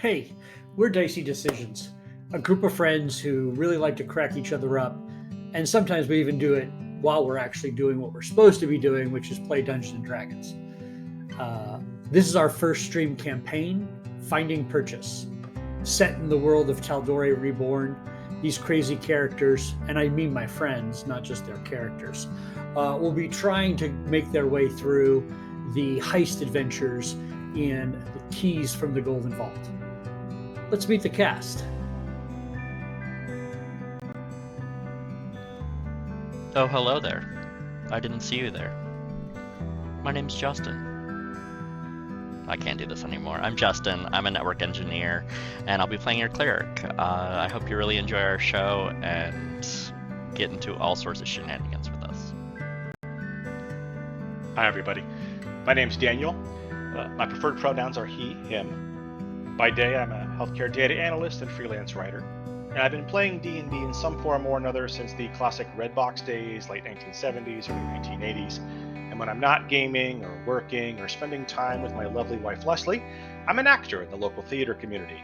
Hey, we're Dicey Decisions, a group of friends who really like to crack each other up, and sometimes we even do it while we're actually doing what we're supposed to be doing, which is play Dungeons and Dragons. This is our first stream campaign, Finding Purchase, set in the world of Tal'Dorei Reborn. These crazy characters, and I mean my friends, not just their characters, will be trying to make their way through the heist adventures and the keys from the Golden Vault. Let's meet the cast. Oh, hello there. I didn't see you there. My name's Justin. I can't do this anymore. I'm Justin. I'm a network engineer, and I'll be playing your cleric. I hope you really enjoy our show and get into all sorts of shenanigans with us. Hi, everybody. My name's Daniel. My preferred pronouns are he, him. By day, I'm a healthcare data analyst and freelance writer. And I've been playing D&D in some form or another since the classic Red Box days, late 1970s, early 1980s. And when I'm not gaming or working or spending time with my lovely wife Leslie, I'm an actor in the local theater community.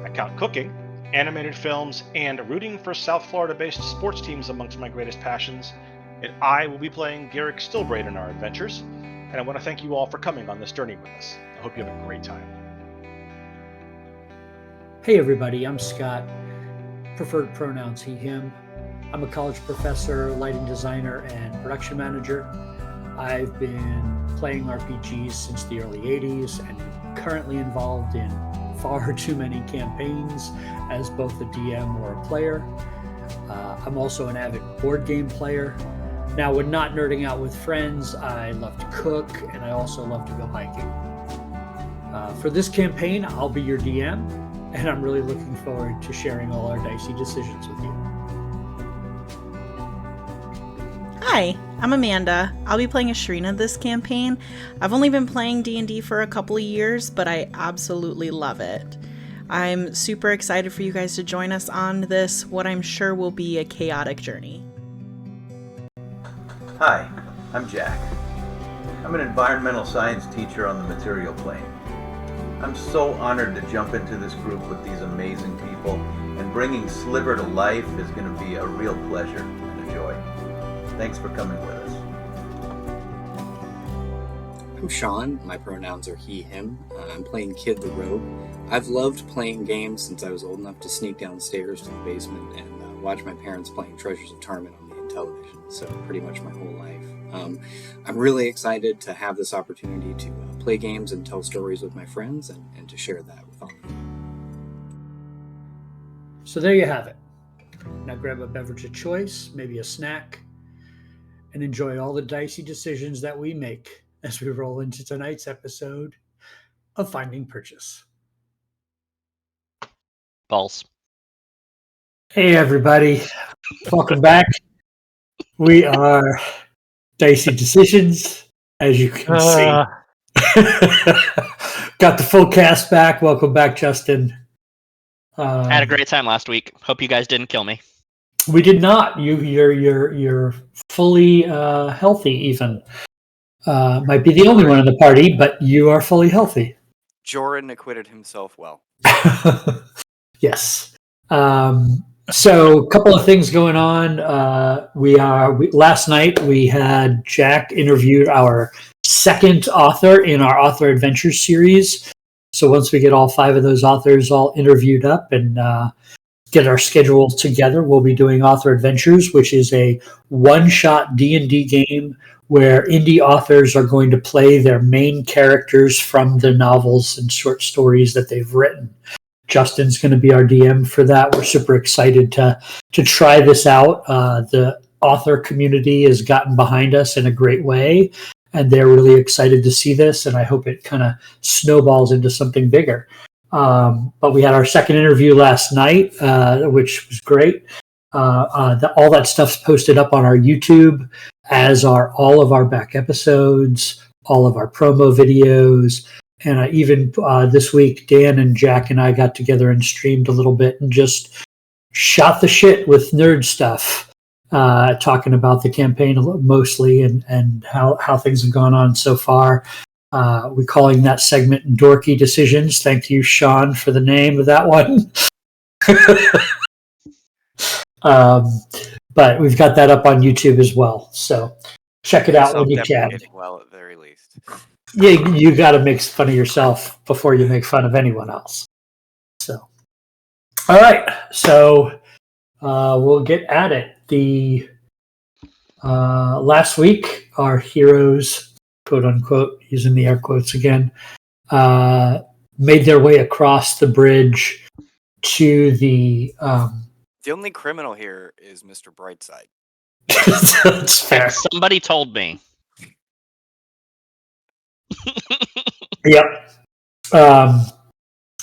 I count cooking, animated films, and rooting for South Florida-based sports teams amongst my greatest passions. And I will be playing Garrick Stillbraid in our adventures. And I want to thank you all for coming on this journey with us. I hope you have a great time. Hey everybody, I'm Scott. Preferred pronouns he, him. I'm a college professor, lighting designer, and production manager. I've been playing RPGs since the early 80s and currently involved in far too many campaigns as both a DM or a player. I'm also an avid board game player. Now, when not nerding out with friends, I love to cook and I also love to go hiking. For this campaign, I'll be your DM, and I'm really looking forward to sharing all our dicey decisions with you. Hi, I'm Amanda. I'll be playing Ashrina this campaign. I've only been playing D&D for a couple of years, but I absolutely love it. I'm super excited for you guys to join us on this, what I'm sure will be a chaotic journey. Hi, I'm Jack. I'm an environmental science teacher on the material plane. I'm so honored to jump into this group with these amazing people, and bringing Sliver to life is going to be a real pleasure and a joy. Thanks for coming with us. I'm Sean. My pronouns are he, him. I'm playing Kid the Rogue. I've loved playing games since I was old enough to sneak downstairs to the basement and watch my parents playing Treasures of Tarman on the television, so pretty much my whole life. I'm really excited to have this opportunity to play games and tell stories with my friends and to share that with all of you. So there you have it. Now grab a beverage of choice, maybe a snack, and enjoy all the dicey decisions that we make as we roll into tonight's episode of Finding Purchase. Balls. Hey everybody, welcome back. We are Dicey Decisions, as you can see. Got the full cast back. Welcome back, Justin. Had a great time last week. Hope you guys didn't kill me. We did not. You're fully healthy. Even might be the only one in the party, but you are fully healthy. Joran acquitted himself well. Yes. So a couple of things going on. Last night we had Jack interviewed our second author in our author adventures series. So once we get all 5 of those authors all interviewed up and get our schedule together, we'll be doing Author Adventures, which is a one-shot D&D game where indie authors are going to play their main characters from the novels and short stories that they've written. Justin's going to be our DM for that. We're super excited to try this out. The author community has gotten behind us in a great way, and they're really excited to see this, and I hope it kind of snowballs into something bigger. But we had our second interview last night, which was great. All that stuff's posted up on our YouTube, as are all of our back episodes, all of our promo videos. And even this week, Dan and Jack and I got together and streamed a little bit and just shot the shit with nerd stuff, talking about the campaign mostly and how things have gone on so far. We're calling that segment Dorky Decisions. Thank you, Sean, for the name of that one. But we've got that up on YouTube as well. So check it out when you can. Well, at the very least. Yeah, you got to make fun of yourself before you make fun of anyone else. So, all right. So we'll get at it. The last week, our heroes, quote unquote, using the air quotes again, made their way across the bridge to the. The only criminal here is Mr. Brightside. That's fair. Somebody told me. Yep.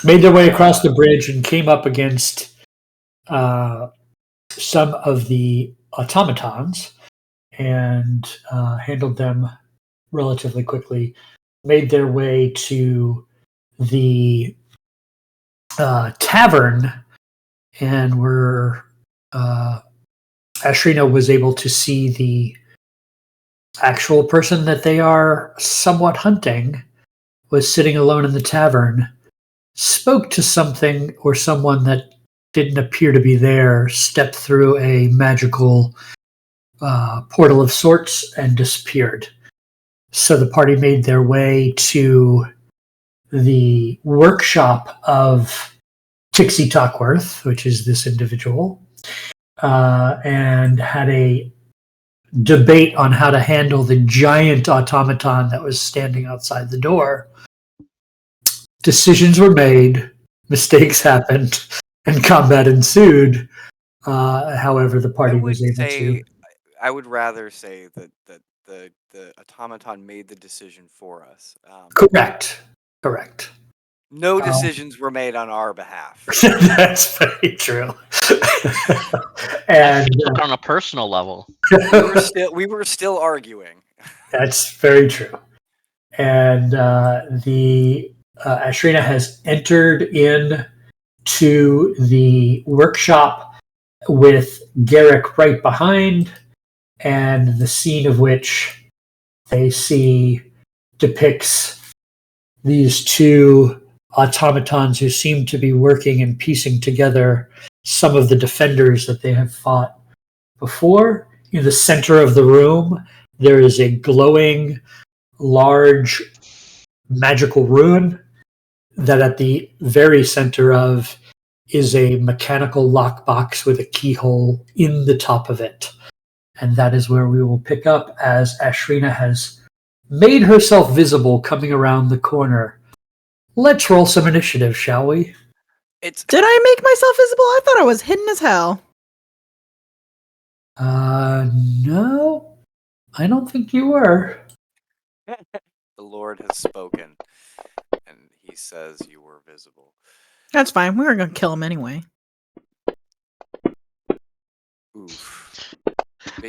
Made their way across the bridge and came up against some of the automatons and handled them relatively quickly. Made their way to the tavern, and Ashrina was able to see the actual person that they are somewhat hunting was sitting alone in the tavern, spoke to something or someone that didn't appear to be there, stepped through a magical portal of sorts, and disappeared. So the party made their way to the workshop of Tixie Talkworth, which is this individual, and had a debate on how to handle the giant automaton that was standing outside the door. Decisions were made, mistakes happened, and combat ensued. However, the party was able to. I would rather say that the automaton made the decision for us. Correct. No decisions were made on our behalf. That's very true. And on a personal level, we were still arguing. That's very true. And the Ashrina has entered in to the workshop with Garrick right behind, and the scene of which they see depicts these two automatons who seem to be working and piecing together some of the defenders that they have fought before. In the center of the room, there is a glowing, large magical rune that at the very center of is a mechanical lockbox with a keyhole in the top of it. And that is where we will pick up as Ashrina has made herself visible coming around the corner. Let's roll some initiative, shall we? Did I make myself visible? I thought I was hidden as hell. No, I don't think you were. The Lord has spoken, and he says you were visible. That's fine. We were going to kill him anyway. Oof.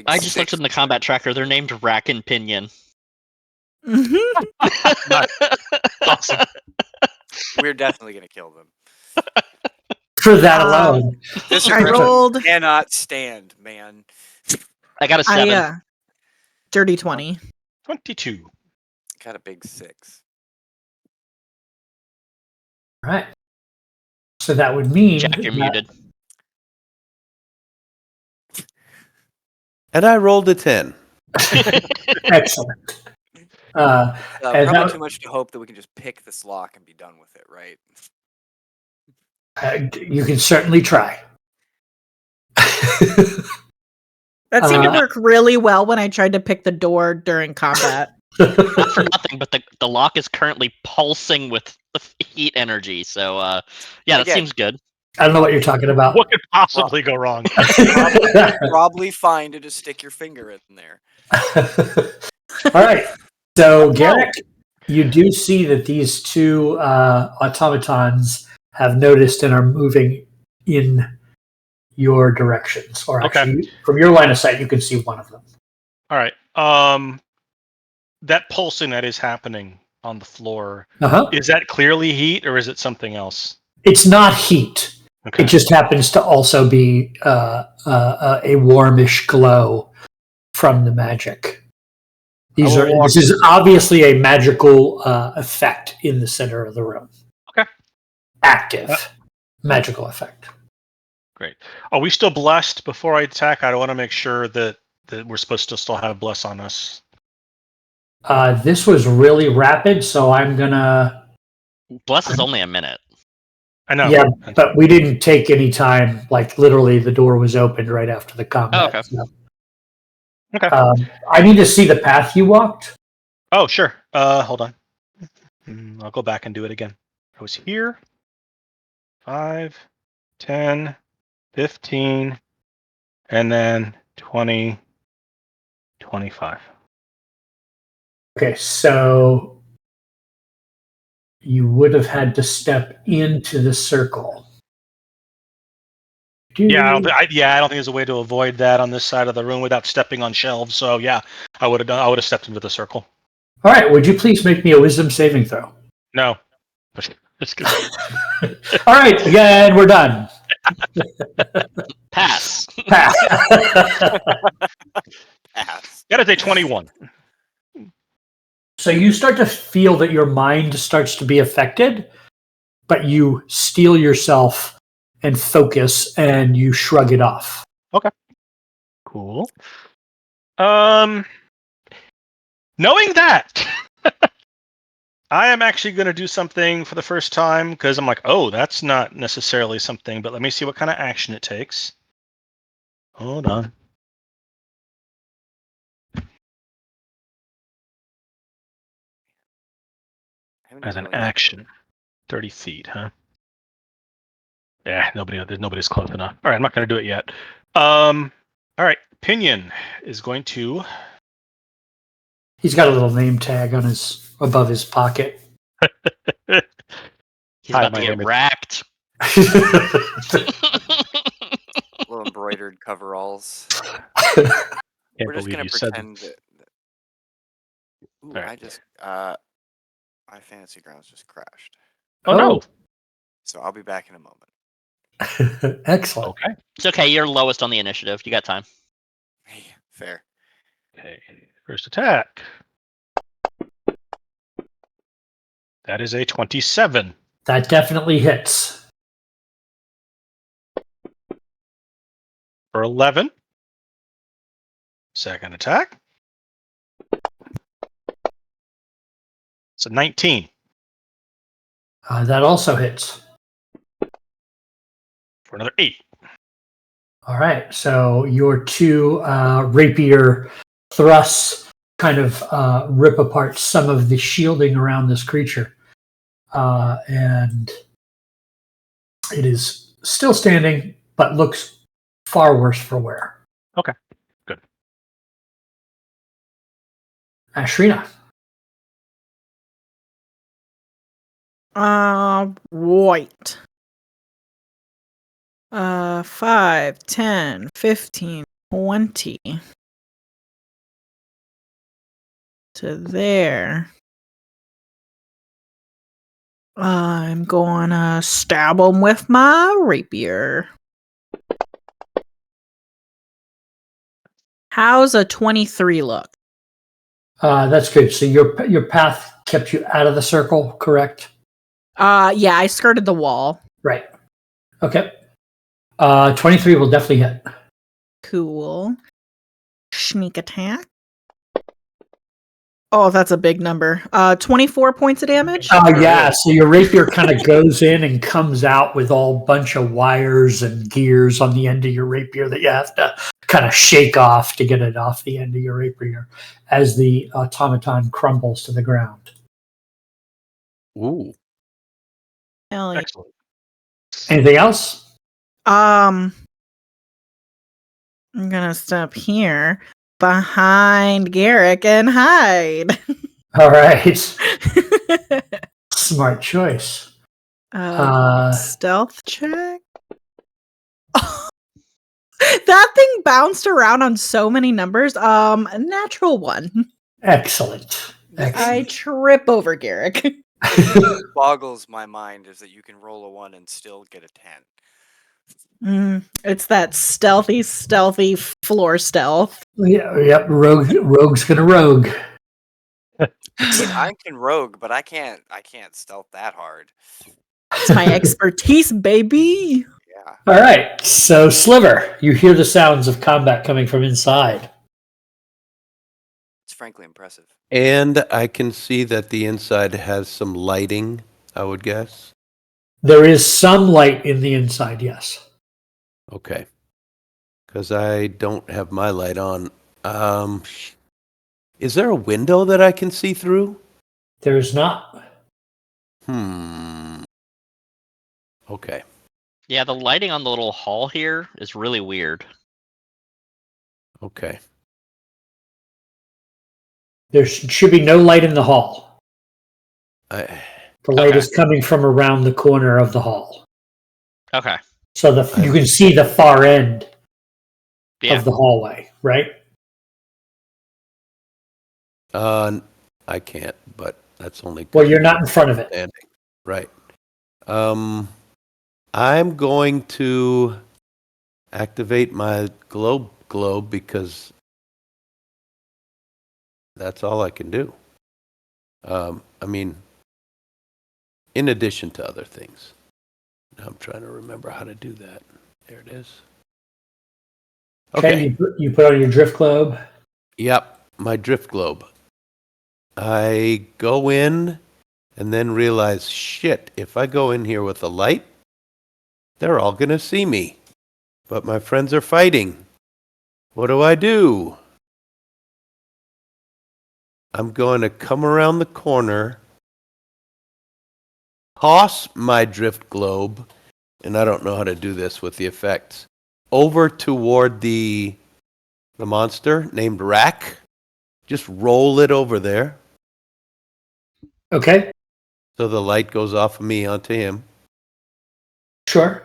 I just looked in the combat tracker. They're named Rack and Pinion. Awesome. We're definitely going to kill them. For that alone. This I rolled cannot stand, man. I got a 7. Dirty 20. 22. Got a big 6. All right. So that would mean Jack, you're muted. And I rolled a 10. Excellent. Probably too much to hope that we can just pick this lock and be done with it, right? You can certainly try. That seemed to work really well when I tried to pick the door during combat. Not for nothing, but the lock is currently pulsing with the heat energy. So, that seems good. I don't know what you're talking about. What could possibly go wrong? Probably fine to just stick your finger in there. All right. So, Garrick, you do see that these two automatons have noticed and are moving in your directions. Or actually, from your line of sight, you can see one of them. All right. That pulsing that is happening on the floor, is that clearly heat or is it something else? It's not heat. Okay. It just happens to also be a warmish glow from the magic. This is obviously a magical effect in the center of the room. Okay. Active magical effect. Great. Are we still blessed before I attack? I want to make sure that we're supposed to still have bless on us. This was really rapid, so I'm gonna. Bless is only a minute. I know. Yeah, but we didn't take any time. Like literally, the door was opened right after the combat. Oh, okay. So. Okay. I need to see the path you walked. Oh, sure. Hold on. I'll go back and do it again. I was here. 5, 10, 15, and then 20, 25. Okay, so you would have had to step into the circle. Yeah, I don't think there's a way to avoid that on this side of the room without stepping on shelves. So yeah, I would have stepped into the circle. All right, would you please make me a wisdom saving throw? No. All right, again, we're done. Pass. Pass. Pass. That is a 21. So you start to feel that your mind starts to be affected, but you steel yourself and focus and you shrug it off. Okay. Cool. Knowing that, I am actually going to do something for the first time because I'm like, oh, that's not necessarily something, but let me see what kind of action it takes. Hold on. As an action. 30 feet, huh? Yeah, nobody's close enough. All right, I'm not going to do it yet. All right, Pinion is going to. He's got a little name tag on above his pocket. He's about to get racked. Little embroidered coveralls. We're just gonna pretend that. Ooh, right. My fantasy grounds just crashed. Oh no! So I'll be back in a moment. Excellent. Okay. It's okay. You're lowest on the initiative. You got time. Hey, fair. Okay. First attack. That is a 27. That definitely hits. For 11. Second attack. It's a 19. That also hits. For another 8. All right. So your two rapier thrusts kind of rip apart some of the shielding around this creature. And it is still standing, but looks far worse for wear. Okay. Good. Ashrina. Right. 5, 10, 15, 20. To there. I'm gonna stab him with my rapier. How's a 23 look? That's good. So your path kept you out of the circle, correct? Yeah, I skirted the wall. Right. Okay. 23 will definitely hit. Cool. Sneak attack. Oh, that's a big number. 24 points of damage? Yeah, so your rapier kind of goes in and comes out with all bunch of wires and gears on the end of your rapier that you have to kind of shake off to get it off the end of your rapier as the automaton crumbles to the ground. Ooh. Hell yeah. Excellent. Anything else? I'm gonna step here behind Garrick and hide. All right. Smart choice. Stealth check. That thing bounced around on so many numbers. Natural 1. Excellent. I trip over Garrick. What boggles my mind is that you can roll a 1 and still get a 10. It's that stealthy floor stealth. Yep. Rogue's gonna rogue. I mean, I can rogue, but I can't stealth that hard. It's my expertise, baby. Yeah. All right. So, Sliver, you hear the sounds of combat coming from inside. It's frankly impressive. And I can see that the inside has some lighting, I would guess. There is some light in the inside, yes. Okay. Because I don't have my light on. Is there a window that I can see through? There is not. Okay. Yeah, the lighting on the little hall here is really weird. Okay. There should be no light in the hall. The light Okay. is coming from around the corner of the hall. Okay. So you can see the far end Yeah. of the hallway, right? I can't, but that's only... Well, you're not in front of it. Standing. Right. I'm going to activate my globe because that's all I can do. I mean, in addition to other things. Now I'm trying to remember how to do that. There it is. Okay. You put on your drift globe. Yep, my drift globe. I go in and then realize, shit, if I go in here with a light, they're all going to see me. But my friends are fighting. What do I do? I'm going to come around the corner, toss my drift globe, and I don't know how to do this with the effects, over toward the monster named Rack. Just roll it over there. Okay. So the light goes off of me onto him. Sure.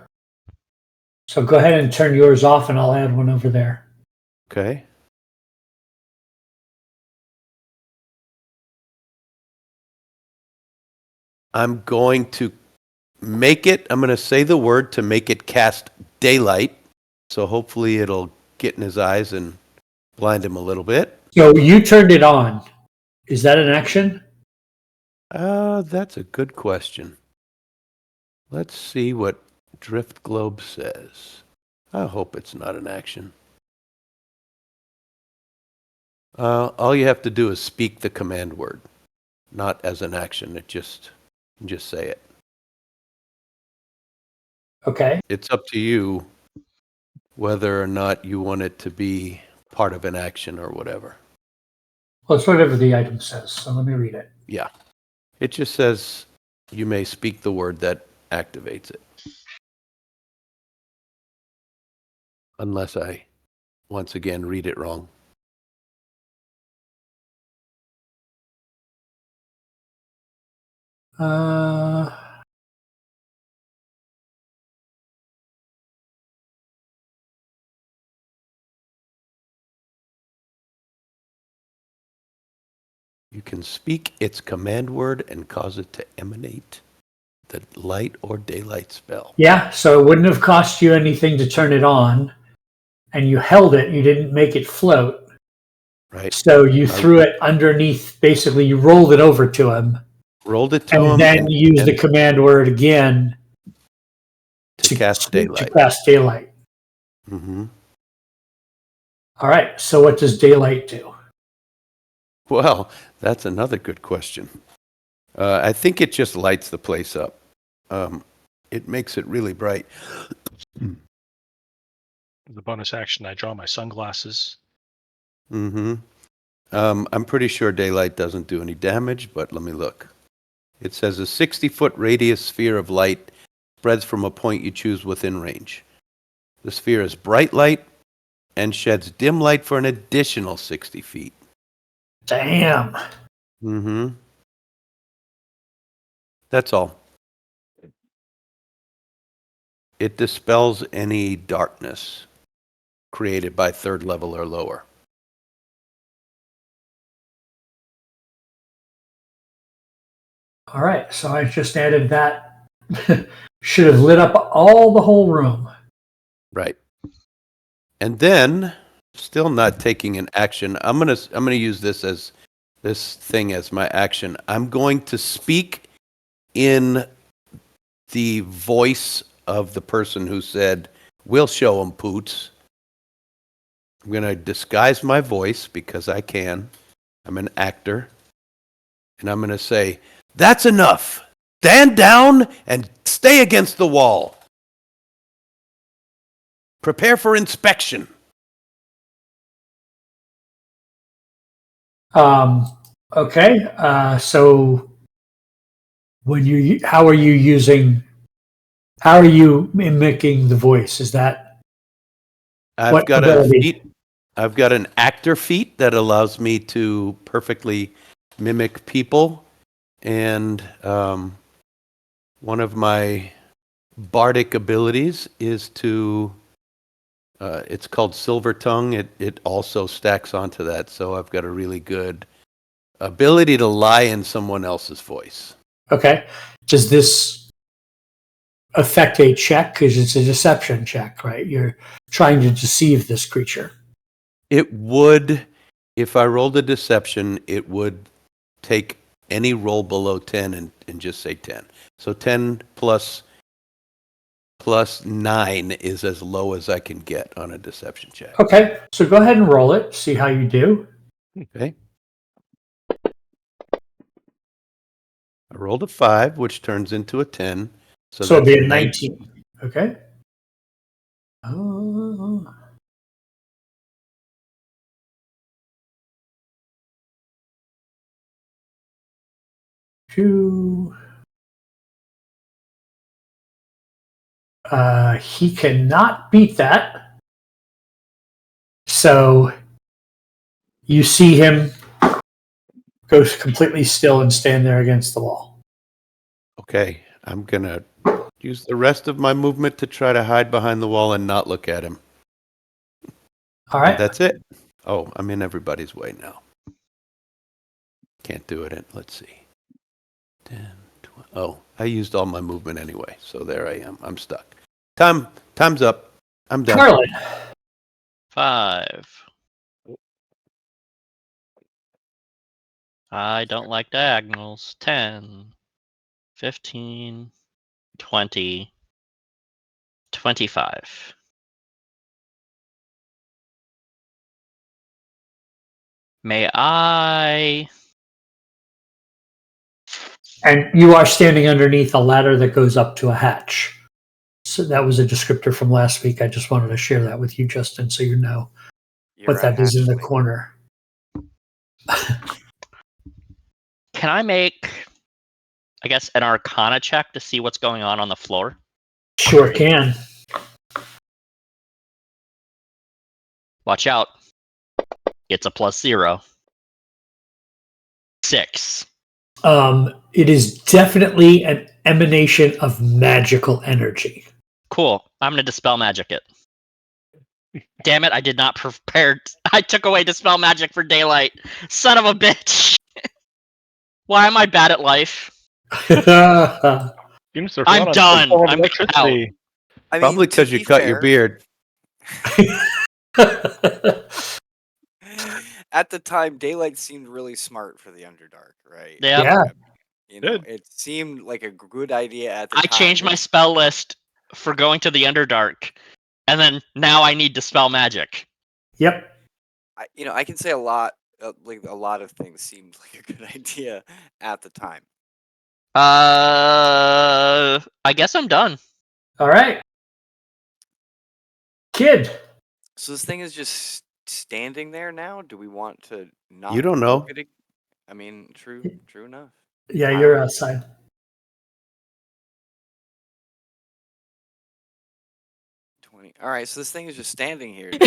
So go ahead and turn yours off and I'll add one over there. Okay. I'm going to I'm going to say the word to make it cast daylight. So hopefully it'll get in his eyes and blind him a little bit. So you turned it on. Is that an action? That's a good question. Let's see what Drift Globe says. I hope it's not an action. All you have to do is speak the command word, not as an action. Just say it. Okay. It's up to you whether or not you want it to be part of an action or whatever. Well, it's whatever the item says. So let me read it. Yeah. It just says you may speak the word that activates it. Unless I, once again, read it wrong. You can speak its command word and cause it to emanate the light or daylight spell. Yeah, so it wouldn't have cost you anything to turn it on, and you held it. You didn't make it float. Right. So you threw it underneath. Basically, you rolled it over to him. Rolled it to him. And then used the command word again to cast daylight. To cast daylight. Mm-hmm. All right, so what does daylight do? Well, that's another good question. I think it just lights the place up. It makes it really bright. The bonus action, I draw my sunglasses. Mm-hmm. I'm pretty sure daylight doesn't do any damage, but let me look. It says a 60-foot radius sphere of light spreads from a point you choose within range. The sphere is bright light and sheds dim light for an additional 60 feet. Damn. Mm-hmm. That's all. It dispels any darkness created by third level or lower. All right, so I just added that. Should have lit up the whole room. Right. And then, still not taking an action, I'm gonna use this as this thing as my action. I'm going to speak in the voice of the person who said, "We'll show them, Poots." I'm going to disguise my voice because I can. I'm an actor. And I'm going to say, "That's enough. Stand down and stay against the wall. Prepare for inspection." Okay. So how are you mimicking the voice? Is that I've what got ability? I've got an actor feat that allows me to perfectly mimic people. And one of my bardic abilities is to, it's called Silver Tongue. It also stacks onto that. So I've got a really good ability to lie in someone else's voice. Okay. Does this affect a check? Because it's a deception check, right? You're trying to deceive this creature. It would, if I rolled a deception, it would take any roll below 10 and just say 10. So 10 plus 9 is as low as I can get on a deception check. Okay. So go ahead and roll it. See how you do. Okay. I rolled a 5, which turns into a 10. So So it'll that's be a 19. 19. Okay. Oh. Two. He cannot beat that. So you see him go completely still and stand there against the wall. Okay. I'm going to use the rest of my movement to try to hide behind the wall and not look at him. All And right. that's it. Oh, I'm in everybody's way now. Can't do it. Let's see. 10, 12. Oh, I used all my movement anyway. So there I am. I'm stuck. Time's up. I'm done. Carlin. 5. I don't like diagonals. 10, 15, 20, 25. May I? And you are standing underneath a ladder that goes up to a hatch. So that was a descriptor from last week. I just wanted to share that with you, Justin, so you know You're what a that is in the hatchling. corner. Can I make, I guess, an Arcana check to see what's going on the floor? Sure can. Watch out. It's a +0. 6. It is definitely an emanation of magical energy. Cool. I'm gonna dispel magic it. Damn it! I did not prepare. I took away dispel magic for daylight. Son of a bitch. Why am I bad at life? Seems to I'm run on some done. form of I'm electricity. I Probably mean, to because you be cut your fair, beard. at the time, daylight seemed really smart for the Underdark, right? Yep. Yeah. You know, Good. it seemed like a good idea at the I time. changed my spell list for going to the Underdark, and then now I need dispel magic. Yep. I can say a lot, like a lot of things seemed like a good idea at the time. I guess I'm done. All right. Kid. So this thing is just standing there now. Do we want to not? You don't know. provoke it? I mean, true enough. Yeah, I you're don't- outside. 20. All right, so this thing is just standing here. Yep,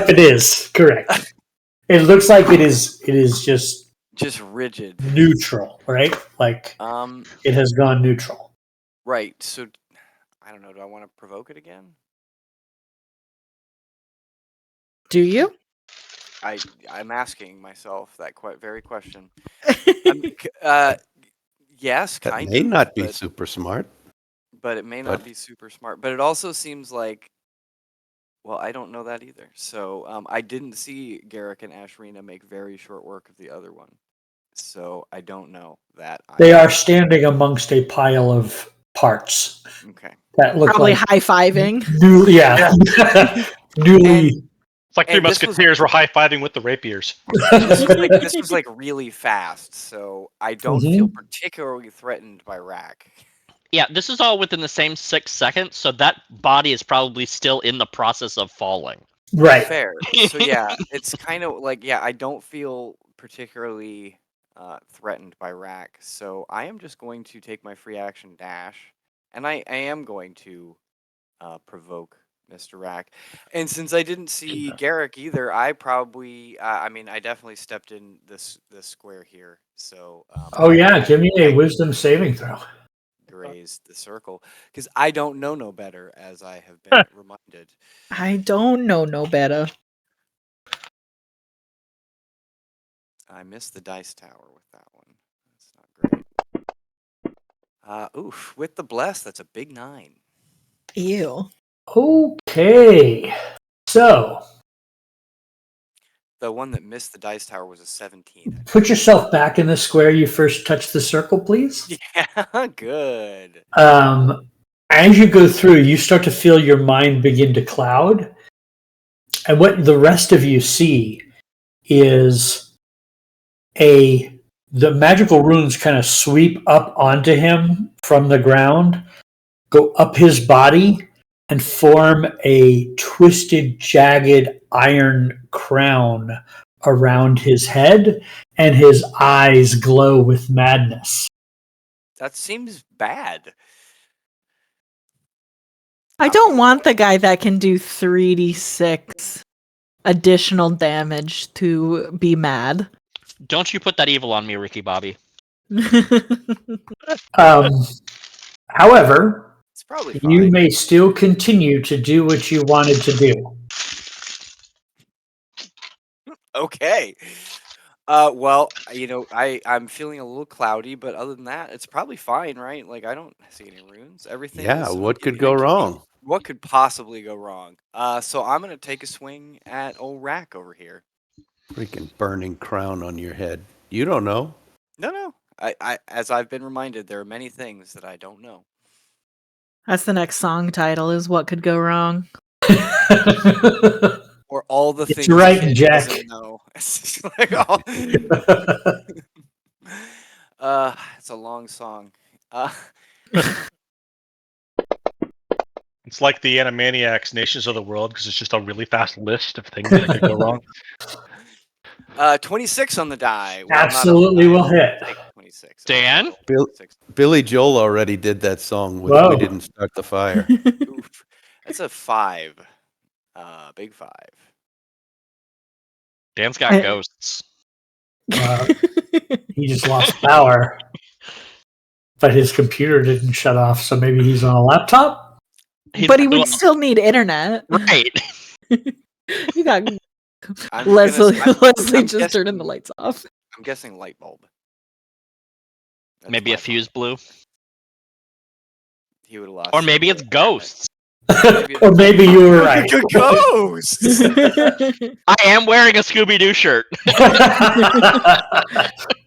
it is. Correct. It looks like it is just rigid. neutral, right? Like it has gone neutral. Right. So I don't know. Do I want to provoke it again? Do you? I'm asking myself that very question. Yes, That kind may of. not be super smart. But it may not be super smart. But it also seems like Well, I don't know that either. So I didn't see Garrick and Ashrina make very short work of the other one. So I don't know that. They are standing amongst a pile of parts Okay. that look Probably like high-fiving. newly. It's like Three And this was- Musketeers were high-fiving with the rapiers. this was like really fast, so I don't feel particularly threatened by Rack. Yeah, this is all within the same 6 seconds, so that body is probably still in the process of falling. Right. Fair. So yeah, it's kind of like I don't feel particularly threatened by Rack, so I am just going to take my free action dash, and I am going to provoke Mr. Rack. And since I didn't see Garrick either, I probably, I definitely stepped in this square here. So. Give me a wisdom saving throw. Grazed the circle, because I don't know no better, as I have been reminded. I don't know no better. I missed the dice tower with that one. That's not great. Oof, with the bless, that's a big 9. Ew. Okay. So The one that missed the dice tower was a 17. put yourself back in the square you first touched the circle, please. Yeah, good. As you go through, you start to feel your mind begin to cloud. And what the rest of you see is the magical runes kind of sweep up onto him from the ground, go up his body, and form a twisted, jagged iron crown around his head, and his eyes glow with madness. That seems bad. I don't want the guy that can do 3d6 additional damage to be mad. Don't you put that evil on me, Ricky Bobby. However, It's probably fine. you may still continue to do what you wanted to do. Okay. Well, I'm feeling a little cloudy, but other than that, it's probably fine, right? Like, I don't see any runes. Everything Yeah, is what could hunky- go hunky- wrong? What could possibly go wrong? So I'm gonna take a swing at old Rack over here. Freaking burning crown on your head. You don't know. No. As I've been reminded, there are many things that I don't know. That's the next song title, is What Could Go Wrong? Or all the It's things right, Kid Jack. doesn't know. It's like all... it's a long song. It's like the Animaniacs Nations of the World, because it's just a really fast list of things that could go wrong. 26 on the die. Absolutely will hit. 26. Dan? Billy Joel already did that song with Whoa. We Didn't Start the Fire. Oof. That's a 5. Big 5. Dan's got ghosts. He just lost power. But his computer didn't shut off, so maybe he's on a laptop? But he would still need internet. Right. You got I'm Leslie guessing- just turning the lights off. I'm guessing light bulb. That's Maybe my a fuse blew. He would have lost. Or maybe it's ghosts. Or maybe you were right. Ghosts. I am wearing a Scooby-Doo shirt.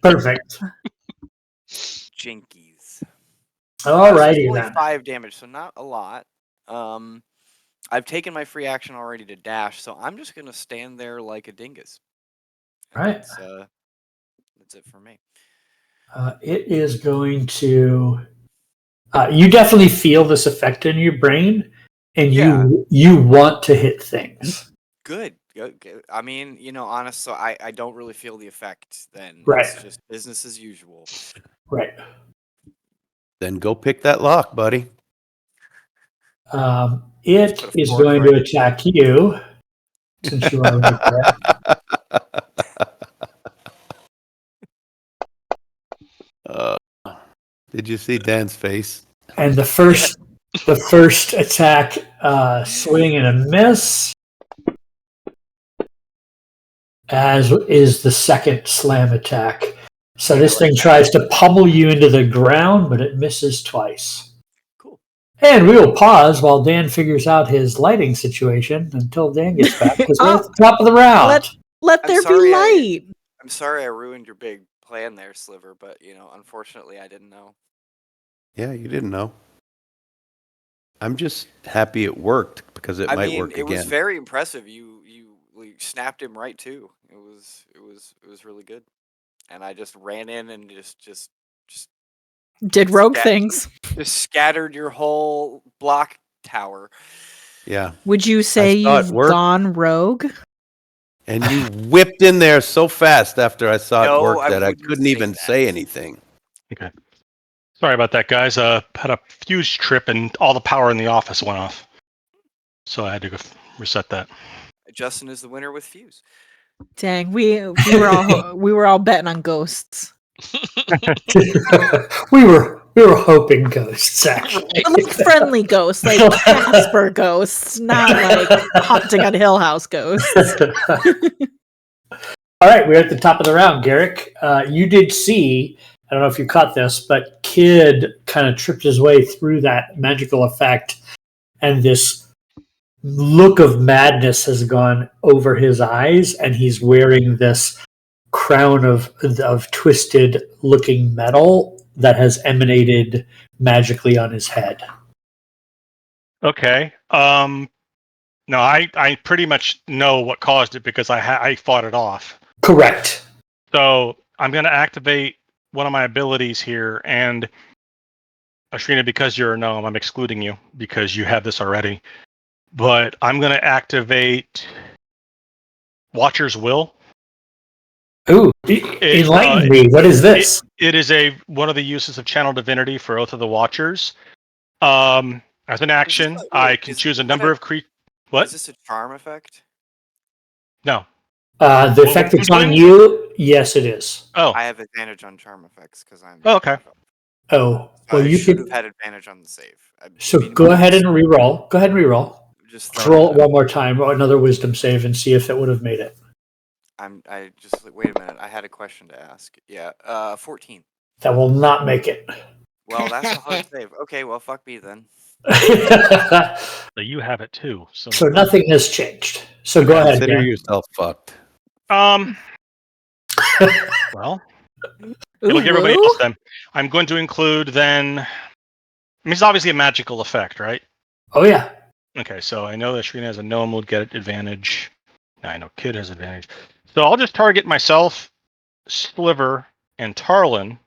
Perfect. Jinkies. Alrighty only then. 5 damage, so not a lot. I've taken my free action already to dash, so I'm just gonna stand there like a dingus. And Right. That's it for me. It is going to. You definitely feel this effect in your brain, and you want to hit things. Good. I mean, honest. So I don't really feel the effect. Then Right. It's just business as usual. Right. Then go pick that lock, buddy. It Put a is fork going right to in attack you, since you are right there. Did you see Dan's face? And the first attack, swing and a miss, as is the second slam attack. So this thing tries to pummel you into the ground, but it misses twice. Cool. And we will pause while Dan figures out his lighting situation until Dan gets back, because we're at the top of the round. Let I'm there sorry be light. I'm sorry I ruined your big plan there, Sliver, but unfortunately I didn't know. Yeah, you didn't know. I'm just happy it worked because it might work it again. was very impressive. You snapped him right too. It was really good. And I just ran in and just Did rogue things. just scattered your whole block tower. Yeah. Would you say saw it you've work. gone rogue? And you whipped in there so fast after I saw No, it work I that I wouldn't couldn't say even that. say anything. Okay. Sorry about that, guys. Had a fuse trip and all the power in the office went off. So I had to go reset that. Justin is the winner with Fuse. Dang, we were all betting on ghosts. we were hoping ghosts, actually. Like friendly ghosts, like Casper ghosts, not like haunting on Hill House ghosts. All right, we're at the top of the round, Garrick. You did see, I don't know if you caught this, but Kid kind of tripped his way through that magical effect, and this look of madness has gone over his eyes, and he's wearing this crown of twisted looking metal that has emanated magically on his head. Okay. No, I pretty much know what caused it because I fought it off. Correct. So I'm going to activate one of my abilities here, and Ashrina, because you're a gnome, I'm excluding you because you have this already. But I'm going to activate Watcher's Will. Ooh, enlighten me. What is this? It is one of the uses of Channel Divinity for Oath of the Watchers. As an action, I can choose a number of creatures. What? Is this a charm effect? No. The effect that's on you, yes, it is. Oh. I have advantage on charm effects because I'm. Oh, okay. Oh, well, I you should could have had advantage on the save. So go ahead and re-roll. Go ahead and re-roll. Just roll it one more time, or another wisdom save, and see if it would have made it. I just wait a minute. I had a question to ask. Yeah, 14. That will not make it. Well, that's a hard save. Okay, well, fuck me then. So you have it too. So nothing has changed. So go ahead. Consider Dan. yourself fucked. Well, it'll give everybody else then. I'm going to include then. I mean, it's obviously a magical effect, right? Oh yeah. Okay, so I know that Shrina has a gnome will get advantage. I know Kid has advantage. So I'll just target myself, Sliver, and Tarlin.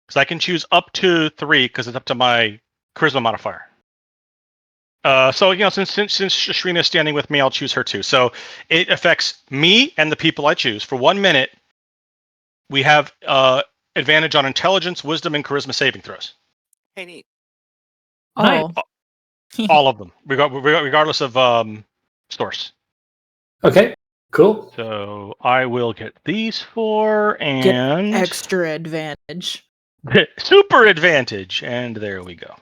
Because I can choose up to 3 because it's up to my charisma modifier. So since Shrina is standing with me, I'll choose her too. So it affects me and the people I choose for 1 minute. We have advantage on intelligence, wisdom, and charisma saving throws. Hey, neat. Oh. All of them, regardless of source. Okay, cool. So I will get these 4 and get extra advantage. Super advantage, and there we go.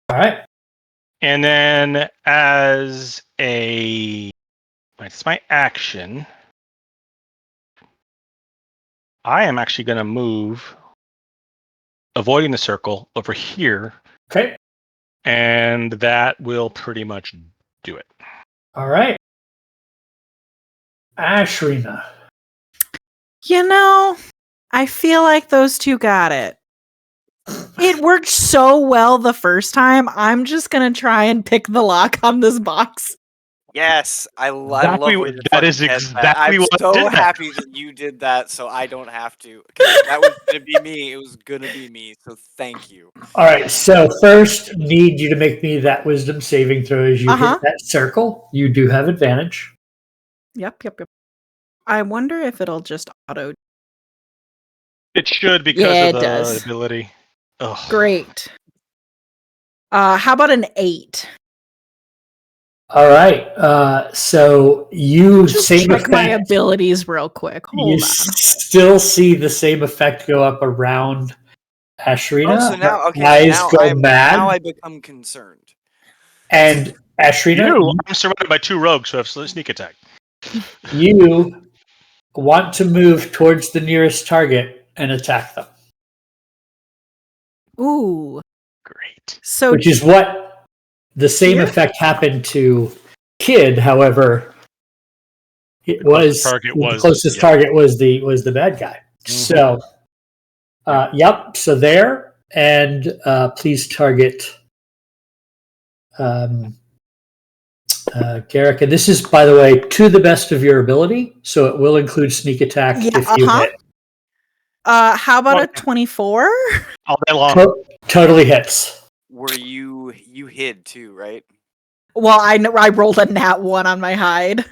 All right. And then as it's my action, I am actually going to move, avoiding the circle, over here. Okay. And that will pretty much do it. All right. Ashrina. I feel like those two got it. It worked so well the first time. I'm just going to try and pick the lock on this box. Yes, I love where that is exactly what I'm so did that. happy that you did that, so I don't have to. 'Cause that was gonna be me. It was gonna be me. So thank you. All right. So first, need you to make me that wisdom saving throw as you hit that circle. You do have advantage. Yep. I wonder if it'll just auto. It should because of the ability. Ugh. Great. How about an 8? All right. So you just same check effect. my abilities real quick. Hold on. Still see the same effect go up around Ashrina. Oh, so now, Now I become concerned. And Ashrina, I'm surrounded by 2 rogues who have sneak attack. You want to move towards the nearest target and attack them. Ooh. Great. So which is what the same Here? effect happened to Kid. However, it The closest was target the was- closest yeah. target was the bad guy. So, yep. So there, and please target Garrick. And this is, by the way, to the best of your ability. So it will include sneak attack Yeah, if you hit. how about a Well- 24? All day long. Totally hits. Were you hid too, right? Well, I know I rolled a nat 1 on my hide.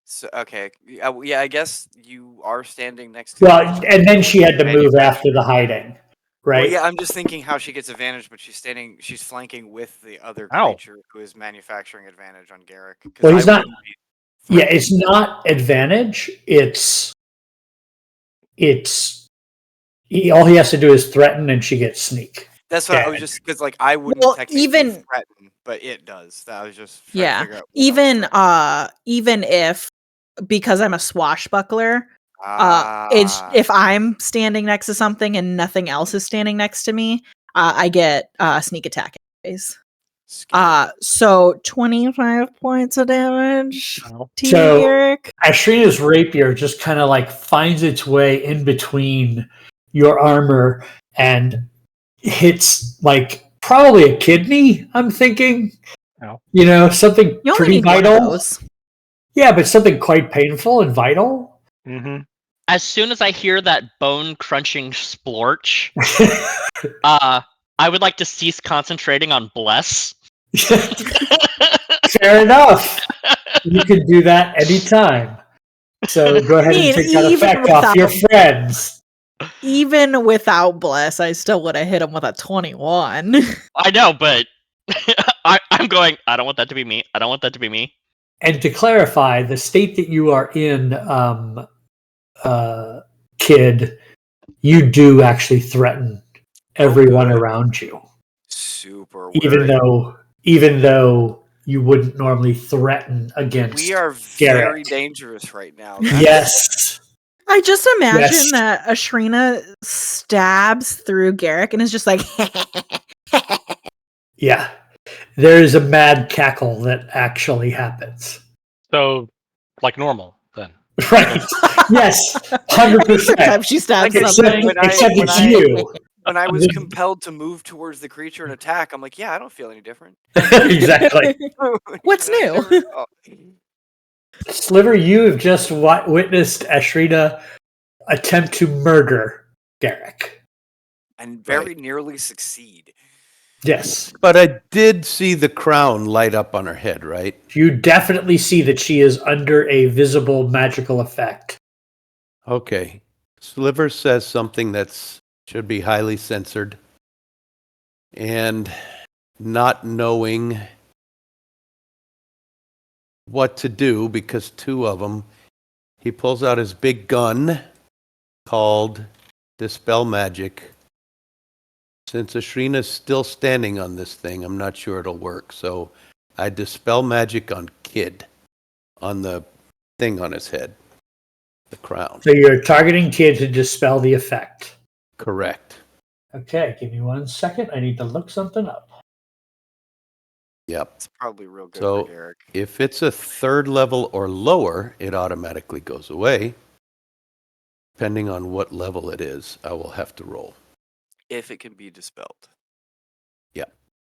So okay, yeah, I guess you are standing next to. Well, the and then she had to move manufacturer. after the hiding, right? Well, yeah, I'm just thinking how she gets advantage, but she's flanking with the other Ow. creature who is manufacturing advantage on Garrick. 'cause Well, he's I not- wouldn't be Yeah, threatened. it's not advantage. All he has to do is threaten, and she gets sneak. That's what I was damage. just because like I wouldn't Well, technically even- threaten, but it does. That I was just trying to figure out. what I was Even threatening. even if, because I'm a swashbuckler, it's Ah, if I'm standing next to something and nothing else is standing next to me, I get sneak attack anyways. scary. So 25 points of damage Ow. to So- you, Garrick. Ashrina's rapier just kind of like finds its way in between your armor and hits like probably a kidney. I'm thinking, Ow. something You only pretty need one of vital. those. Yeah, but something quite painful and vital. Mm-hmm. As soon as I hear that bone crunching splorch, I would like to cease concentrating on bless. Fair enough. You can do that anytime. So go ahead and mean, take that even effect off your without- friends. Even without bless, I still would have hit him with a 21. I know, but I'm going. I don't want that to be me. I don't want that to be me. And to clarify, the state that you are in, Kid, you do actually threaten everyone good. around you, Super. even though you wouldn't normally threaten against. We are Garrett. very dangerous right now. That's- Yes. I just imagine Yes. that Ashrina stabs through Garrick and is just like, Yeah. There is a mad cackle that actually happens. So, like normal then. Right. Yes. 100%. sometimes she stabs Like I something. said, when I- Except when it's I- you. When I was This- compelled to move towards the creature and attack, I'm like, yeah, I don't feel any different. Exactly. What's You know, new? oh. Sliver, you have just witnessed Ashrina attempt to murder Garrick. And very nearly succeed. Yes. But I did see the crown light up on her head, right? You definitely see that she is under a visible magical effect. Okay. Sliver says something that's should be highly censored. And not knowing what to do because two of them, he pulls out his big gun called Dispel Magic. Since Ashrina's still standing on this thing, I'm not sure it'll work. So I Dispel Magic on Kid, on the thing on his head, the crown. So you're targeting Kid to dispel the effect. Correct. Okay, give me 1 second. I need to look something up. Yep. It's probably real good So- for Garrick. If it's a third level or lower, it automatically goes away. Depending on what level it is, I will have to roll. If it can be dispelled.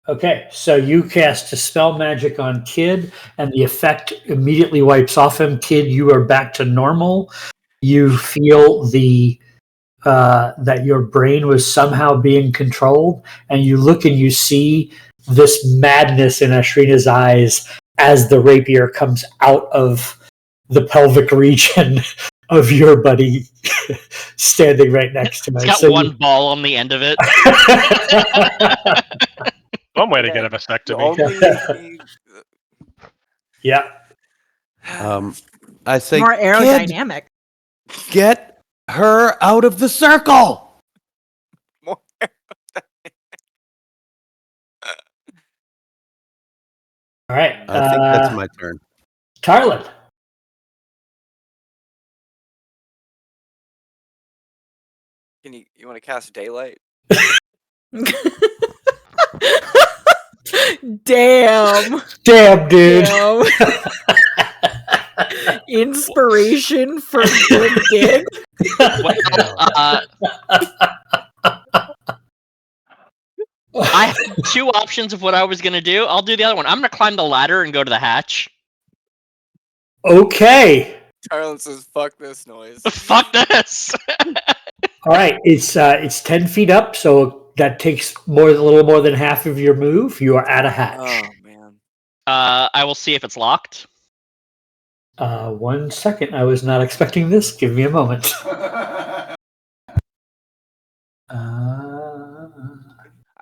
Okay, so you cast Dispel Magic on Kid, and the effect immediately wipes off him. Kid, you are back to normal. You feel that your brain was somehow being controlled, and you look and you see this madness in Ashrina's eyes as the rapier comes out of the pelvic region of your buddy standing right next to It's it. got So one ball on the end of it. One way to Yeah, get a The vasectomy. only yeah. I say, More Kid, aerodynamic. get her out of the circle. more. All right. I think that's my turn. Tarlin. Can you want to cast daylight? Damn. Damn, dude. Damn. Inspiration for good dig. Well, I had two options of what I was going to do. I'll do the other one. I'm going to climb the ladder and go to the hatch. Okay. Tarlin says, "Fuck this noise." Fuck this. All right. It's 10 feet up, so that takes a little more than half of your move. You are at a hatch. Oh man. I will see if it's locked. 1 second. I was not expecting this. Give me a moment.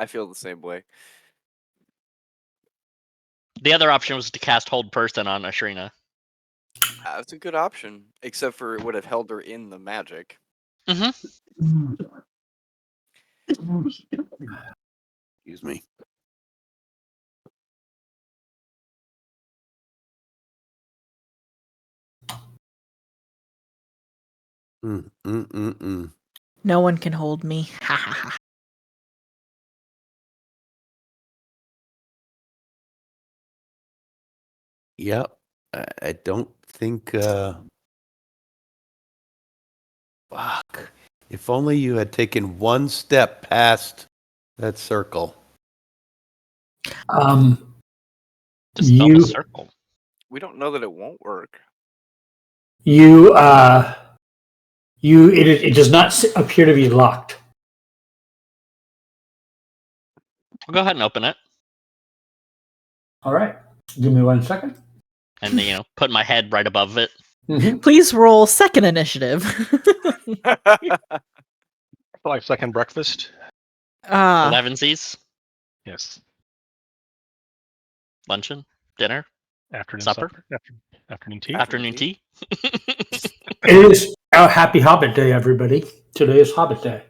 I feel the same way. The other option was to cast Hold Person on Ashrina. That's a good option, except for it would have held her in the magic. Mm-hmm. Excuse me. No one can hold me. Ha ha ha. Yep. I don't think. Fuck. If only you had taken one step past that circle. Just build a circle. We don't know that it won't work. It does not appear to be locked. I'll go ahead and open it. All right. Give me 1 second. And, put my head right above it. Mm-hmm. Please roll second initiative. 5-second breakfast. 11 C's. Yes. Luncheon. Dinner. Afternoon Supper. Afternoon tea. Afternoon tea. It is a happy Hobbit Day, everybody. Today is Hobbit Day.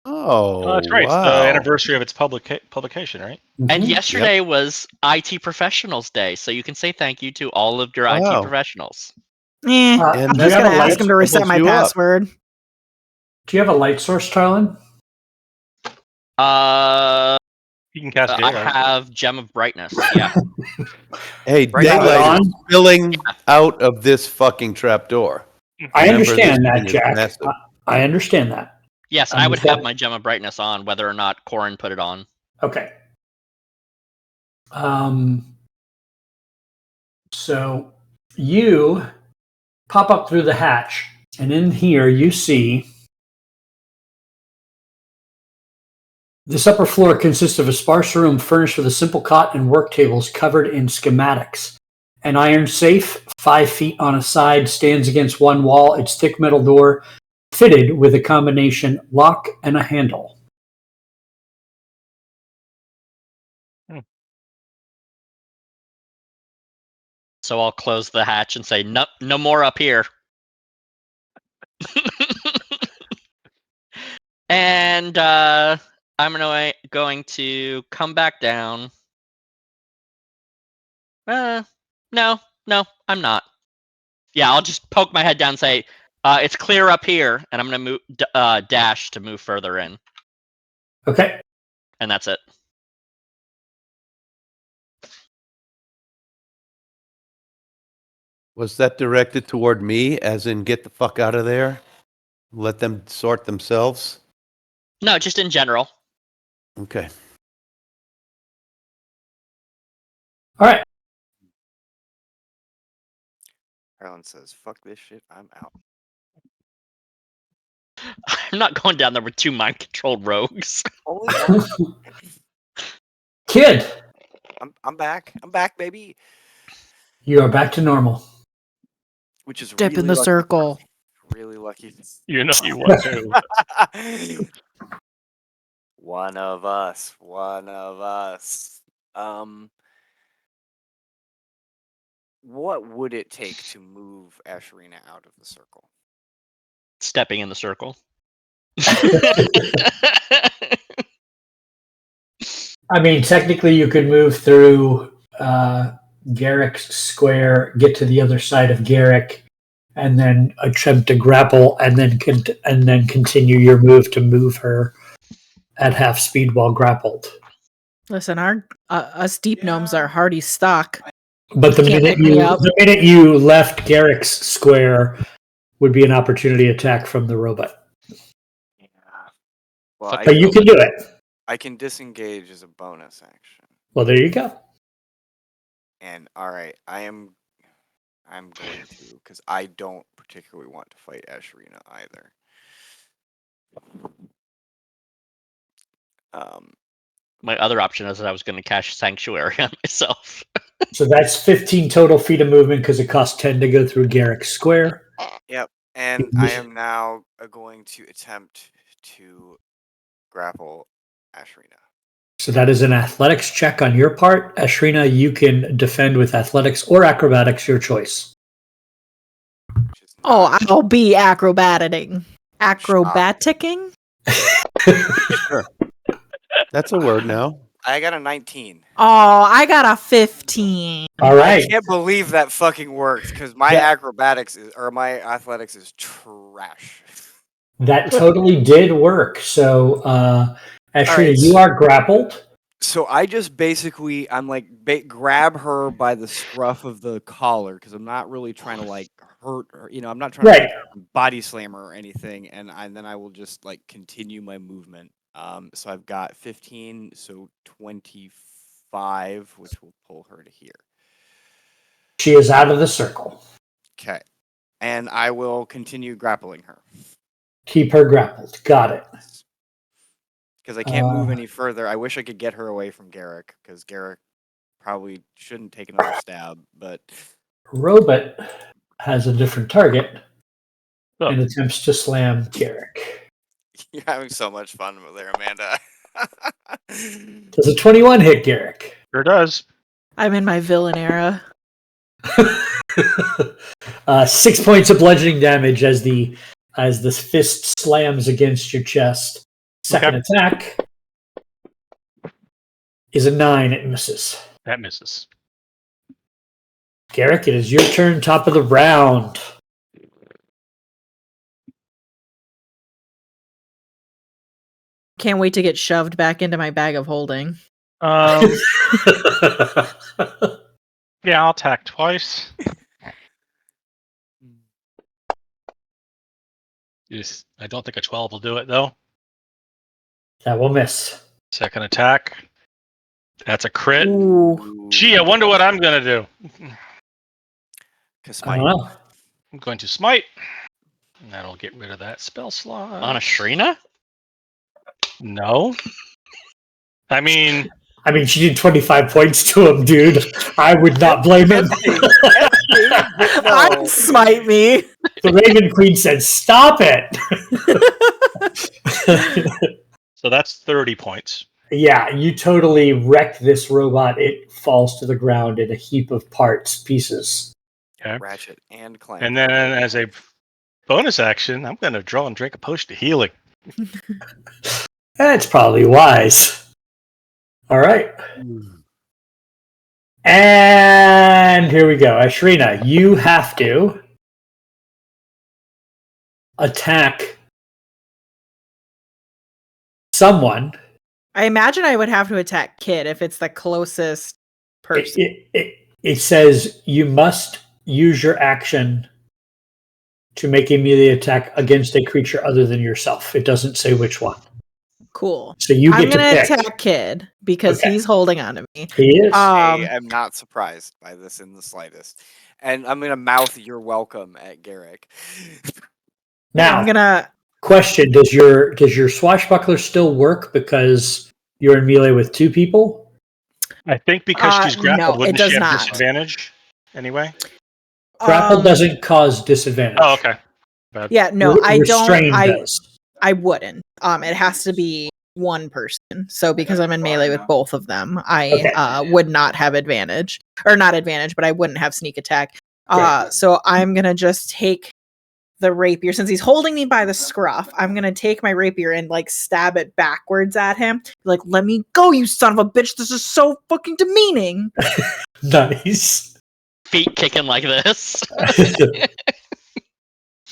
Oh, That's right. wow. It's the anniversary of its publication, right? And Mhm. yesterday was IT Professionals Day, so you can say thank you to all of your IT professionals. I'm And just do you gonna have a ask him to reset doubles my you up. password. Do you have a light source, Tarlin? You can cast I daylight. have Gem of Brightness. Yeah. Hey, Right now, daylight is on. spilling out of this fucking trapdoor. I Remember, understand this that, thing is Jack. massive. I understand that. Yes, I would have my Gem of Brightness on, whether or not Corin put it on. Okay. So you pop up through the hatch, and in here you see this upper floor consists of a sparse room furnished with a simple cot and work tables covered in schematics. An iron safe, 5 feet on a side, stands against one wall, its thick metal door fitted with a combination lock and a handle. So I'll close the hatch and say, "Nope, no more up here." And I'm going to come back down. No, I'm not. Yeah, I'll just poke my head down and say, "It's clear up here," and I'm going to move dash to move further in. Okay. And that's it. Was that directed toward me, as in get the fuck out of there? Let them sort themselves? No, just in general. Okay. All right. Tarlin says, "Fuck this shit. I'm out." I'm not going down there with two mind-controlled rogues. Only one. Kid, I'm back. I'm back, baby. you are back to normal. Which is Step really in the lucky. circle. Really lucky. You know you want to. One of us. One of us. What would it take to move Asherina out of the circle? Stepping in the circle. I mean, technically, you could move through Garrick's square, get to the other side of Garrick, and then attempt to grapple, and then continue your move to move her at half speed while grappled. Listen, our us deep gnomes are hardy stock. But the Can't minute pick me you up. the minute you left Garrick's square would be an opportunity attack from the robot. Yeah. Well, Fuck I, But you can do it. I can disengage as a bonus action. Well, there you go. And all right, I'm going to, because I don't particularly want to fight Asherina either. My other option is that I was going to cast Sanctuary on myself. So that's 15 total feet of movement because it costs 10 to go through Garrick's square. Yep, and I am now going to attempt to grapple Asherina. So that is an athletics check on your part. Ashrina, you can defend with athletics or acrobatics, your choice. Which is Oh, not I'll be acrobating. Acrobaticking? Sure. That's a word now. I got a 19. Oh, I got a 15. All right. I can't believe that fucking worked because my Yeah. acrobatics or my athletics is trash. That totally did work. So, Ashrina, right. you are grappled. So I just basically, I'm like, grab her by the scruff of the collar because I'm not really trying to like hurt her. You know, I'm not trying to Right. like body slam her or anything. And then I will just like continue my movement. So I've got 15, so 25, which will pull her to here. She is out of the circle. Okay. And I will continue grappling her. Keep her grappled. Got it. Because I can't move any further. I wish I could get her away from Garrick, because Garrick probably shouldn't take another stab, but Robot has a different target Oh. and attempts to slam Garrick. you're having so much fun there, Amanda. Does a 21 hit Garrick? Sure does. I'm in my villain era. 6 points of bludgeoning damage as the fist slams against your chest. Second attack is a 9. It misses. That misses. Garrick, it is your turn. Top of the round. Can't wait to get shoved back into my bag of holding. Yeah, I'll attack twice. Yes, I don't think a 12 will do it though. That will miss. Second attack. That's a crit. Ooh. Gee, I wonder what I'm gonna do. I don't know. I'm going to smite. And that'll get rid of that spell slot. On Ashrina? No. I mean, she did 25 points to him, dude. I would not blame him. I'd smite me. The Raven Queen said, "Stop it." so that's 30 points. Yeah, you totally wrecked this robot. It falls to the ground in a heap of pieces. Okay. Ratchet and clank. And then as a bonus action, I'm going to draw and drink a potion of healing. That's probably wise. All right. And here we go. Ashrina, you have to attack someone. I imagine I would have to attack Kid if it's the closest person. It says you must use your action to make a melee attack against a creature other than yourself. It doesn't say which one. Cool. So you get I'm going to pick. attack Kid because he's holding on to me. He is. I am not surprised by this in the slightest. And I'm going to mouth "You're welcome" at Garrick. Now, I'm going to... Question, does your swashbuckler still work because you're in melee with 2 people? I think because she's grappled, no, wouldn't it does she have not. disadvantage anyway? Grapple doesn't cause disadvantage. Oh, okay. Yeah, no, I don't. Does. I wouldn't. It has to be one person. So because I'm in melee with both of them, I would not have advantage. Or not advantage, but I wouldn't have sneak attack. So I'm going to just take the rapier. Since he's holding me by the scruff, I'm going to take my rapier and like stab it backwards at him. Like, let me go, you son of a bitch. This is so fucking demeaning. Nice. Feet kicking like this.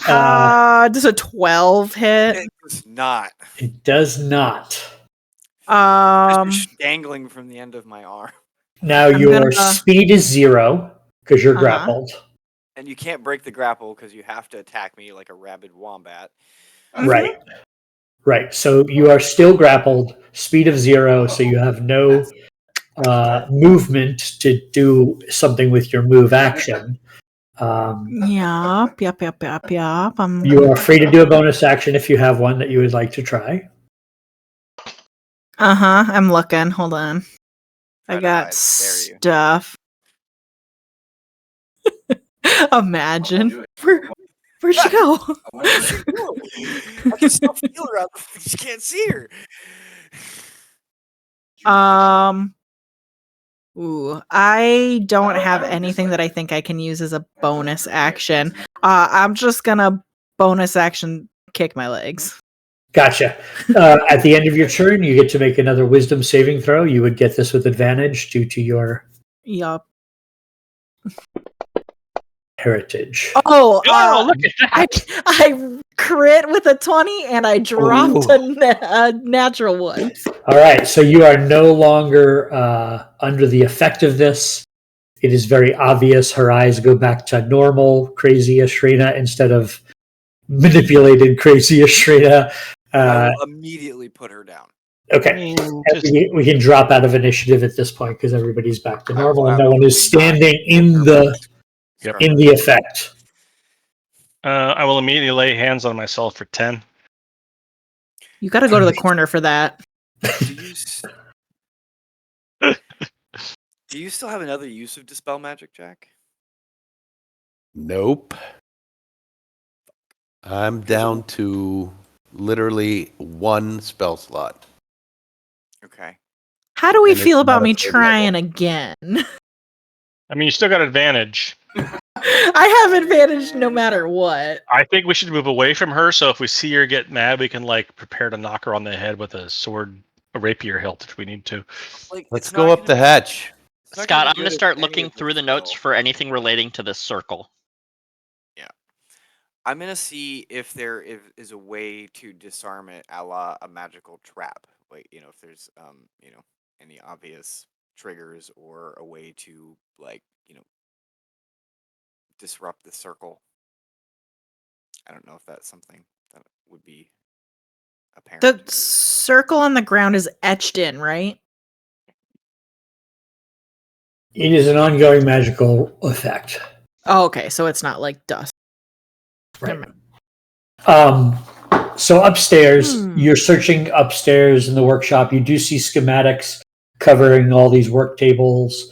Does a 12 hit? It does not. It does not. Just dangling from the end of my arm. Now your speed is 0 because you're grappled. And you can't break the grapple because you have to attack me like a rabid wombat. Right. Right. So you are still grappled, speed of 0, so you have no movement to do something with your move action. Yep. You are free to do a bonus action if you have one that you would like to try. I'm looking. Hold on. I got stuff. Imagine. Where'd she go? Where'd she go? I can still feel her out. You can't see her. Ooh, I don't have anything that I think I can use as a bonus action. I'm just gonna bonus action kick my legs. Gotcha. At the end of your turn, you get to make another wisdom saving throw. You would get this with advantage due to your heritage. Oh, look at that! I crit with a 20 and I dropped a natural one. All right, so you are no longer under the effect of this. It is very obvious. Her eyes go back to normal, crazy Ashrina instead of manipulated, crazy Ashrina. I will immediately put her down. Okay, we can drop out of initiative at this point because everybody's back to normal and no one is standing in the effect. I will immediately lay hands on myself for 10. You got to go to the corner for that. Do you still have another use of Dispel Magic, Jack? Nope. I'm down to literally 1 spell slot. Okay. How do we feel about me trying again? I mean, you still got advantage. I have advantage no matter what. I think we should move away from her, so if we see her get mad, we can prepare to knock her on the head with a sword, a rapier hilt if we need to. Let's go up the hatch. Scott, I'm going to start looking through the notes for anything relating to this circle. Yeah. I'm going to see if there is a way to disarm it a la a magical trap. Like, if there's, any obvious triggers or a way to, disrupt the circle. I don't know if that's something that would be apparent. The circle on the ground is etched in, right? It is an ongoing magical effect. Oh, okay, so it's not like dust. Right. So upstairs, you're searching upstairs in the workshop. You do see schematics covering all these work tables,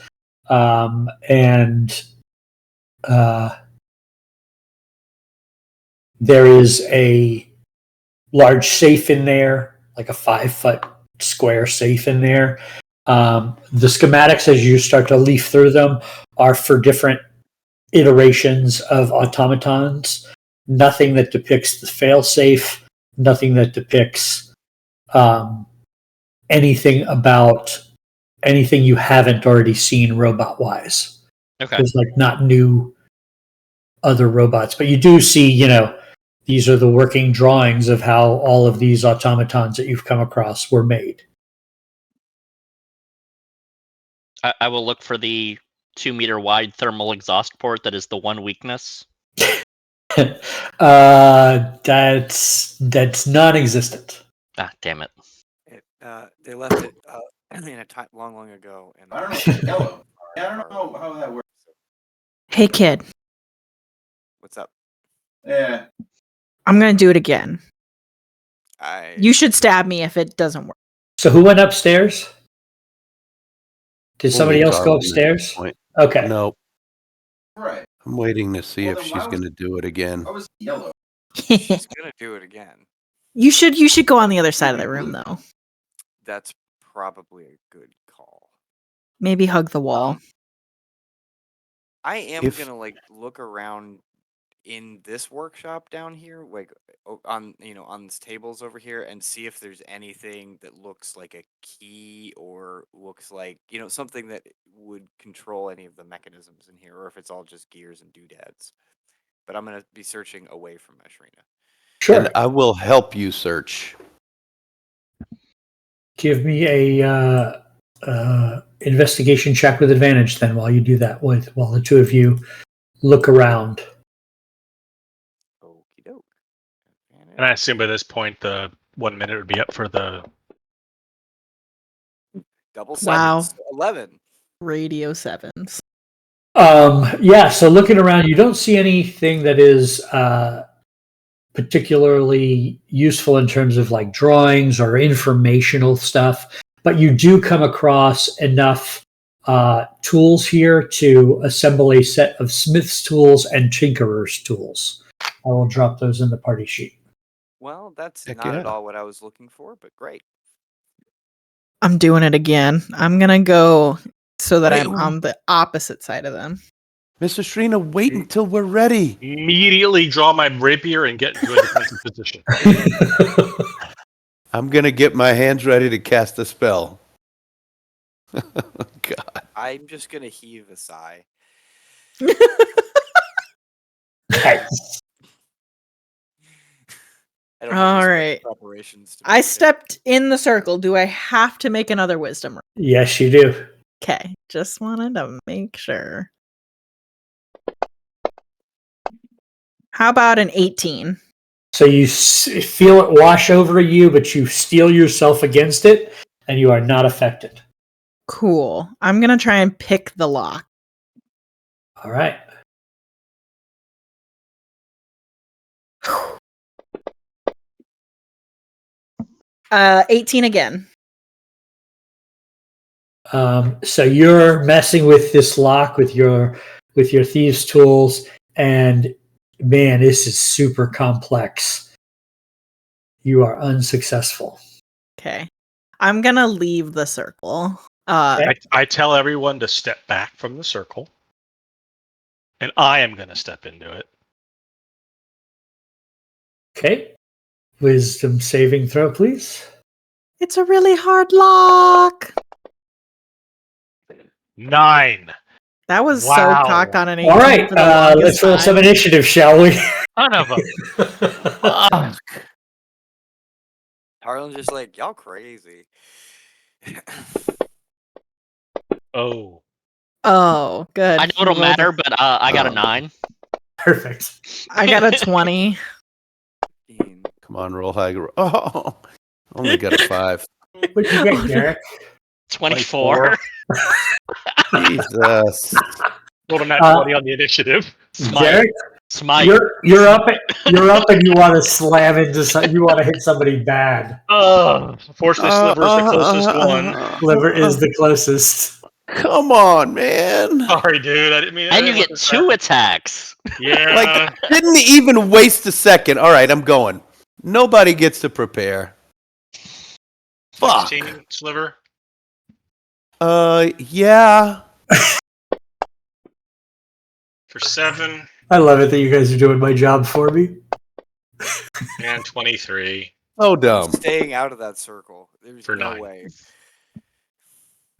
and there is a large safe in there, like a 5-foot square safe in there. The schematics, as you start to leaf through them, are for different iterations of automatons. Nothing that depicts the failsafe, nothing that depicts anything about anything you haven't already seen robot-wise. Okay. There's not new other robots, but you do see, these are the working drawings of how all of these automatons that you've come across were made. I will look for the 2-meter wide thermal exhaust port that is the one weakness. That's non-existent. Ah, damn it. They left it in a time long ago. And I don't know if it's yellow. I don't know how that works. Hey, kid. What's up? Yeah. I'm going to do it again. You should stab me if it doesn't work. So who went upstairs? Did somebody else go upstairs? Okay. No. Right. I'm waiting to see if she's going to do it again. I was yellow. She's going to do it again. You should go on the other side of the room, though. That's probably a good call. Maybe hug the wall. I am going to look around in this workshop down here, on these tables over here, and see if there's anything that looks like a key or looks like something that would control any of the mechanisms in here, or if it's all just gears and doodads. But I'm going to be searching away from Ashrina. Sure. And I will help you search. give me a investigation check with advantage then while you do that while the two of you look around. Okie doke. And I assume by this point the 1 minute would be up for the. Double Wow. sevens. 11. Radio sevens. Yeah, so looking around, you don't see anything that is particularly useful in terms of like drawings or informational stuff, but you do come across enough tools here to assemble a set of smith's tools and tinkerer's tools. I will drop those in the party sheet. Well, that's Heck not at yeah. all what I was looking for, but great. I'm doing it again. I'm gonna go so that Wait, I'm on the opposite side of them. Mr. Shrina, wait until we're ready. Immediately draw my rapier and get into a defensive position. I'm going to get my hands ready to cast a spell. God. I'm just gonna heave a sigh. Nice. I don't have any All special right. preparations to I make it. stepped in the circle. Do I have to make another wisdom roll? Yes, you do. Okay. Just wanted to make sure. How about an 18? So you feel it wash over you, but you steel yourself against it, and you are not affected. Cool. I'm gonna try and pick the lock. All right. 18 again. So you're messing with this lock with your thieves' tools, and man, this is super complex. You are unsuccessful. Okay. I'm gonna leave the circle. I tell everyone to step back from the circle, and I am going to step into it. Okay. Wisdom saving throw, please. It's a really hard lock. 9. That was Wow. so cocked on an 18 All right. for the longest Let's roll time. some initiative, shall we? Son of a. Harlan's just like, y'all crazy. Oh. Oh, good. I know He it'll rolled matter, but I got a 9. Perfect. I got a 20. Come on, roll high. Oh, only got a 5. What'd you get, Derek? 24. Jesus. Rolled a nat 20 on the initiative. Derek, Smite. you're up and you want to slam into you want to hit somebody bad. Unfortunately, Sliver's the closest one. Sliver is the closest. Come on, man. Sorry, dude. I didn't mean. And you get 2 attacks. Yeah. Like, didn't even waste a second. All right, I'm going. Nobody gets to prepare. Fuck. 16, Sliver. Yeah. For 7 I love it that you guys are doing my job for me. and 23. So dumb. Staying out of that circle. There's For no 9. way.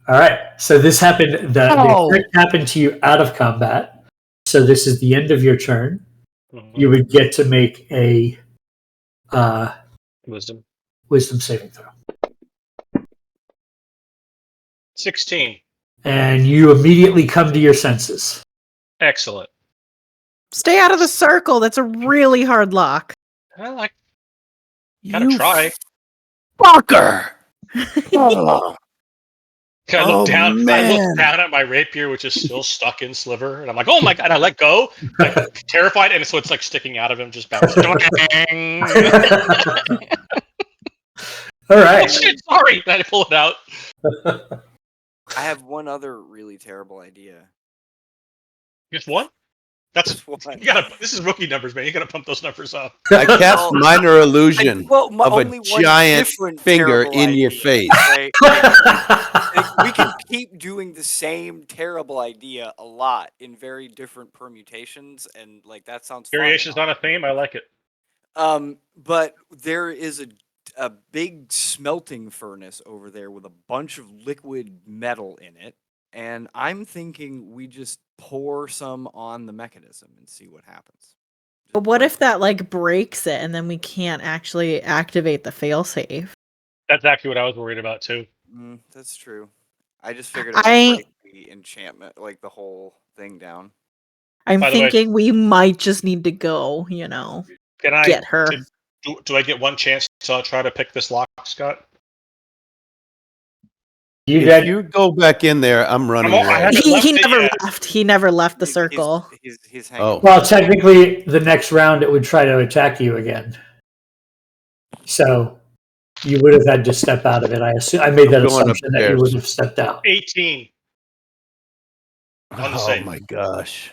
All right. So this happened. The effect happened to you out of combat. So this is the end of your turn. Mhm. You would get to make a Wisdom. wisdom saving throw, 16. and you immediately come to your senses. Excellent. Stay out of the circle. That's a really hard lock. I like. Gotta You try. fucker. Oh, I look down. I man. look down at my rapier, which is still stuck in Sliver, and I'm like, "Oh my god!" And I let go, like terrified, and so it's like sticking out of him, just bouncing. All Oh right. shit! Sorry. And I pull it out. I have one other really terrible idea. Just one. That's Just one. you gotta. This is rookie numbers, man. You gotta pump those numbers up. I cast minor illusion of only a one giant different finger terrible in your idea, face. right? Like, we can keep doing the same terrible idea a lot in very different permutations, and like that sounds fun. Variations on a theme. I like it. But there is a big smelting furnace over there with a bunch of liquid metal in it, and I'm thinking we just pour some on the mechanism and see what happens. But what if that like breaks it and then we can't actually activate the failsafe? That's actually what I was worried about too. That's true. I just figured it might break the enchantment, like the whole thing down. I'm By the way- thinking we might just need to go, Can I get her. Do I get one chance to try to pick this lock, Scott? If you go back in there, I'm running I away. haven't He left it never yet. left. He never left the circle. He's hanging. Oh. Well, technically, the next round it would try to attack you again. So you would have had to step out of it. I assume I made that going assumption that you upstairs. would have stepped out. 18. On the Oh save. my gosh.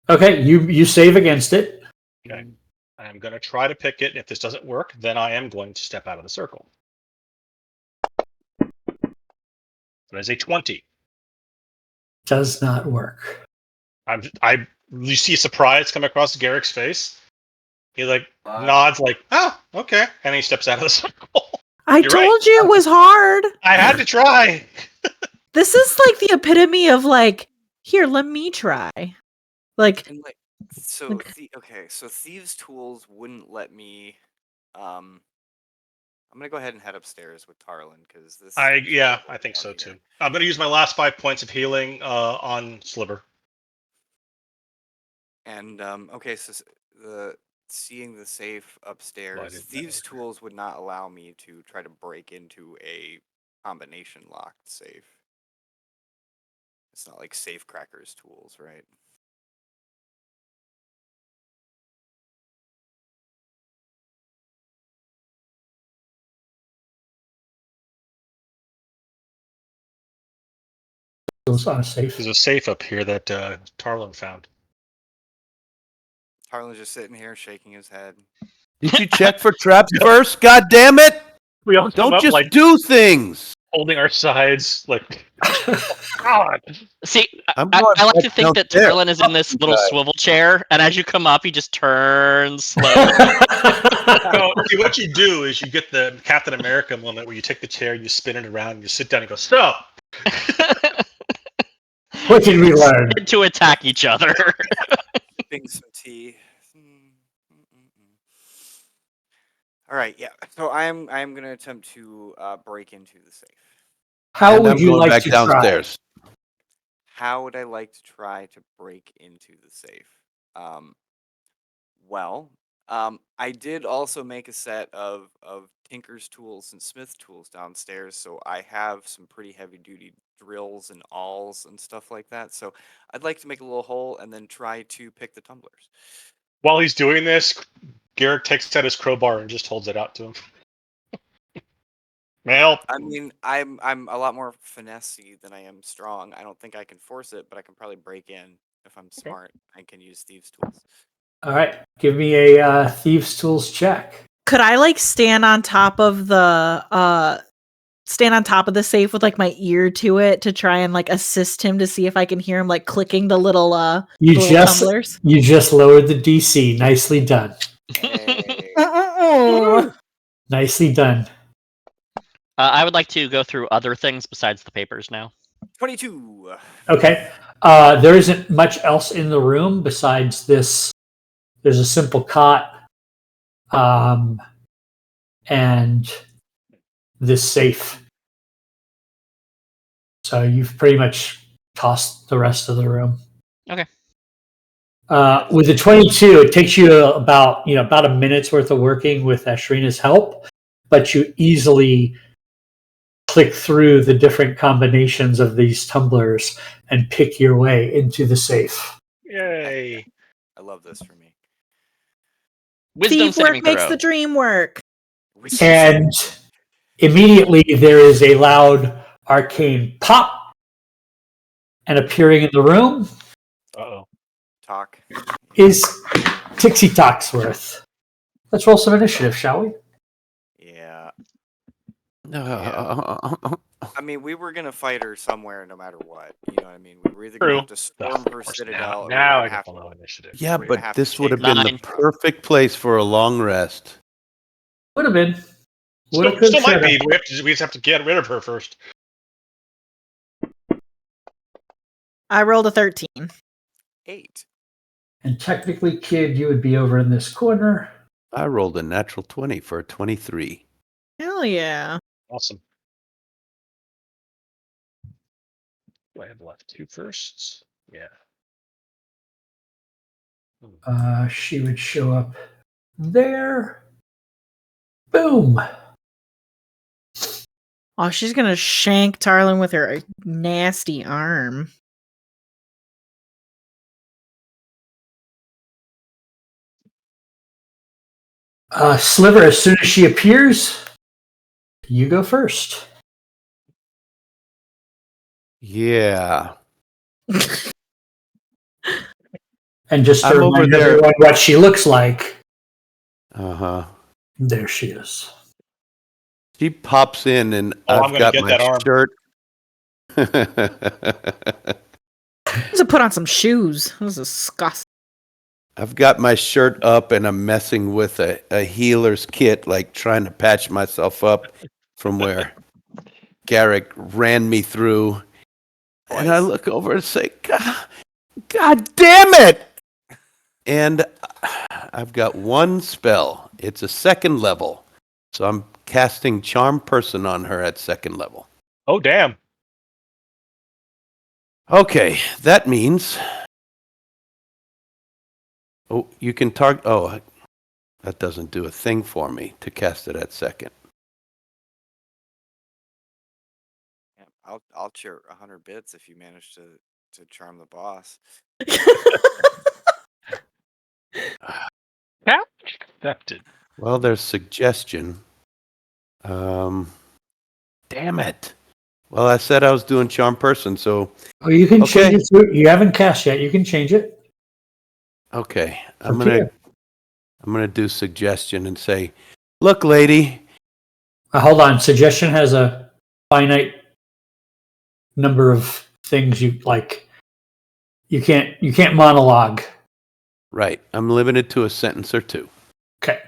Okay, you save against it. Okay. I'm going to try to pick it. And if this doesn't work, then I am going to step out of the circle. That is a 20. Does not work. You see surprise come across Garrick's face. He nods oh, okay. And he steps out of the circle. I You're right. told you it was hard. I had to try. This is like the epitome of here, let me try. So thieves' tools wouldn't let me. I'm gonna go ahead and head upstairs with Tarlin because this. I think so too. I'm gonna use my last 5 points of healing on Sliver. And so seeing the safe upstairs, thieves' tools would not allow me to try to break into a combination locked safe. It's not like safe crackers tools, right? It's on a safe. There's a safe up here that Tarlin found. Tarlin's just sitting here shaking his head. Did you check for traps first? God damn it! We all don't just do things. Holding our sides, God. See, I I'm going like to back think that downstairs. Tarlin is in this little Guys. swivel chair, and as you come up, he just turns slowly. No, see, what you do is you get the Captain America moment where you take the chair, you spin it around, you sit down, and go, stop. What did we learn? To attack each other. Sipping some tea. All right, yeah. So I'm gonna attempt to break into the safe. How And would I'm you going like back to downstairs. How would I like to try to break into the safe? I did also make a set of Tinker's tools and Smith tools downstairs, so I have some pretty heavy duty drills and awls and stuff like that. So I'd like to make a little hole and then try to pick the tumblers. While he's doing this, Garrick takes out his crowbar and just holds it out to him. May I help? I mean, I'm a lot more finessey than I am strong. I don't think I can force it, but I can probably break in if I'm smart. I can use thieves' tools. All right, give me a thieves' tools check. Could I stand on top of the safe with my ear to it to try and assist him to see if I can hear him clicking the little tumblers? You just lowered the DC. Nicely done. Hey. Nicely done. I would like to go through other things besides the papers now. 22. Okay. There isn't much else in the room besides this. There's a simple cot, and this safe. So you've pretty much tossed the rest of the room. Okay. With the 22, it takes you about a minute's worth of working with Ashrina's help, but you easily click through the different combinations of these tumblers and pick your way into the safe. Yay. I love this for me. Wisdom Thief work saving makes throw. the dream work. And immediately there is a loud arcane pop, and appearing in the room Talk. is Tixie Toxworth. Let's roll some initiative, shall we? Yeah. Yeah. I mean, we were gonna fight her somewhere, no matter what. You know what I mean? We were either gonna have to storm her citadel, or now we I were can have follow initiative. Yeah, we're gonna but have to this would have take been the 9. perfect place for a long rest. Would have been. Still might be. But we just have to get rid of her first. I rolled a 13. 8. And technically, kid, you would be over in this corner. I rolled a natural 20 for a 23. Hell yeah. Awesome. Do I have left 2 firsts? Yeah. She would show up there. Boom. Oh, she's gonna shank Tarlin with her nasty arm. Sliver, as soon as she appears, you go first. Yeah. And just to I'm over remind there. everyone what she looks like, Uh-huh. there she is. She pops in and Oh, I'm I've gonna got get my that arm. shirt. Just put on some shoes. This is disgusting. I've got my shirt up and I'm messing with a healer's kit, like trying to patch myself up from where Garrick ran me through. And I look over and say, God damn it! And I've got one spell. It's a 2nd level. So I'm casting Charm Person on her at 2nd level. Oh, damn. Okay, that means... Oh, you can target... Oh, that doesn't do a thing for me to cast it at 2nd. Yeah, I'll cheer 100 bits if you manage to charm the boss. Accepted. Well, there's suggestion. Damn it. Well, I said I was doing Charm Person, so... Oh, you can Okay. change it. You haven't cast yet. You can change it. Okay, Up to you. I'm gonna do suggestion and say, look, lady. Hold on. Suggestion has a finite number of things you like. You can't monologue. Right, I'm limited to a sentence or 2. Okay.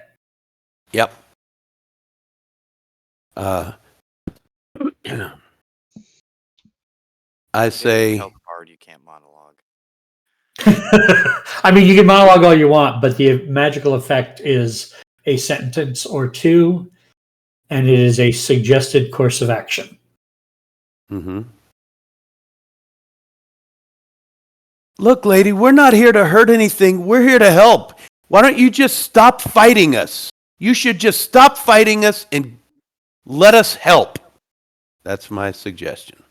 Yep. I say, Tell the bard you can't monologue. I mean, you can monologue all you want, but the magical effect is a sentence or 2, and it is a suggested course of action. Look, lady, we're not here to hurt anything. We're here to help. Why don't you just stop fighting us? You should just stop fighting us and let us help. That's my suggestion.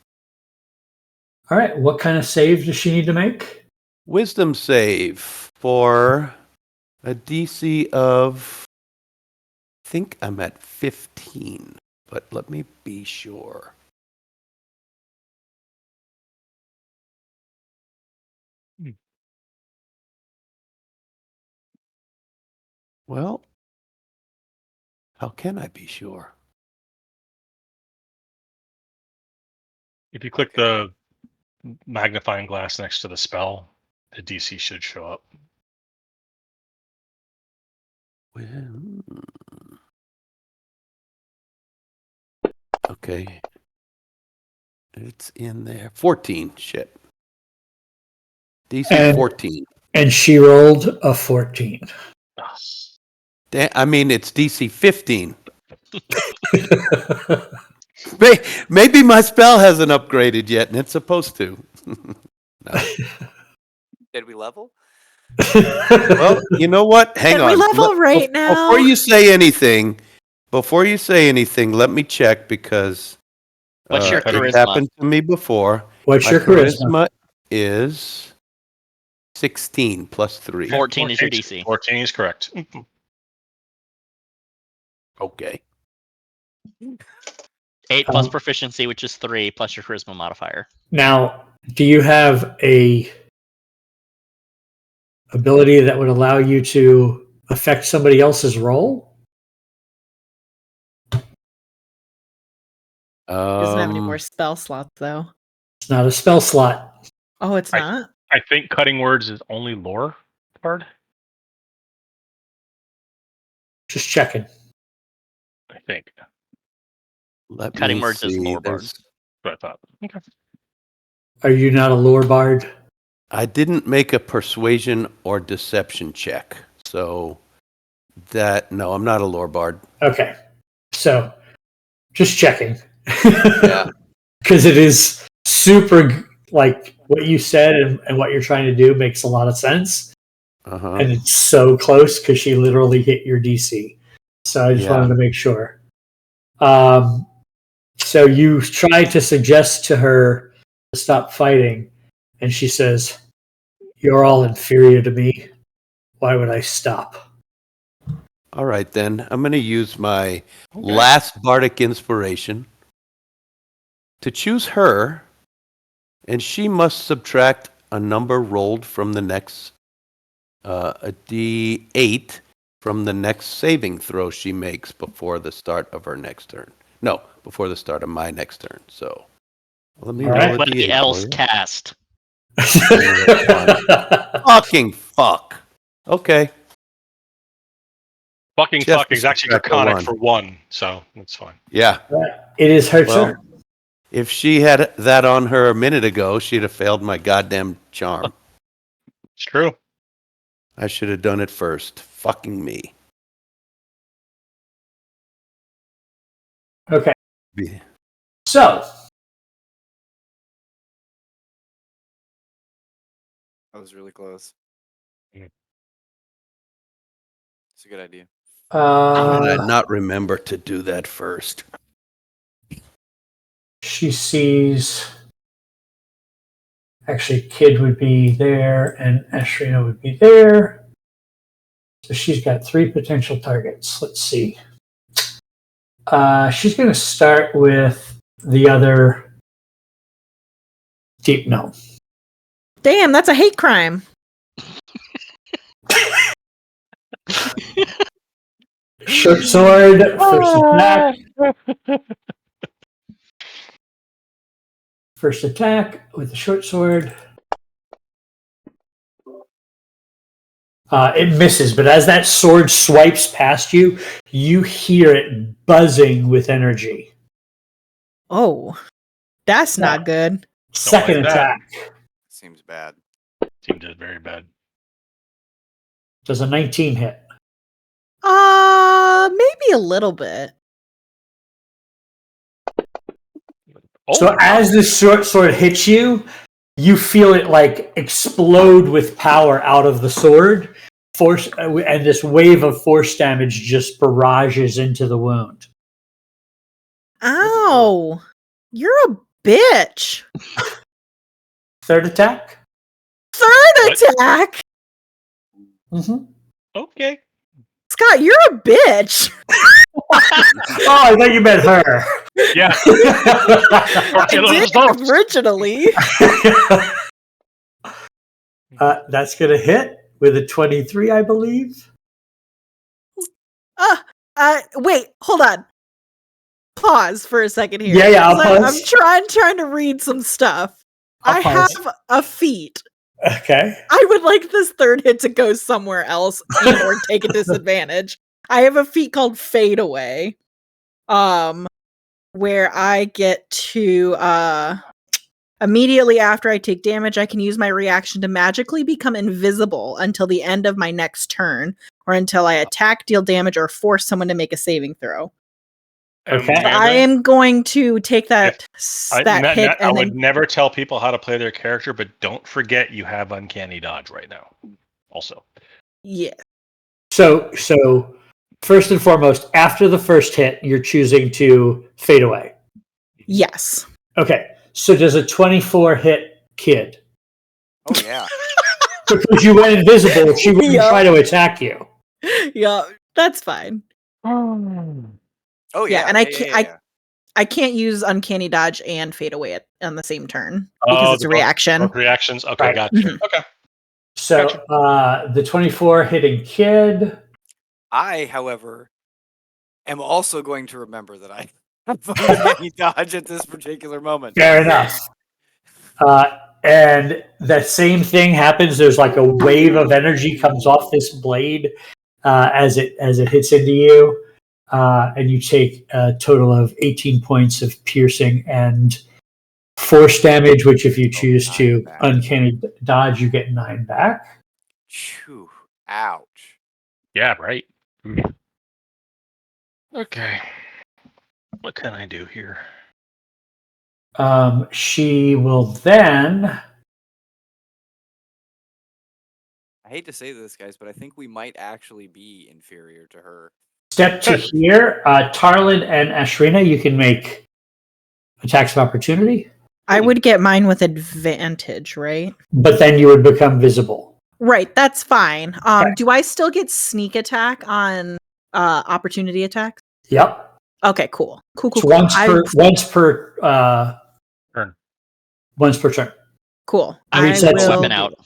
All right. What kind of save does she need to make? Wisdom save for a DC of, I think I'm at 15, but let me be sure. Well, how can I be sure? If you click the magnifying glass next to the spell, the DC should show up. Well, okay. It's in there. 14. Shit. DC 14. And she rolled a 14. I mean, it's DC 15. Maybe my spell hasn't upgraded yet, and it's supposed to. No. Did we level? Well, you know what? Hang Can on. we level right now? Before you say anything, let me check because What's your it charisma? happened to me before. What's My your charisma? is 16 plus 3. 14 is your DC. 14 is correct. Okay. 8 plus proficiency, which is 3, plus your charisma modifier. Now, do you have a ability that would allow you to affect somebody else's roll? He doesn't have any more spell slots, though. It's not a spell slot. Oh, it's not? I think cutting words is only lore card. Just checking. I think. Cutting words is lore bard. That's what I thought. Okay. Are you not a lore bard? I didn't make a persuasion or deception check. So no, I'm not a lore bard. Okay. So Just checking. Yeah. Because it is super, like, what you said and what you're trying to do makes a lot of sense. Uh-huh. And it's so close because she literally hit your DC. So I just wanted to make sure. So you try to suggest to her to stop fighting, and she says, "You're all inferior to me. Why would I stop?" All right, then. I'm going to use my last bardic inspiration to choose her, and she must subtract a number rolled from the next, a D8 from the next saving throw she makes before the start of her next turn. No, before the start of my next turn. So let me roll a Nobody D8 else for you. cast. Fucking fuck. Okay. Fucking She has fuck to is actually subtract a draconic one. for 1, so that's fine. Yeah. It is her Well, turn. if she had that on her a minute ago, she'd have failed my goddamn charm. It's true. I should have done it first. Fucking me. Okay. Be- So, That was really close. Mm. It's a good idea. How did I not remember to do that first? she sees. Actually, Kid would be there, and Ashrina would be there. So she's got 3 potential targets. Let's see. She's going to start with the other deep gnome. Damn, that's a hate crime. Short sword, first attack. First attack with the short sword. It misses, but as that sword swipes past you, you hear it buzzing with energy. Oh, that's not good. Second like that. attack Seems bad. Seemed very bad. does a 19 hit. Maybe a little bit. So as the short sword hits you, you feel it like explode with power out of the sword. Force and this wave of force damage just barrages into the wound. Ow. You're a bitch. Third attack. Third attack. Mm-hmm. Okay. Scott, you're a bitch. Oh, I thought you meant her. Yeah. I did originally. That's going to hit with a 23, I believe. Wait, hold on. Pause for a second here. Yeah, I'll pause. I'm trying to read some stuff. I have a feat. Okay. I would like this third hit to go somewhere else or take a disadvantage. I have a feat called Fade Away. Where I get to immediately after I take damage, I can use my reaction to magically become invisible until the end of my next turn, or until I attack, deal damage, or force someone to make a saving throw. Okay. So I am going to take that hit. I would never tell people how to play their character, but don't forget you have uncanny dodge right now. Also. Yeah. So first and foremost, after the first hit, you're choosing to fade away. Yes. Okay. So does a 24 hit Kid? Oh yeah. Because you went invisible, she wouldn't try to attack you. Yeah, that's fine. Oh yeah. And I can't use uncanny dodge and fade away on the same turn because it's a reaction. Both reactions. Okay, gotcha. Mm-hmm. Okay. So the 24 hitting Kid. I, however, am also going to remember that I have uncanny dodge at this particular moment. Fair enough. And the same thing happens. There's like a wave of energy comes off this blade as it hits into you, and you take a total of 18 points of piercing and force damage. Which, if you choose to uncanny dodge, you get 9 back. Phew. Ouch. Yeah. Right. Okay. What can I do here? She will then I hate to say this, guys, but I think we might actually be inferior to her. step to here. Tarlin and Ashrina, you can make attacks of opportunity, I would get mine with advantage, right? but then you would become visible. Right, that's fine. Okay. Do I still get sneak attack on opportunity attacks? Yep. Okay, cool. Cool. So once per turn. Cool. I I will pull a will weapon out. I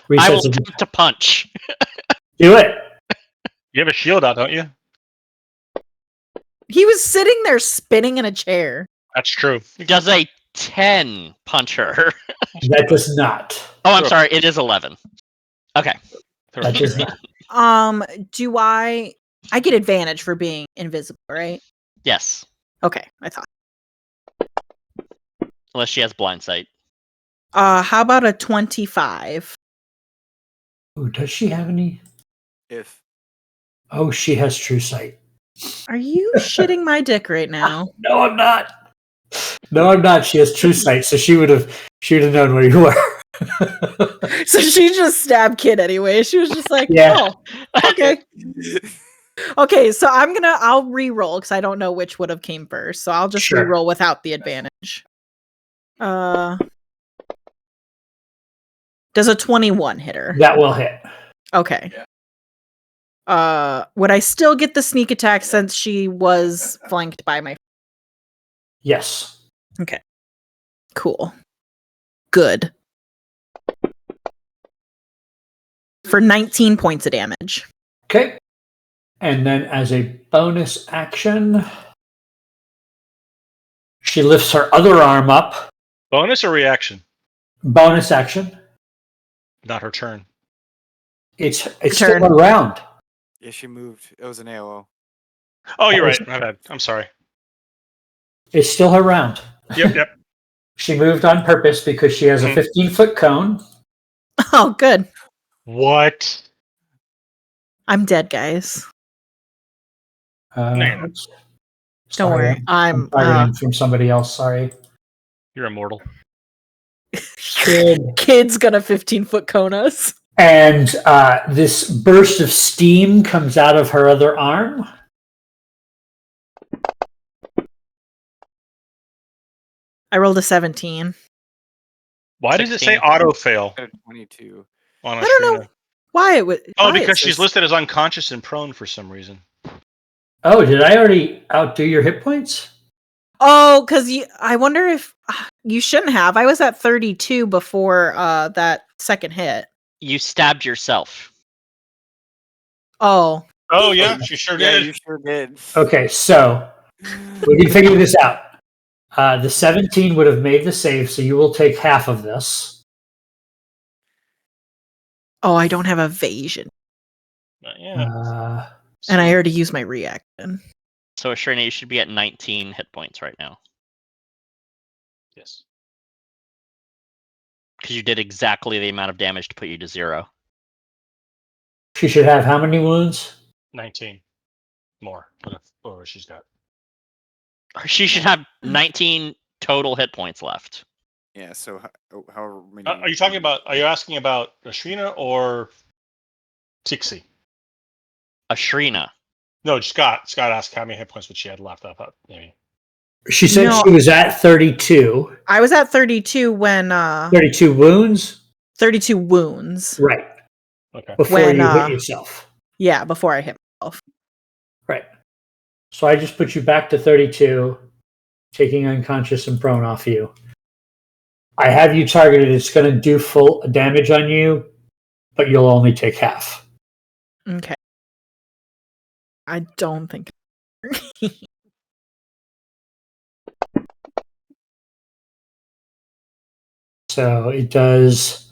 Resets will of- attempt to punch. Do it. You have a shield out, don't you? He was sitting there spinning in a chair. That's true. Does a 10 punch her? That does not. Oh, I'm sorry. It is 11. Okay. That does not. Do I get advantage for being invisible, right? Yes. Okay, I thought. Unless she has blind sight. How about a 25? Ooh, does she have any? If Oh, she has true sight. Are you shitting my dick right now? No, I'm not. No, I'm not. She has true sight, so she would have known where you were. So she just stabbed Kid anyway. She was just like, Yeah. oh, okay. Okay, so I'll re-roll because I don't know which would have came first. So I'll just Sure. re-roll without the advantage. Does a 21 hit her? That will hit. Okay. Would I still get the sneak attack since she was flanked by my... Yes. Okay. Cool. Good. For 19 points of damage. Okay. And then as a bonus action, she lifts her other arm up. Bonus or reaction? Bonus action. Not her turn. It's Turn. still around. yeah, she moved. It was an AOO. Oh, you're right. My bad. I'm sorry. It's still her round. Yep. She moved on purpose because she has a 15-foot cone. Oh, good. What? I'm dead, guys. No. Oops. Don't worry. I'm targeting from somebody else. Sorry. You're immortal. Kid's gonna 15-foot cone us. And this burst of steam comes out of her other arm. I rolled a 17. Why does it say 16. auto fail I got a 22. on I don't know Ashrina? why it would. Oh, why it because she's says- listed as unconscious and prone for some reason. Oh, did I already outdo your hit points? Oh, because I wonder if you shouldn't have. I was at 32 before that second hit. You stabbed yourself. Oh, Oh, yeah, she sure Yeah, did. you sure did. Okay, so we can figure this out. The 17 would have made the save, so you will take half of this. oh, I don't have evasion, Yeah. and I already used my reaction. So, Ashrina, you should be at 19 hit points right now. Yes. Because you did exactly the amount of damage to put you to 0. She should have how many wounds? 19 more. Or she's got. She should have 19 total hit points left. Yeah, so however many. Are you talking about? Are you asking about Ashrina or Dicey? Ashrina. No, Scott. Scott asked how many hit points would she had left. I thought maybe. She said No. she was at 32. I was at 32 when 32 wounds? 32 wounds. Right. Okay. Before When, you hit yourself. Yeah, before I hit myself. Right. So I just put you back to 32, taking unconscious and prone off you. I have you targeted. It's going to do full damage on you, but you'll only take half. Okay. I don't think. So it does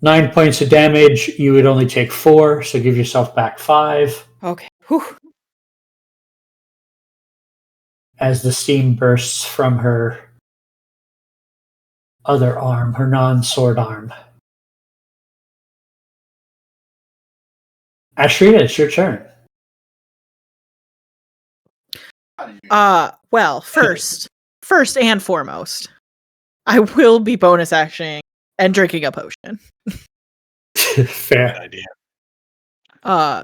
9 points of damage. You would only take 4, so give yourself back 5 Okay. Whew. as the steam bursts from her other arm, her non-sword arm. Ashrina, it's your turn. Well, first and foremost, I will be bonus actioning and drinking a potion. Fair. Good idea. Uh,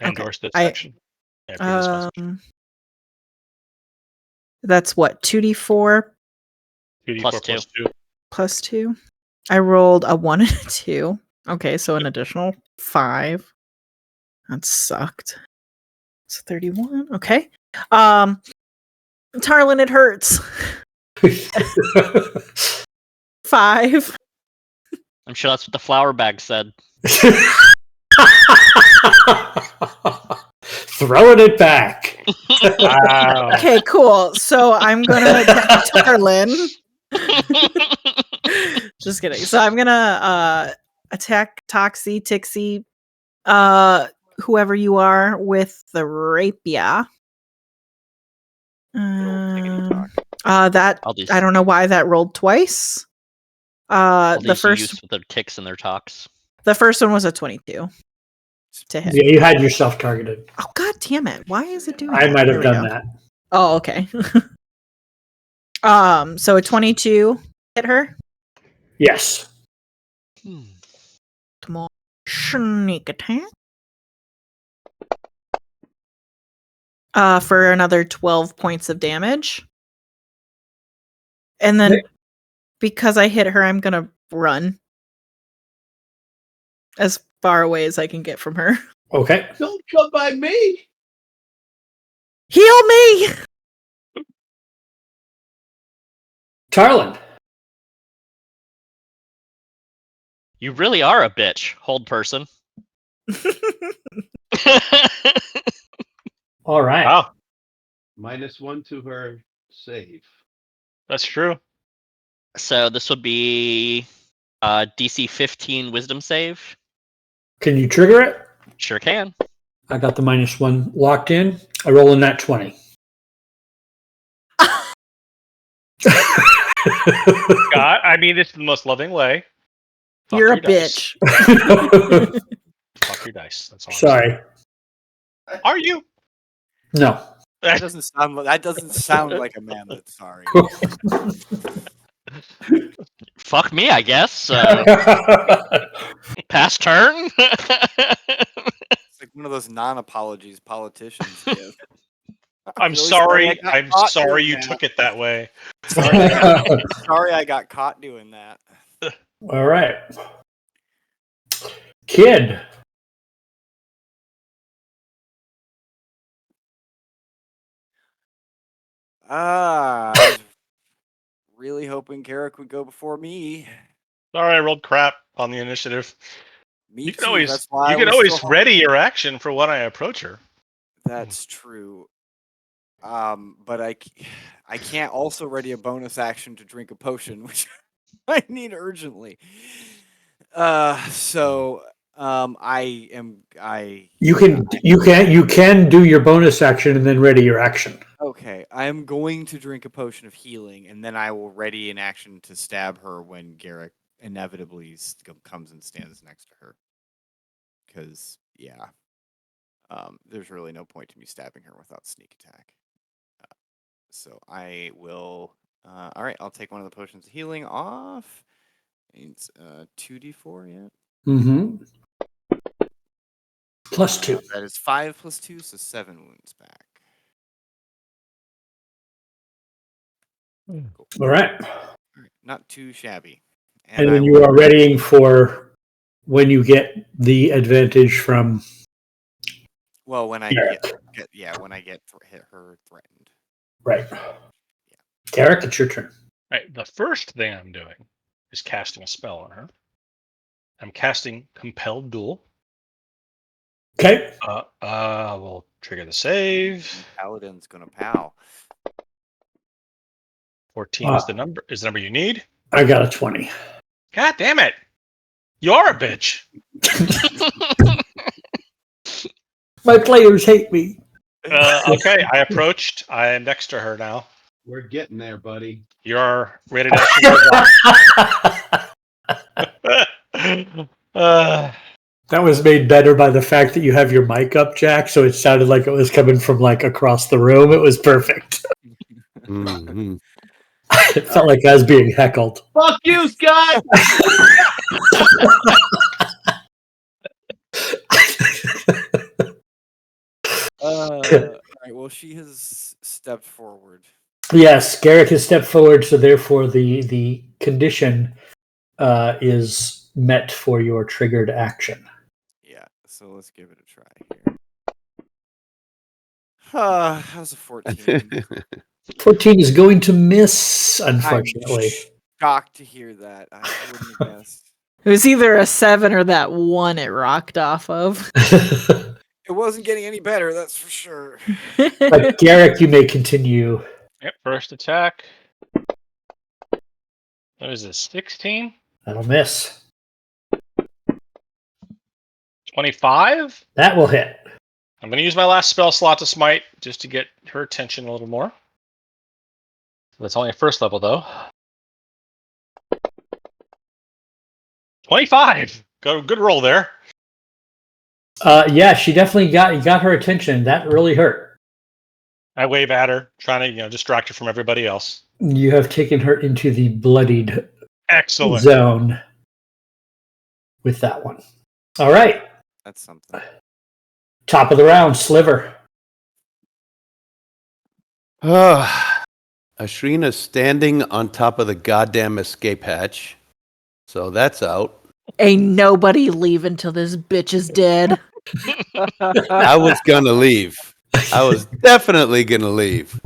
I endorse this I- action. I approve this message. That's what, 2d4 2d4 Plus two. plus 2? I rolled a 1 and a 2. Okay, so an additional 5. That sucked. It's 31. Okay. Tarlin, it hurts. 5. I'm sure that's what the flower bag said. Throwing it back. Wow. Okay, cool. So I'm gonna attack Tarlin. Just kidding. So I'm gonna attack Toxie, Tixie, whoever you are, with the rapier. That All these, I don't know why that rolled twice. all The these first youths with their ticks and their talks. the first one was a 22 to hit. Yeah, you had yourself targeted. Oh god damn it! Why is it doing? I might There have we done go. that. Oh, okay. So a 22 hit her. Yes. Small sneak attack. For another 12 points of damage. And then because I hit her, I'm gonna run as far away as I can get from her. Okay. Don't come by me. Heal me! Tarlin. You really are a bitch, hold person. All right. Wow, -1 to her save. that's true. So this would be DC 15 Wisdom save. Can you trigger it? Sure can. I got the -1 locked in. I roll in that 20. God, I mean this is the most loving way. Fuck You're a your dice. bitch. Fuck your dice. That's all. Sorry. I'm saying. Are you? No. That doesn't sound like a man that's sorry. Fuck me, I guess. Pass turn. It's like one of those non-apologies politicians give. I'm really sorry. I got I'm caught sorry doing you that. took it that way. Sorry I got caught doing that. All right. Kid. I was really hoping Garrick would go before me. Sorry, I rolled crap on the initiative. Me You too. can always That's why you I can was always still ready your action for when I approach her. That's true. But I can't also ready a bonus action to drink a potion, which I need urgently. You can do your bonus action and then ready your action. Okay, I am going to drink a potion of healing, and then I will ready an action to stab her when Garrick inevitably comes and stands next to her. Because yeah, there's really no point to me stabbing her without sneak attack. So I will. All right, I'll take one of the potions of healing off. It's 2d4, yeah. Mm-hmm. +2. That is 5 plus 2, so 7 wounds back. Cool. All right. All right, not too shabby. And I then you will- are readying for when you get the advantage from. Well, when I Garrick. when I get hit her threatened. Right. Garrick, it's your turn. Right. The first thing I'm doing is casting a spell on her. I'm casting Compelled Duel. Okay. We'll trigger the save. Paladin's gonna pal. 14 is the number you need. I got a 20. God damn it! You are a bitch. My players hate me. Okay, I approached. I am next to her now. We're getting there, buddy. Your rated action. That was made better by the fact that you have your mic up, Jack, so it sounded like it was coming from like across the room. It was perfect. Mhm. It felt like I was being heckled. Fuck you, Scott! All right. Well, she has stepped forward. Yes, Garrick has stepped forward, so therefore the condition is met for your triggered action. Yeah. So let's give it a try here. How's a 14? 14 is going to miss, I'm unfortunately. shocked to hear that. I wouldn't have guessed. It was either a 7 or that 1 it rocked off of. It wasn't getting any better, that's for sure. But Garrick, you may continue. Yep, first attack. What is this, 16? That'll miss. 25? That will hit. I'm going to use my last spell slot to smite, just to get her attention a little more. That's only a first level, though. 25! Good roll there. Yeah, she definitely got her attention. That really hurt. I wave at her, trying to distract her from everybody else. You have taken her into the bloodied Excellent. zone with that one. All right. That's something. Top of the round, Sliver. Ashrina's standing on top of the goddamn escape hatch. So that's out. Ain't nobody leaving till this bitch is dead. I was going to leave. I was definitely going to leave.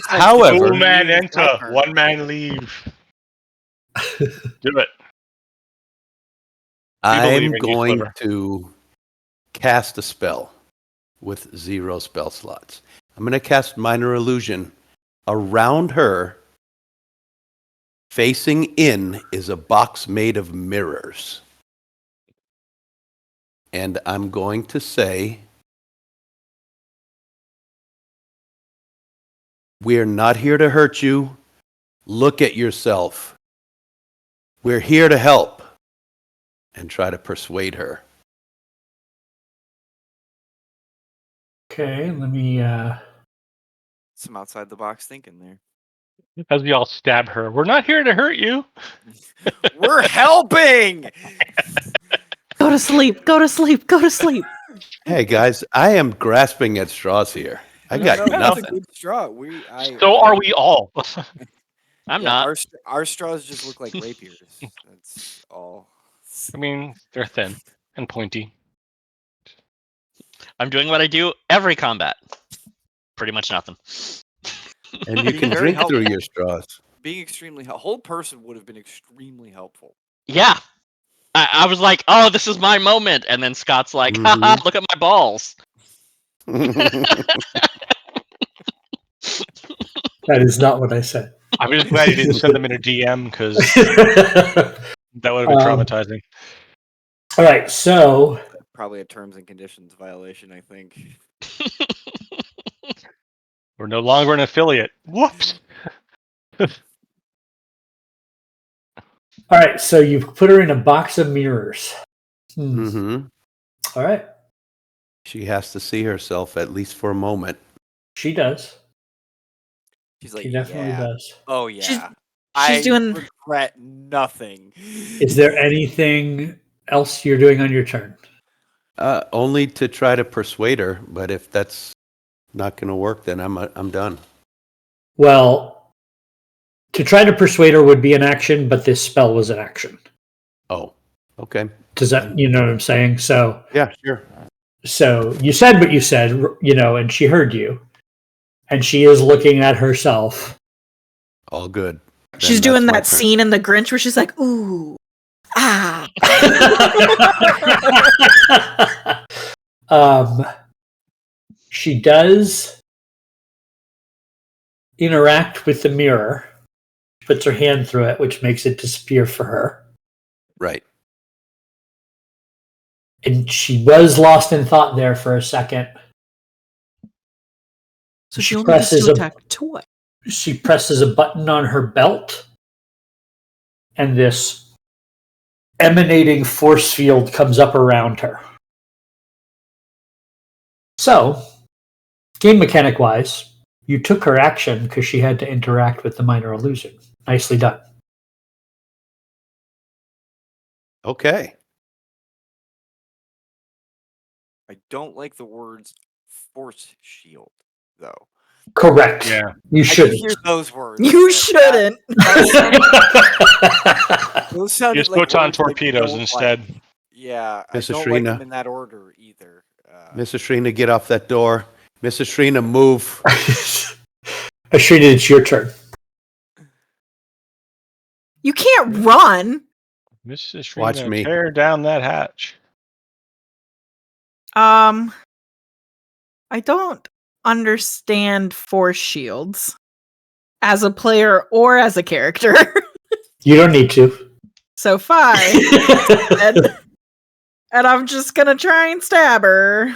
However, 2 man enter, 1 man leave. Do it. I'm going to cast a spell with 0 spell slots. I'm going to cast Minor Illusion. Around her, facing in, is a box made of mirrors. And I'm going to say, we're not here to hurt you. Look at yourself. We're here to help. And try to persuade her. Okay, let me... Some outside the box thinking there. As we all stab her. We're not here to hurt you. We're helping! Go to sleep, go to sleep, go to sleep. Hey guys, I am grasping at straws here. I got That's a nothing. good straw. Are we all. I'm not. Our straws just look like rapiers. That's all. I mean, they're thin and pointy. I'm doing what I do every combat. Pretty much nothing. And you can Very drink through your straws. Being extremely helpful. Whole person would have been extremely helpful. Yeah. I was like, oh, this is my moment. And then Scott's like, haha, look at my balls. That is not what I said. I'm just glad you didn't send them in a DM, because that would have been traumatizing. All right, so... Probably a terms and conditions violation, I think. We're no longer an affiliate. Whoops! All right, so you've put her in a box of mirrors. Mm-hmm. All right. She has to see herself at least for a moment. She does. She's like, She definitely does. Oh yeah. She's I doing- regret nothing. Is there anything else you're doing on your turn? Only to try to persuade her, but if that's not going to work, then I'm done. Well, to try to persuade her would be an action, but this spell was an action. Oh, okay. Does that, you know what I'm saying? So Yeah, sure. So you said what you said, and she heard you, and she is looking at herself. All good. She's doing that scene in The Grinch where she's like, ooh, ah. She does interact with the mirror. She puts her hand through it, which makes it disappear for her. Right. And she was lost in thought there for a second. So she only gets to attack twice. She presses a button on her belt, and this emanating force field comes up around her. So, game mechanic wise, you took her action because she had to interact with the minor illusion. Nicely done. Okay. I don't like the words force shield, though. Correct. Yeah. You I did shouldn't. hear those words. You and shouldn't. Those sounded Use like photon words I torpedoes don't instead. like. Yeah, I Mrs. don't like Shrina. them in that order either. Mrs. Shrina, get off that door. Mrs. Shrina, move. Ashrina, it's your turn. You can't run. Mrs. Watch Shrina, me. tear down that hatch. I don't understand force shields as a player or as a character. You don't need to. So fine. and I'm just gonna try and stab her.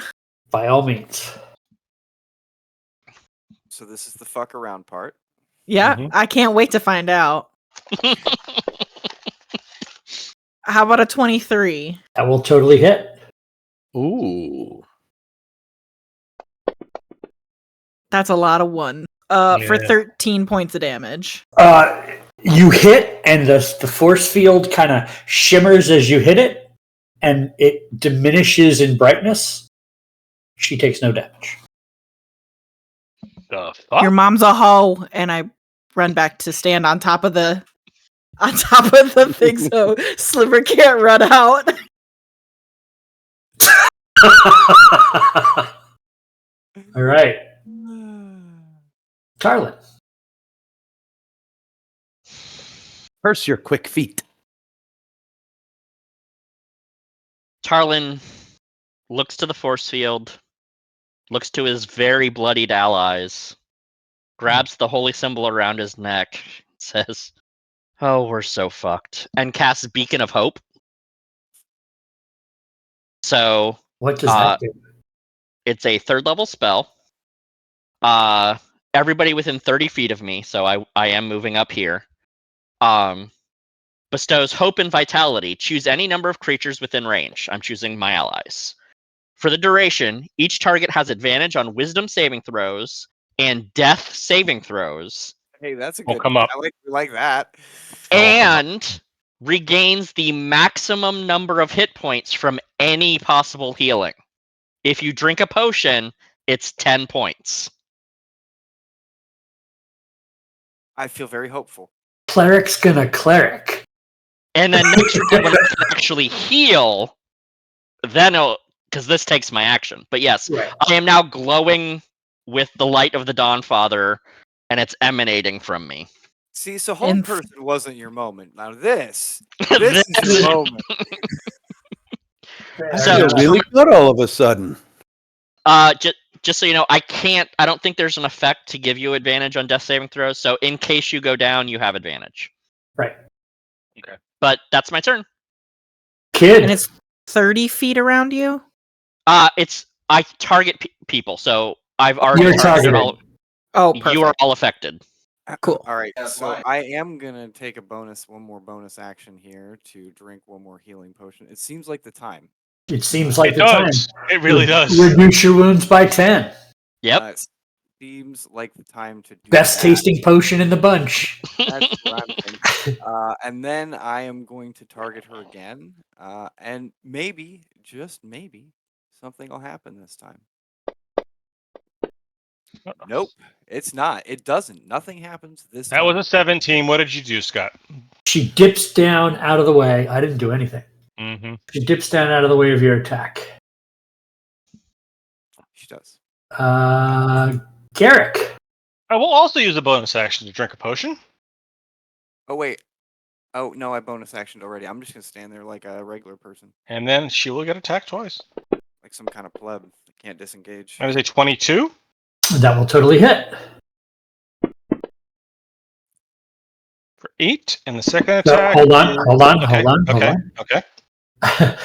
By all means. So this is the fuck around part. Yeah, Mhm. I can't wait to find out. How about a 23? That will totally hit. Ooh. That's a lot of one. For Yeah. 13 points of damage. You hit, and the force field kind of shimmers as you hit it, and it diminishes in brightness. She takes no damage. The fuck? Your mom's a hoe, and I run back to stand on top of the thing so Sliver can't run out. All right. Tarlin. Curse your quick feet. Tarlin looks to the force field, looks to his very bloodied allies, grabs the holy symbol around his neck, says, "Oh, we're so fucked," and casts Beacon of Hope. So What does that do? it's a 3rd level spell. Everybody within 30 feet of me, so I am moving up here. Bestows hope and vitality. Choose any number of creatures within range. I'm choosing my allies. For the duration, each target has advantage on wisdom saving throws and death saving throws, Hey, that's a We'll good. come up. I like that. and regains the maximum number of hit points from any possible healing. If you drink a potion, it's 10 points. I feel very hopeful. Cleric's gonna cleric. And then next round, when I can actually heal, then because this takes my action. But yes, Right. I am now glowing with the light of the Dawnfather, and it's emanating from me. See, so home And- person wasn't your moment. Now this is This- your moment. I So- feel really good all of a sudden. Just so you know, I don't think there's an effect to give you advantage on death saving throws. So in case you go down, you have advantage. Right. But that's my turn. Kid. And it's 30 feet around you? I target people, so I've already You're targeted targeted. all. Oh, perfect. You are all affected. Cool. All right, That's so fine. I am gonna take one more bonus action here to drink one more healing potion. It seems like the time. It seems like It the time. does. It really does. Reduce your wounds by 10. Yep. It seems like the time to do Best that. tasting potion in the bunch. That's what I'm thinking. And then I am going to target her again, and maybe, just maybe, something will happen this time. Nope, it's not. It doesn't. Nothing happens this That time. was a 17. What did you do, Scott? She dips down out of the way. I didn't do anything. Mm-hmm. She dips down out of the way of your attack. She does. Garrick. I will also use a bonus action to drink a potion. Oh wait. Oh no, I bonus actioned already. I'm just gonna stand there like a regular person, And then she will get attacked twice. like some kind of pleb that can't disengage. That is a 22. That will totally hit. For 8, and the second No, attack. hold on. Okay. Okay.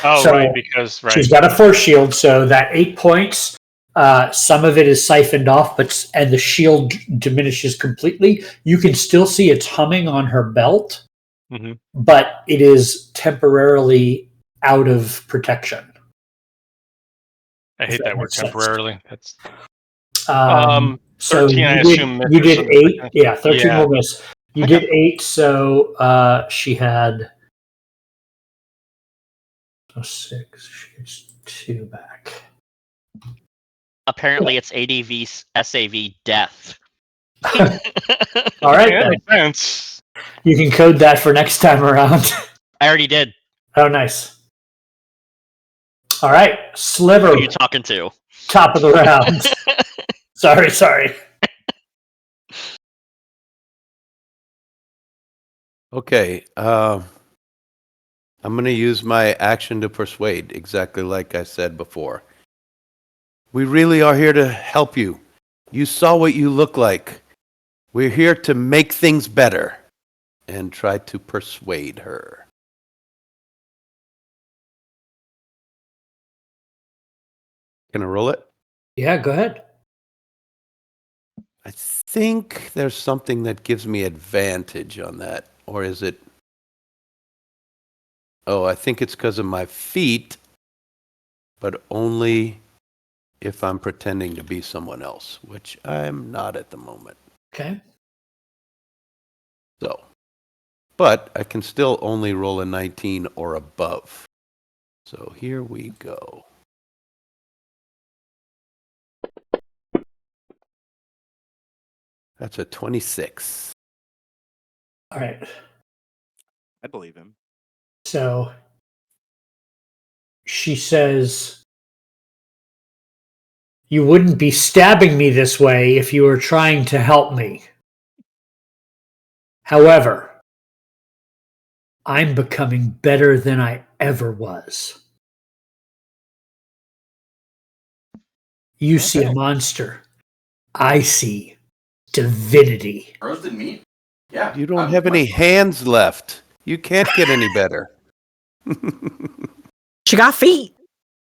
Oh, So, right, because she's got a force shield, so that 8 points, some of it is siphoned off, and the shield diminishes completely. You can still see it's humming on her belt, but it is temporarily out of protection. I hate that word, temporarily. That's so 13, I assume you did misses. 8. Yeah, 13 will miss. You Okay. did 8, so she had 6. She gets 2 back. Apparently, it's ADV SAV death. All right, that then. makes sense. You can code that for next time around. I already did. Oh, nice. All right, Sliver. Who are you talking to? Top of the round. Sorry. Okay. I'm going to use my action to persuade, exactly like I said before. We really are here to help you. You saw what you look like. We're here to make things better. And try to persuade her. Can I roll it? Yeah, go ahead. I think there's something that gives me advantage on that. Or is it? Oh, I think it's because of my feet, but only if I'm pretending to be someone else, which I'm not at the moment. Okay. So, but I can still only roll a 19 or above. So here we go. That's a 26. All right. I believe him. So she says, "You wouldn't be stabbing me this way if you were trying to help me. However, I'm becoming better than I ever was. You see a monster. I see divinity." Roasted meat? Yeah. You don't have any hands left. You can't get any better. She got feet.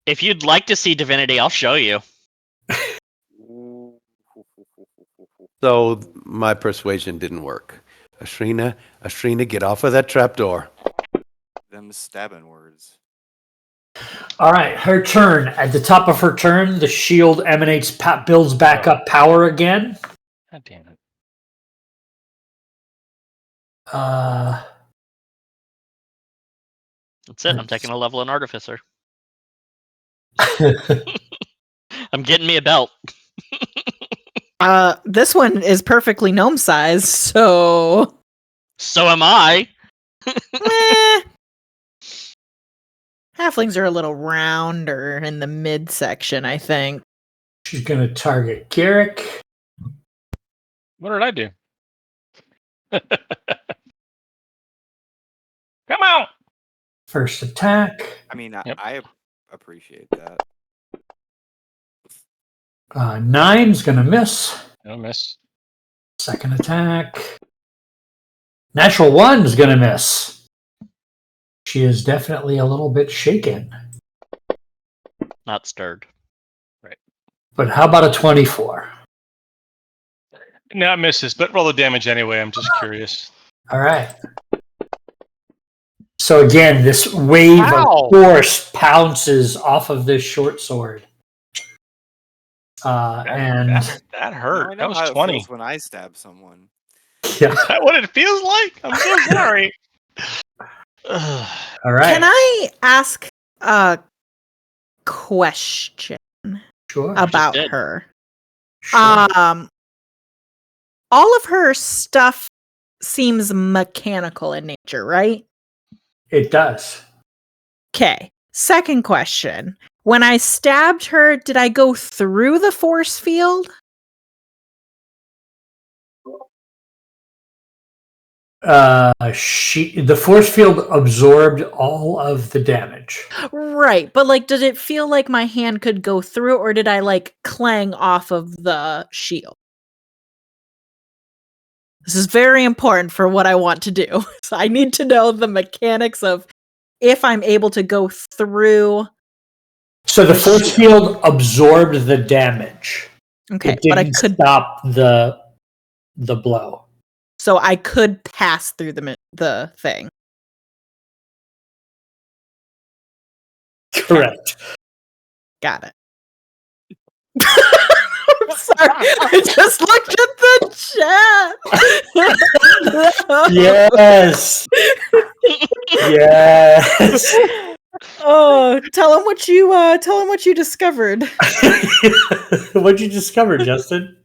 If you'd like to see divinity, I'll show you. So my persuasion didn't work. Ashrina, get off of that trapdoor. Them stabbing words. All right, her turn. At the top of her turn, the shield emanates, builds back up power again. God damn it. That's it. I'm taking a level in Artificer. I'm getting me a belt. This one is perfectly gnome sized, so. So am I. Halflings are a little rounder in the midsection, I think. She's going to target Garrick. What did I do? Come on! First attack. I mean, Yep. I appreciate that. 9's going to miss. No miss. Second attack. Natural 1's going to miss. She is definitely a little bit shaken. Not stirred. Right. But how about a 24? No, it misses, but roll the damage anyway. I'm just curious. All right. So again, this wave of force pounces off of this short sword. That hurt. Now I know That was how 20. it feels when I stab someone. Yeah. Is that what it feels like? I'm so sorry. All right. Can I ask a question Sure. about her? Sure. All of her stuff seems mechanical in nature, right? It does. Okay. Second question. When I stabbed her, did I go through the force field? The force field absorbed all of the damage. Right, but like, did it feel like my hand could go through, or did I like clang off of the shield? This is very important for what I want to do. So I need to know the mechanics of if I'm able to go through. So the force field absorbed the damage. Okay, it didn't but I could stop the blow. So I could pass through the thing. Correct. Got it. I'm sorry. I just looked at the chat. Yes. Yes. Oh, tell him what you discovered. What'd you discover, Justin?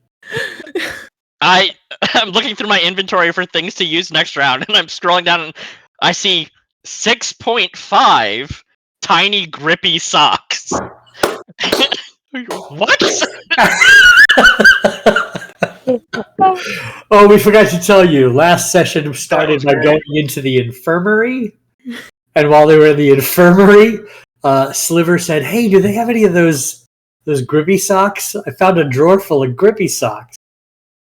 I'm looking through my inventory for things to use next round, and I'm scrolling down, and I see 6.5 tiny grippy socks. What? Oh, we forgot to tell you. Last session started by great. going into the infirmary, and while they were in the infirmary, Sliver said, "Hey, do they have any of those grippy socks? I found a drawer full of grippy socks."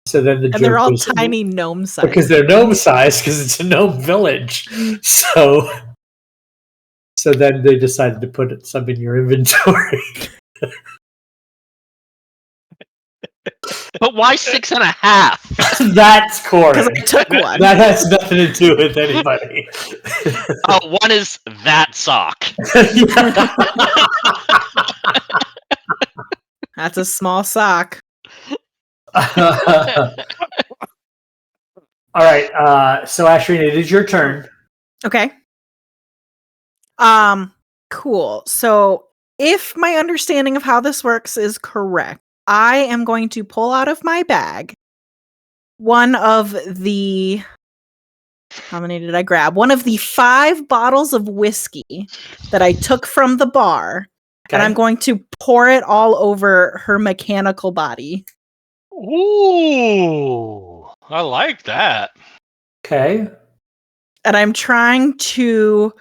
So then the And they're joke all was, tiny gnome size. because they're gnome size, because it's a gnome village. So then they decided to put some in your inventory. But why 6.5? That's Corey. Because I took one. That has nothing to do with anybody. Oh, one is that sock. That's a small sock. All right. So Ashreen, it is your turn. Okay. Cool. So if my understanding of how this works is correct, I am going to pull out of my bag one of the, how many did I grab? One of the 5 bottles of whiskey that I took from the bar, and I'm going to pour it all over her mechanical body. Ooh, I like that. Okay. And I'm trying to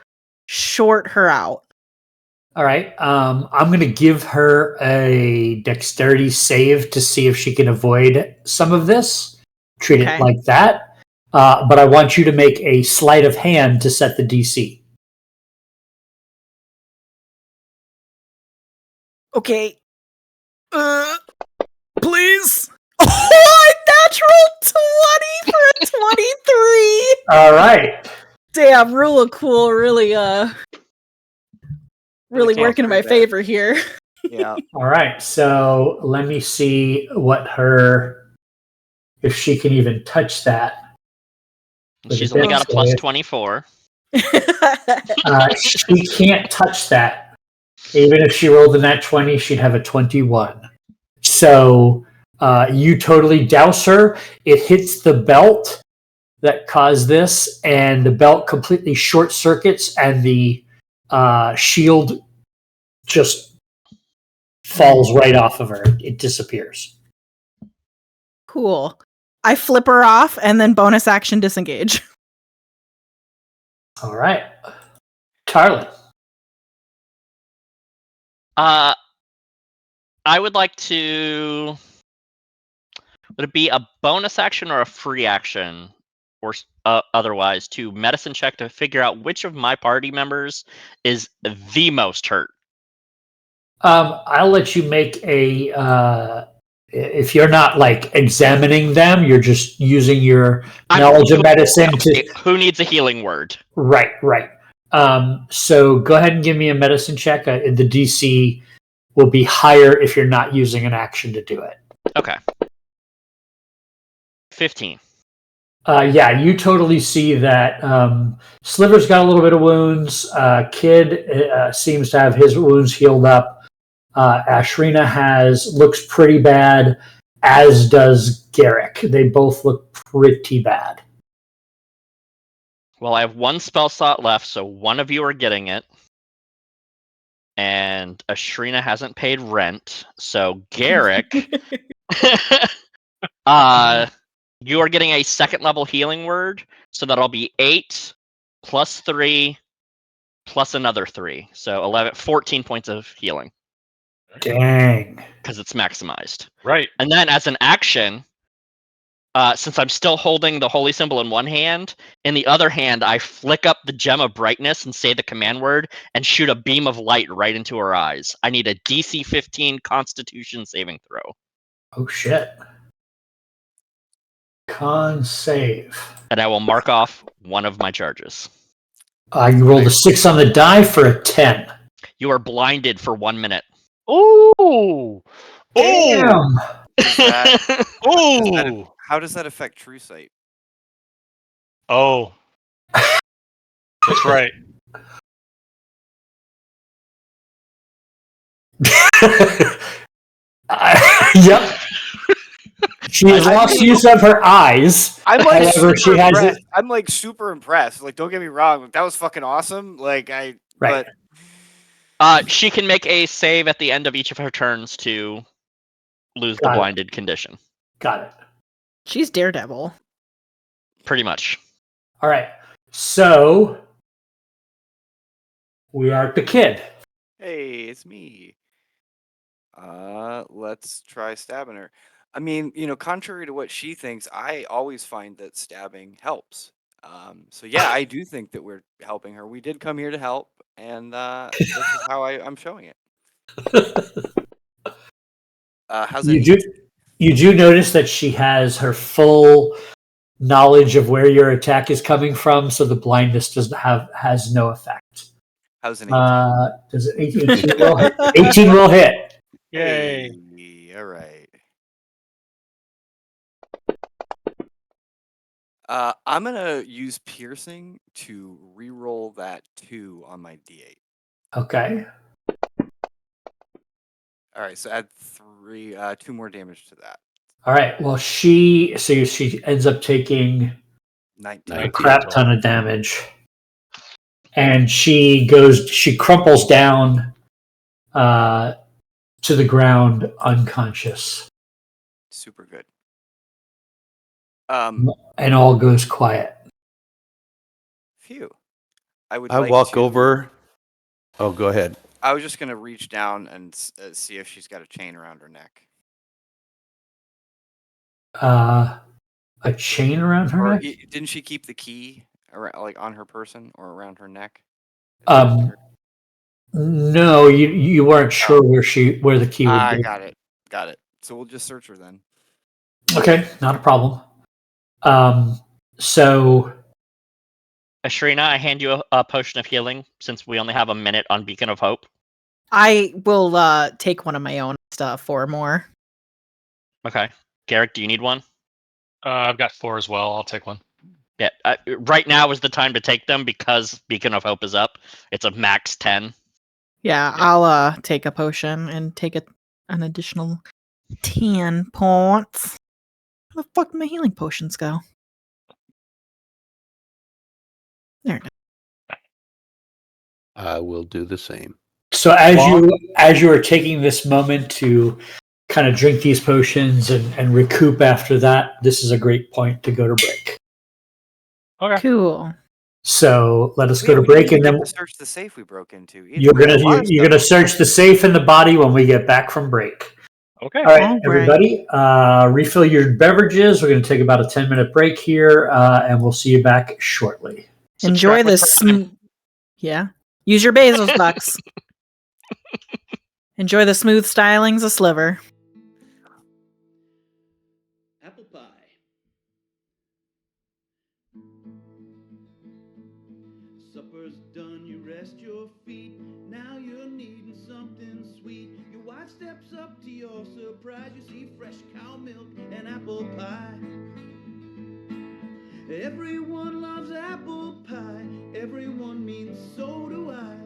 short her out. All right. I'm going to give her a dexterity save to see if she can avoid some of this. Treat it like that. But I want you to make a sleight of hand to set the DC. Okay. Please. Oh, natural 20 for a 23. All right. Damn, rule of cool really Can't working in my prove that. favor here. Yeah. All right. So let me see if she can even touch that. She's only got a plus 24. She can't touch that. Even if she rolled a nat 20, she'd have a 21. So you totally douse her. It hits the belt that caused this, and the belt completely short circuits, and the shield just falls right off of her. It disappears. Cool. I flip her off and then bonus action disengage. All right. Charlie. I would like to. Would it be a bonus action or a free action, or otherwise, to medicine check to figure out which of my party members is the most hurt? I'll let you make a. If you're not like examining them, you're just using your knowledge of medicine to. Who needs a healing word? Right. So go ahead and give me a medicine check. The DC will be higher if you're not using an action to do it. Okay. 15. Yeah, you totally see that Sliver's got a little bit of wounds. Kid seems to have his wounds healed up. Ashrina looks pretty bad, as does Garrick. They both look pretty bad. Well, I have 1 spell slot left, so one of you are getting it. And Ashrina hasn't paid rent, so Garrick, you are getting a 2nd level healing word, so that'll be 8 plus 3 plus another 3, so 14 points of healing. Dang. Because it's maximized. Right. And then as an action, since I'm still holding the holy symbol in one hand, in the other hand, I flick up the gem of brightness and say the command word and shoot a beam of light right into her eyes. I need a DC 15 Constitution saving throw. Oh, shit. Con save. And I will mark off one of my charges. You rolled a 6 on the die for a 10. You are blinded for 1 minute. Ooh. Damn. Does that, Ooh. how does that affect true sight? Oh. That's right. Yep. She has lost use of her eyes. I'm like However, super she has impressed. I'm like super impressed. Like, don't get me wrong. Like, that was fucking awesome. Like, Right. but She can make a save at the end of each of her turns to lose the Got it. blinded condition. Got it. She's Daredevil. Pretty much. All right. So we are at the kid. hey, it's me. Let's try stabbing her. I mean, contrary to what she thinks, I always find that stabbing helps. So yeah, I do think that we're helping her. We did come here to help, and this is how I'm showing it. How's You it? do you do notice that she has her full knowledge of where your attack is coming from, so the blindness has no effect. How's an 18? Does it 18 will hit? 18 will hit. Yay. Hey, all right. I'm gonna use piercing to re-roll that 2 on my D8. Okay. All right, so add 2 more damage to that. All right. Well, she ends up taking 19. a crap ton of damage, and she crumples down to the ground unconscious, Super good. and all goes quiet. Phew. I would I like walk to. over. Oh, go ahead. I was just gonna reach down and see if she's got a chain around her neck. A chain around her Or neck. didn't she keep the key around, like on her person or around her neck? No, you weren't sure where the key would I be. got it. Got it. So we'll just search her then. Okay, not a problem. So Ashrina, I hand you a potion of healing since we only have a minute on Beacon of Hope. I will take one of my own stuff for more. Okay. Garrick, do you need one? I've got 4 as well. I'll take one. Yeah. Right now is the time to take them because Beacon of Hope is up. It's a max 10. Yeah, I'll take a potion and take an additional 10 points. Where the fuck did my healing potions go? There it is. I will do the same. So as you are taking this moment to kind of drink these potions and recoup after that, this is a great point to go to break. Okay. Cool. So let us go to We break, didn't and get then to search the safe we broke into. Either. you're We had a lot of gonna stuff. search the safe and the body when we get back from break. Okay. All right, All right. everybody, refill your beverages. We're going to take about a 10-minute break here, and we'll see you back shortly. Enjoy Subtract this. with time. Yeah. Use your Bezos bucks. Enjoy the smooth stylings of Sliver. Apple pie. Supper's done, you rest your feet. Now you're needing something sweet. Your wife steps up to your surprise. You see fresh cow milk and apple pie. Everyone loves apple pie. Everyone means so do I.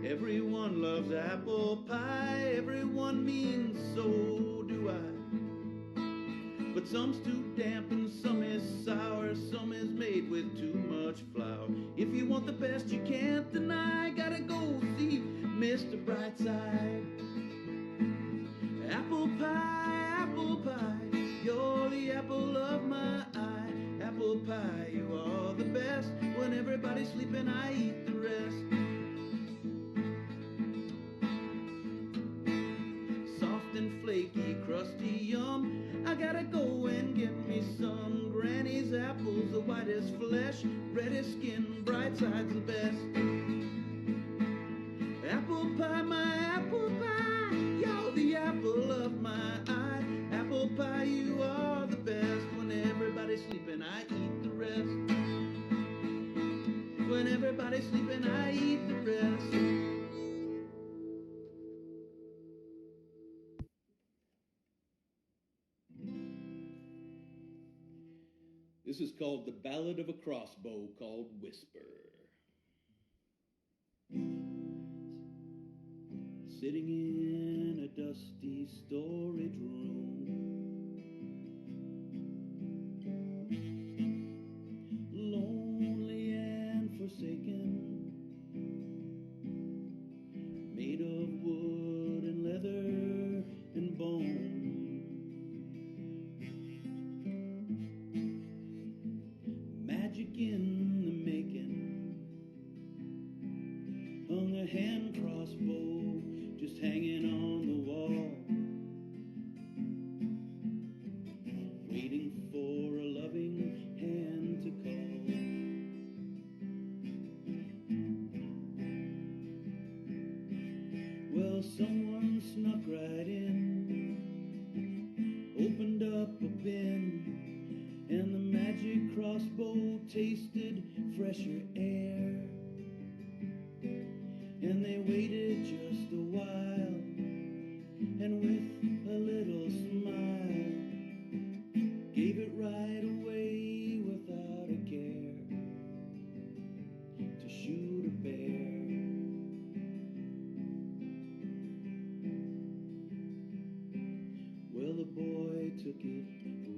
Everyone loves apple pie. Everyone means so do I. But some's too damp and some is sour. Some is made with too much flour. If you want the best you can't deny, gotta go see Mr. Brightside. Apple pie, you're the apple of my eye. Apple pie, you are the best. When everybody's sleeping, I eat the rest. Soft and flaky, crusty, yum. I gotta go and get me some. Granny's apples, the whitest flesh, reddest skin, bright side's the best. Apple pie, my apple pie, you're the apple of my eye. Apple pie, you are the best. When everybody's sleeping, I eat the rest. When everybody's sleeping, I eat the rest. This is called The Ballad of a Crossbow Called Whisper. Sitting in a dusty storage room, lonely and forsaken, made of wood and leather and bone. Magic in the making, hung a hand crossbow just hanging on the wall, waiting for a loving hand to call. Well, someone snuck right in, opened up a bin, and the magic crossbow tasted fresher air. And they waited just a while, and with a little smile, gave it right away without a care to shoot a bear. Well, the boy took it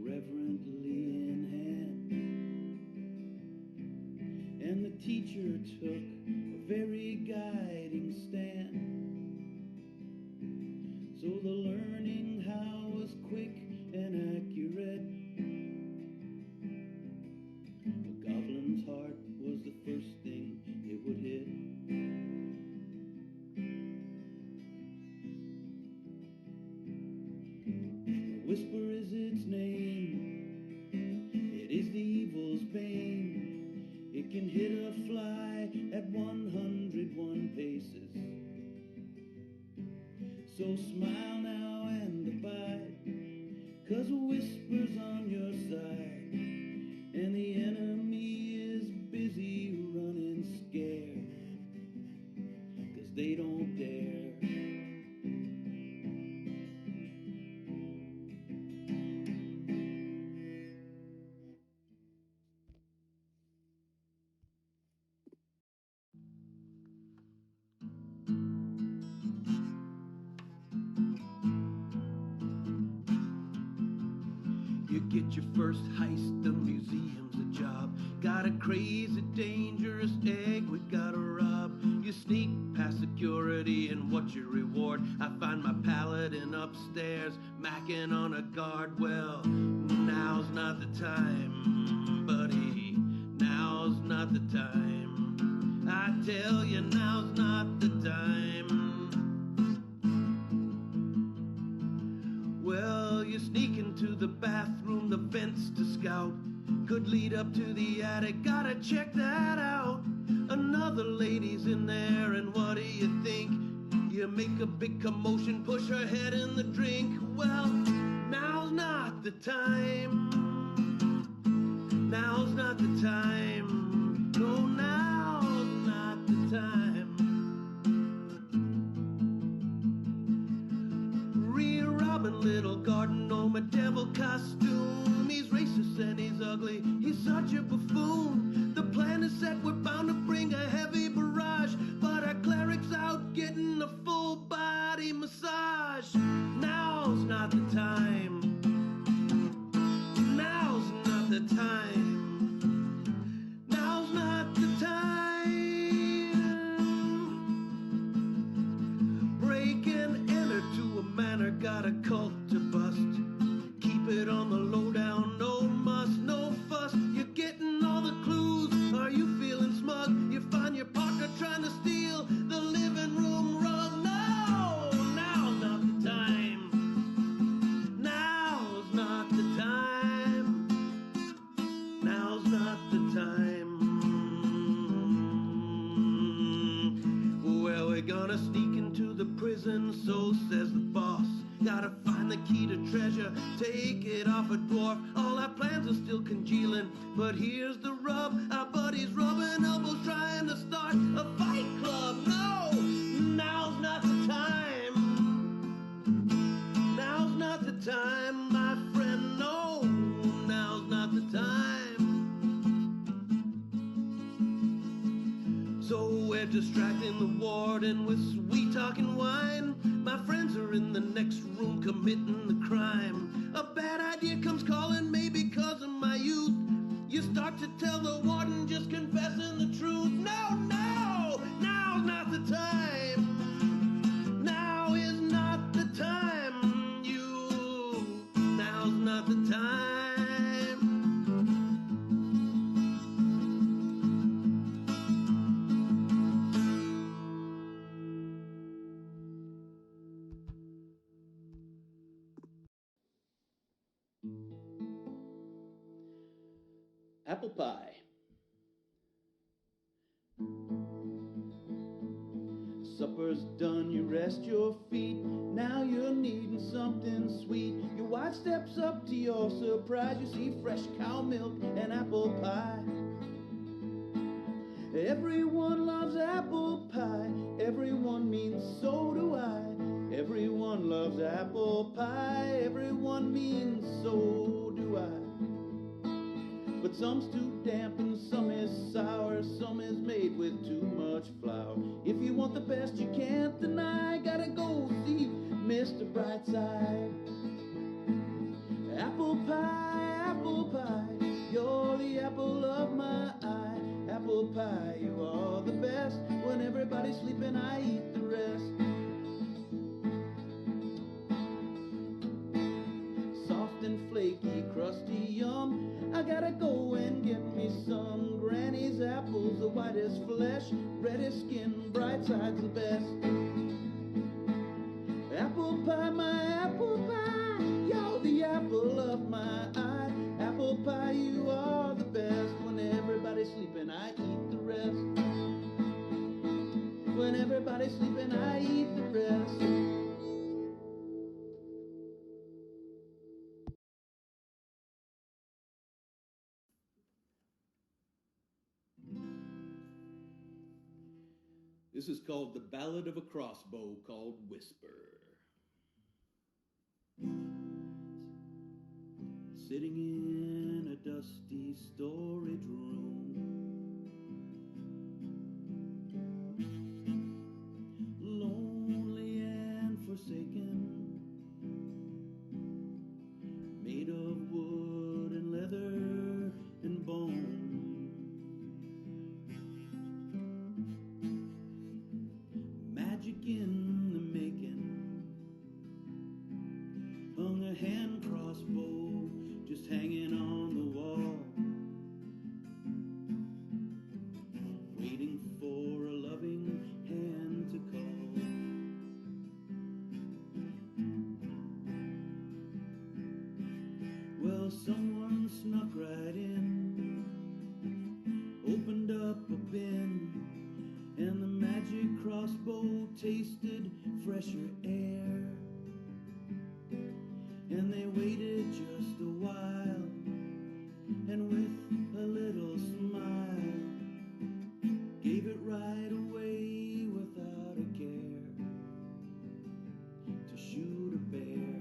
reverently in hand, and the teacher took a very guiding stand. So the learning how was quick and accurate. A goblin's heart was the first thing it would hit. A whisper is its name, it is the evil's bane. It can hit a fly at 101 paces. So smile now and abide, 'cause a whisper's on your side, and the enemy is busy running scared, 'cause they don't dare. You get your first heist, the museum's a job. Got a crazy, dangerous egg we gotta rob. You sneak past security, and what's your reward? I find my paladin upstairs, macking on a guard. Well, now's not the time, buddy. Now's not the time. I tell you, now's not the time. Well, you sneak into the bathroom, the vents to scout. Could lead up to the attic, gotta check that out. Another lady's in there, and what do you think? You make a big commotion, push her head in the drink. Well, now's not the time. Now's not the time. No, now's not the time. Robin, little garden gnome, a devil costume. He's racist and he's ugly, he's such a buffoon. The plan is set, we're bound to bring a heavy barrage, but our cleric's out getting a full body massage. Now's not the time. Now's not the time. Now's not the time. Break and enter to a manor, got a cult to bust. Keep it on the lowdown, no muss, no fuss. You're getting all the clues, are you feeling smug? You find your partner trying to steal the living room rug. No, now's not the time. Now's not the time. Now's not the time. Well, we're gonna sneak into the prison, so says the boss. Gotta find the key to treasure, take it off a dwarf. All our plans are still congealing, but here's the rub. Our buddies rubbing elbows trying to start a fight club. No, now's not the time. Now's not the time, my friend. No, now's not the time. distracting the warden with sweet talking wine. My friends are in the next room committing the crime. A bad idea comes calling me because of my youth. You start to tell the warden just confessing the truth. No, no, now's not the time. Now is not the time. Now's not the time. Apple pie. Supper's done, you rest your feet. Now you're needing something sweet. Your wife steps up to your surprise. You see fresh cow milk and apple pie. Everyone loves apple pie. Everyone means so do I. Everyone loves apple pie. Everyone means so do I. But some's too damp and some is sour. Some is made with too much flour. If you want the best you can't deny, gotta go see Mr. Brightside. Apple pie, you're the apple of my eye. Apple pie, you are the best. When everybody's sleeping, I eat the rest. Soft and flaky, crusty, yum. I gotta go and get me some. Granny's apples, the whitest flesh, reddest skin, bright side's the best. Apple pie, my apple pie, you're the apple of my eye. Apple pie, you are the best. When everybody's sleeping, I eat the rest. When everybody's sleeping, I eat the rest. This is called The Ballad of a Crossbow Called Whisper. Sitting in a dusty storage room, lonely and forsaken, made of wood and leather and bone. Magic in the making, hung a hand crossbow just hanging on the wall, waiting for a loving hand to call. Well, someone snuck right in, opened up a bin, and the magic crossbow tasted fresher air. And they waited just a while, and with a little smile, gave it right away without a care to shoot a bear.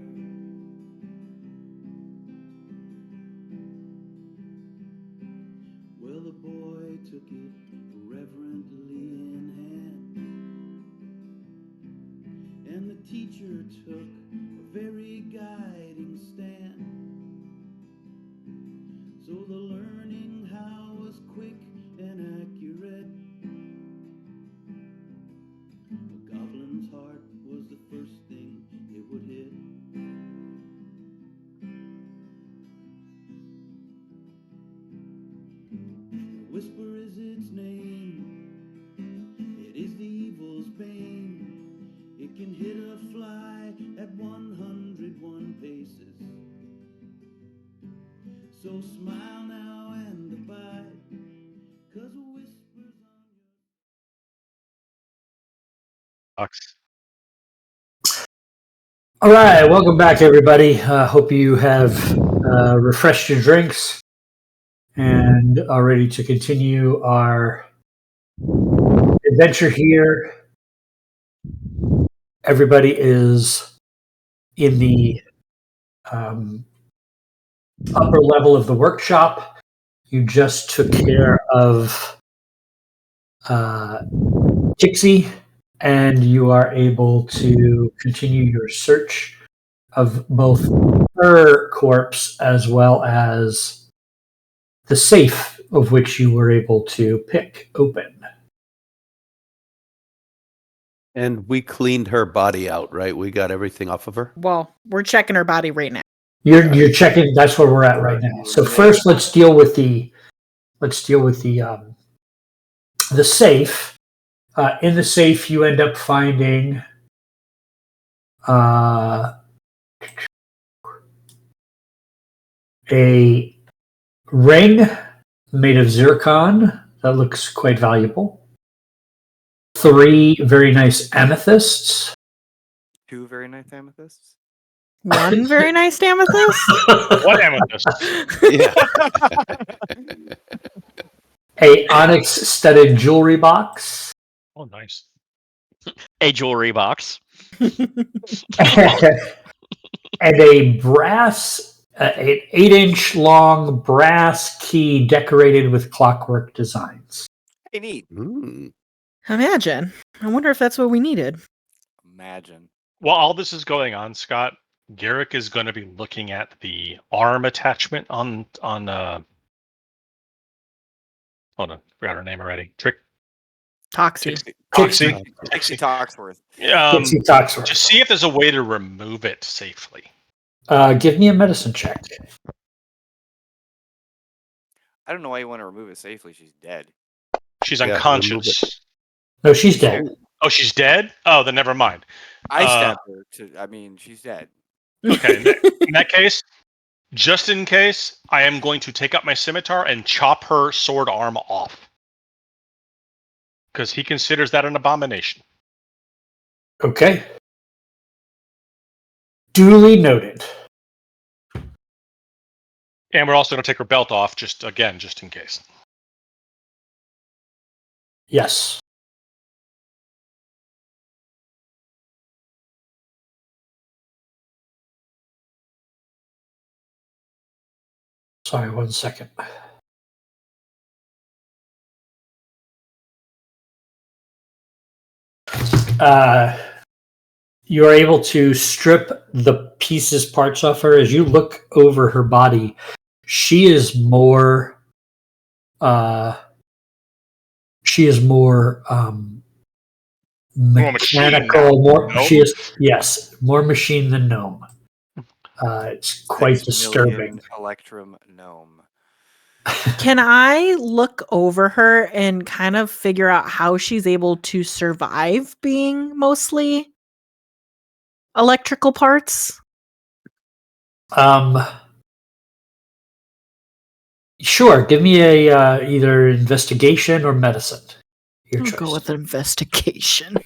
Well, the boy took it reverently in hand, and the teacher took a very guiding stand. So the learning how was quick and accurate. A goblin's heart was the first thing it would hit. A whisper is its name. It is the evil's bane. It can hit a fly at 101 paces. So smile now and abide, 'cause a whisper's on your... Ox. All right, welcome back, everybody. Hope you have refreshed your drinks and are ready to continue our adventure here. Everybody is in the upper level of the workshop. You just took care of Dicey, and you are able to continue your search of both her corpse as well as the safe of which you were able to pick open. And we cleaned her body out, right? We got everything off of her. Well, we're checking her body right now. You're checking. That's where we're at right now. So first, let's deal with the safe. In the safe, you end up finding a ring made of zircon that looks quite valuable. 3 very nice amethysts. 2 very nice amethysts. 1 very nice amethyst. What amethyst? Yeah. A onyx studded jewelry box. Oh, nice. A jewelry box. And a brass, an 8-inch long brass key decorated with clockwork designs. Hey, neat. Imagine. I wonder if that's what we needed. Imagine. While all this is going on, Scott, Garrick is going to be looking at the arm attachment on hold on, forgot her name already. Toxie. Toxie. Dixie Toxworth. Dixie Toxworth. To see if there's a way to remove it safely. Give me a medicine check. I don't know why you want to remove it safely. She's dead. She's Yeah, unconscious. No, she's dead. Oh, she's dead? Oh, then never mind. I stabbed her. She's dead. Okay, in that case, just in case, I am going to take up my scimitar and chop her sword arm off. Because he considers that an abomination. Okay. Duly noted. And we're also going to take her belt off, just in case. Yes. Sorry, 1 second. You are able to strip the pieces parts off her. As you look over her body, she is more mechanical. More machine than gnome. It's quite 6 disturbing. million Electrum gnome. Can I look over her and kind of figure out how she's able to survive being mostly electrical parts? Sure. Give me a either investigation or medicine. Your I'll choice. go with investigation.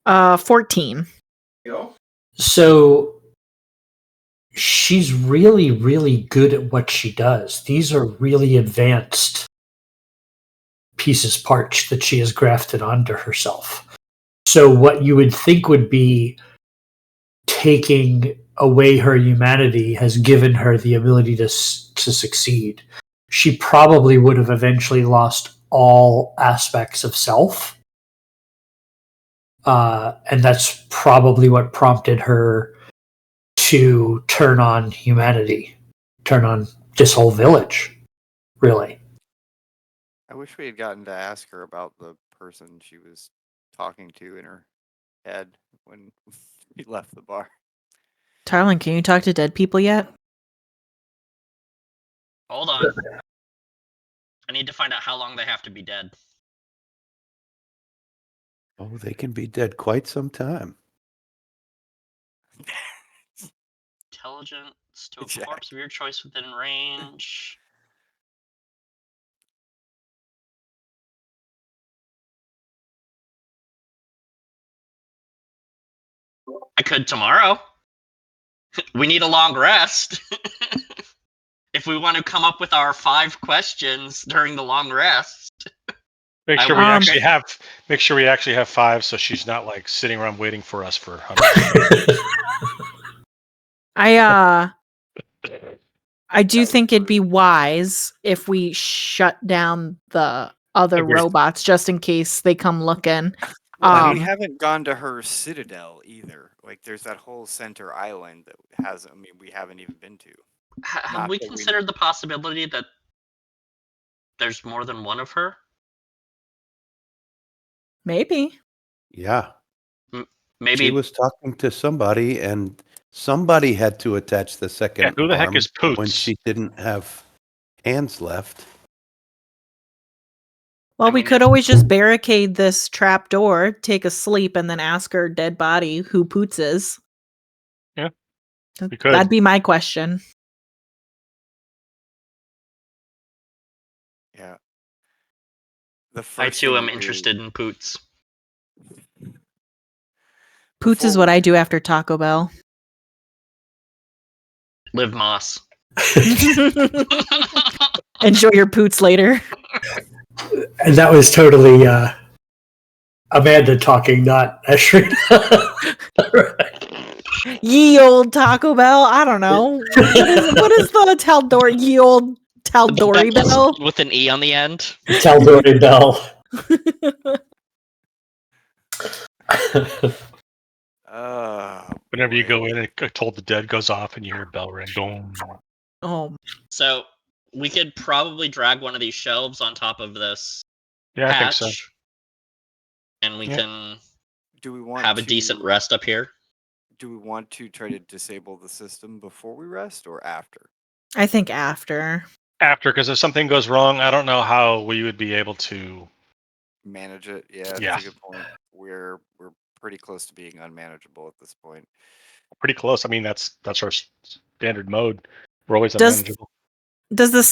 14. So she's really, really good at what she does. These are really advanced parts that she has grafted onto herself. So what you would think would be taking away her humanity has given her the ability to succeed. She probably would have eventually lost all aspects of self. And that's probably what prompted her to turn on humanity, turn on this whole village, really. I wish we had gotten to ask her about the person she was talking to in her head when we left the bar. Tarlin, can you talk to dead people yet? Hold on. I need to find out how long they have to be dead. Oh, they can be dead quite some time. Intelligence to a corpse of your choice within range. I could tomorrow. We need a long rest. If we want to come up with our 5 questions during the long rest. Make sure we actually have 5, so she's not like sitting around waiting for us for hundreds. I do think it'd be wise if we shut down the other Agreed. robots just in case they come looking. Well, we haven't gone to her citadel either. Like, there's that whole center island that has. I mean, we haven't even been to. Have Not we that we- considered the possibility that there's more than one of her? Maybe. Yeah. Maybe She was talking to somebody, and somebody had to attach the second Yeah, who the heck arm is Poots? when she didn't have hands left. Well, I we mean, could always just barricade this trap door, take a sleep, and then ask her dead body who Poots is. Yeah, we could. That'd be my question. Yeah. The I first too thing am we do- interested in Poots. Poots is Before what we- I do after Taco Bell. Liv Moss. Enjoy your Poots later. And that was totally Amanda talking, not Ashrina. Ye old Taco Bell. I don't know. What is the Taldor? Ye old Taldory Bell's Bell. with an E on the end. Tell Dory Bell. Whenever you boy. go in and Told the Dead goes off and you hear a bell ring. Boom. Oh, So we could probably drag one of these shelves on top of this Yeah, I think hatch, so. and we Yeah. can Do we want have a to, decent rest up here. Do we want to try to disable the system before we rest or after? I think after. After, because if something goes wrong, I don't know how we would be able to. Manage it? Yeah, Yeah. that's a good point. We're pretty close to being unmanageable at this point. Pretty close. I mean, that's our standard mode. We're always Does- unmanageable. Is the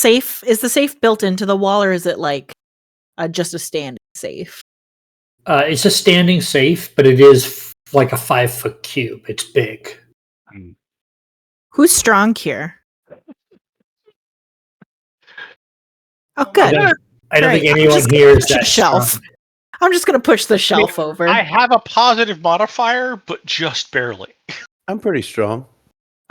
safe built into the wall, or is it like just a standing safe? It's a standing safe, but it is like a 5-foot cube. It's big. Who's strong here? Oh, good. I don't think Great. I'm anyone just gonna here is push a that shelf. strong. I'm just gonna push the shelf over. I have a positive modifier, but just barely. I'm pretty strong.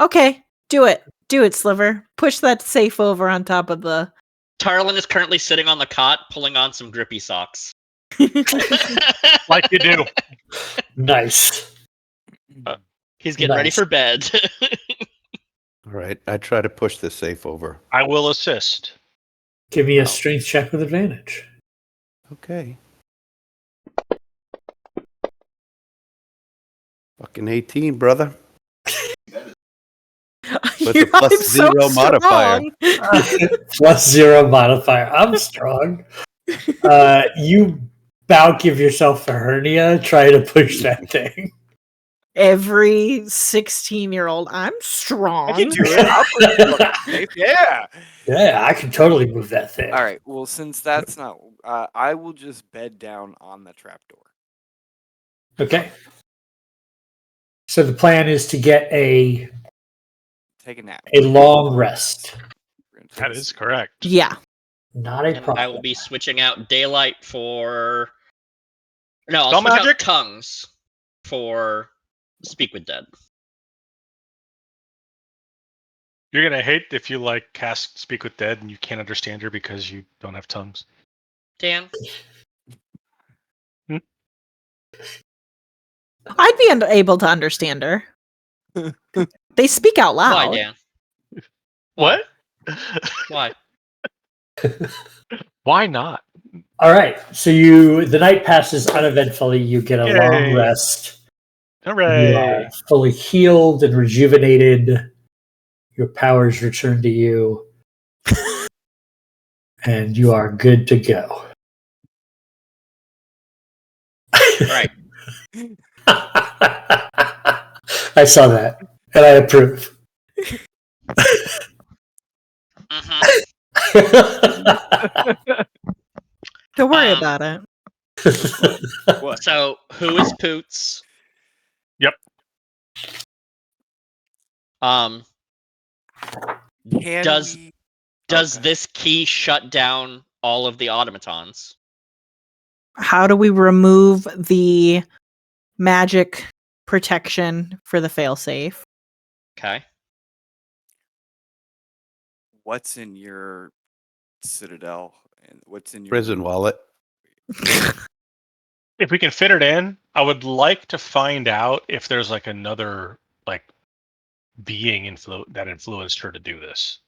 Okay, do it. Do it, Sliver. Push that safe over on top of the. Tarlin is currently sitting on the cot, pulling on some grippy socks. Like you do. Nice. He's getting ready Nice. for bed. All right, I try to push the safe over. I will assist. Give me a strength check with advantage. Okay. Fucking 18, brother. With the plus I'm so 0 modifier. strong. Plus 0 modifier. I'm strong. You about give yourself a hernia trying to push that thing. Every 16-year-old, I'm strong. I can do it. I'll push the fucking safe. Yeah. Yeah, I can totally move that thing. All right. Well, since that's not, I will just bed down on the trapdoor. Okay. So the plan is to get a Take a nap. long rest. We're gonna take That a is sleep. correct. Yeah. Not a And I problem. will be switching out daylight for. No, I'll Spell switch magic? out tongues for speak with dead. You're gonna hate if you like cast Speak with Dead and you can't understand her because you don't have tongues. Dan, I'd be able to understand her. They speak out loud. why, Dan? What? Why? Why not? All right. So the night passes uneventfully. You get a long Yay. rest. You Hooray! are fully healed and rejuvenated. Your powers return to you. And you are good to go. All right. I saw that. And I approve. Mhm. Don't worry Um, about it. What? So, who is Poots? Yep. Um, Can Does- we? does Okay. this key shut down all of the automatons? How do we remove the magic protection for the failsafe? Okay. What's in your citadel And what's in your Prison wallet. If we can fit it in, I would like to find out if there's like another like being that influenced her to do this.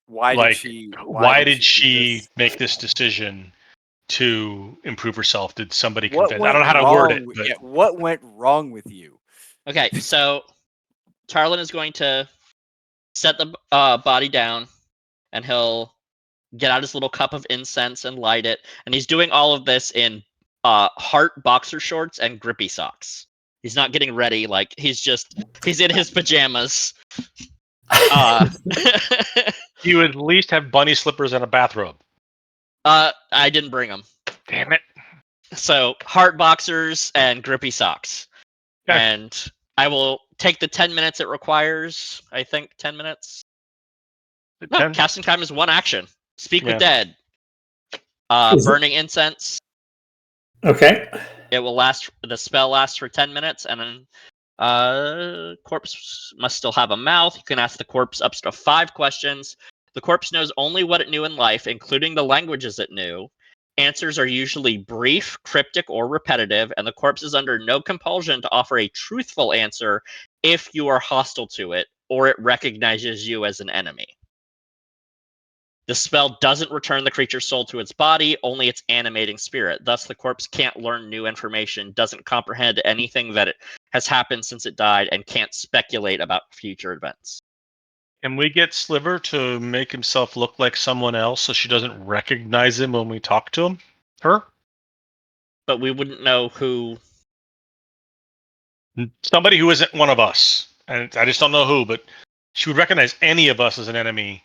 Why did Like, she? why did do she this? make this decision to improve herself? Did somebody What convince? I went don't know how to word it, wrong? but Yeah, what went wrong with you? Okay, so Tarlin is going to set the body down, and he'll get out his little cup of incense and light it. And he's doing all of this in heart boxer shorts and grippy socks. He's not getting ready. Like he's in his pajamas. you would at least have bunny slippers and a bathrobe. I didn't bring them. Damn it. So heart boxers and grippy socks. Okay. And I will take the 10 minutes it requires. I think 10 minutes. No, 10? casting time is one action. Speak with Yeah. dead. Is it- Burning incense. Okay. It will last. The spell lasts for 10 minutes, and then corpse must still have a mouth. You can ask the corpse up to 5 questions. The corpse knows only what it knew in life, including the languages it knew. Answers are usually brief, cryptic, or repetitive, and the corpse is under no compulsion to offer a truthful answer if you are hostile to it or it recognizes you as an enemy. The spell doesn't return the creature's soul to its body, only its animating spirit. Thus, the corpse can't learn new information, doesn't comprehend anything that has happened since it died, and can't speculate about future events. Can we get Sliver to make himself look like someone else so she doesn't recognize him when we talk to him? Her? But we wouldn't know who. Somebody who isn't one of us. And I just don't know who, but she would recognize any of us as an enemy.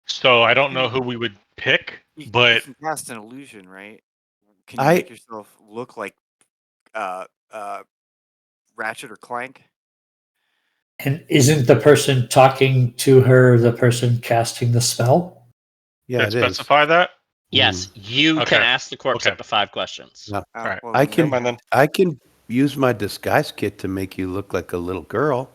So I don't know who we would pick, You but can cast an illusion, right? Can you make yourself look like Ratchet or Clank? And isn't the person talking to her the person casting the spell? Yeah, did it it is. specify that? Yes, you can Okay. ask the corpse Okay. up to 5 questions. No. All right. Well, I then can Never mind then. I can use my disguise kit to make you look like a little girl.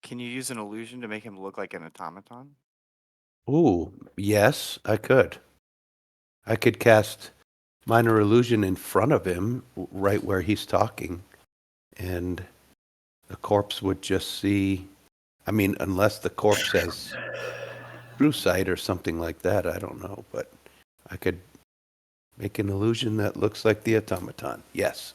Can you use an illusion to make him look like an automaton? Ooh, yes, I could. I could cast minor illusion in front of him, right where he's talking, and the corpse would just see. I mean, unless the corpse has true sight or something like that, I don't know. But I could make an illusion that looks like the automaton. Yes.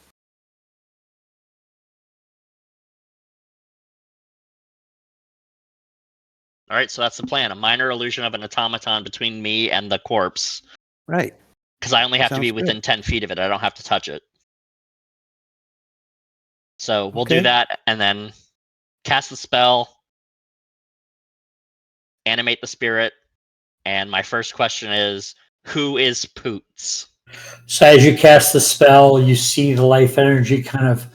All right, so that's the plan. A minor illusion of an automaton between me and the corpse. Right. Because I only have to be Sounds within good. 10 feet of it. I don't have to touch it. So we'll do Okay. that, and then cast the spell, animate the spirit, and my first question is, who is Poots? So as you cast the spell, you see the life energy kind of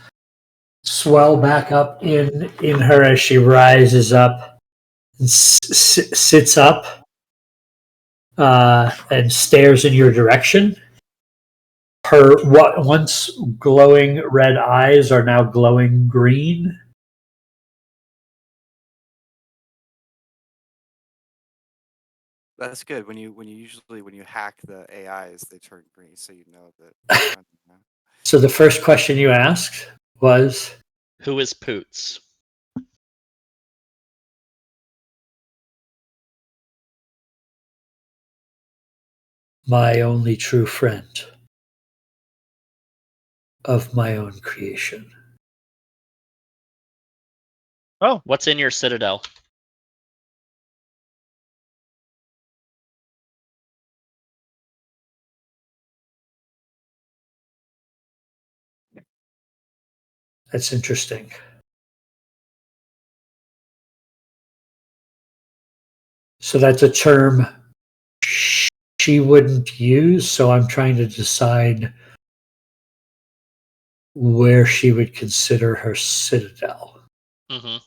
swell back up in her as she rises up and sits up and stares in your direction. Her once glowing red eyes are now glowing green. That's good. When you hack the AIs, they turn green, so you know that. So the first question you asked was, Who is Poots? my only true friend of my own creation. Oh, What's in your citadel? That's interesting. So that's a term she wouldn't use, so I'm trying to decide where she would consider her citadel. Mm-hmm.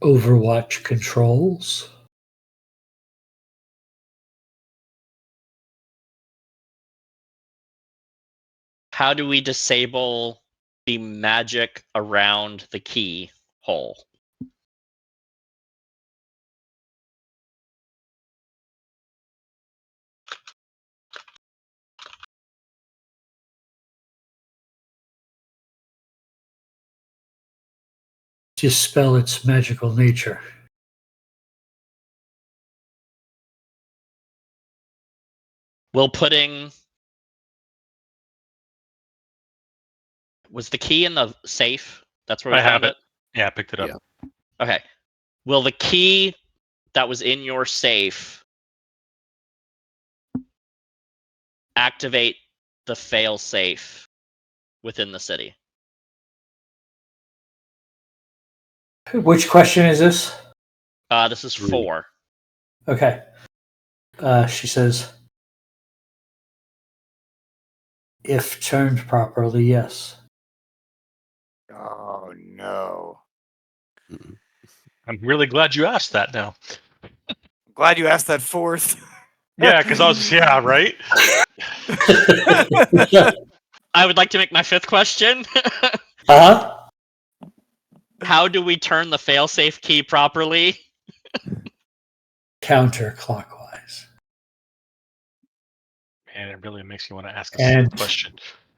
Overwatch controls. How do we disable the magic around the key hole? Dispel its magical nature. Will putting... Was the key in the safe? That's where we I have found it? Yeah, I picked it up. Yeah. Okay. Will the key that was in your safe activate the fail safe within the city? Which question is this? This is 3. 4. Okay. She says, if turned properly, yes. Oh no! I'm really glad you asked that now. Glad you asked that fourth. Yeah, because I was just, yeah, right? I would like to make my 5th question. Uh-huh. How do we turn the failsafe key properly? Counterclockwise. Man, it really makes you want to ask a And- question.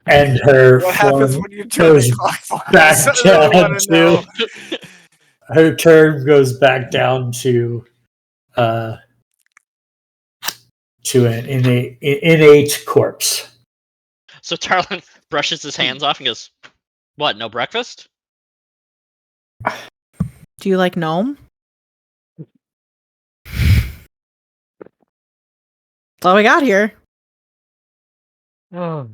And her What happens form when you turn goes it clockwise? back I really down want to know. her turn goes back down to an innate corpse. So Tarlin brushes his hands off and goes, "What, no breakfast?" Do you like gnome? That's all we got here. Oh,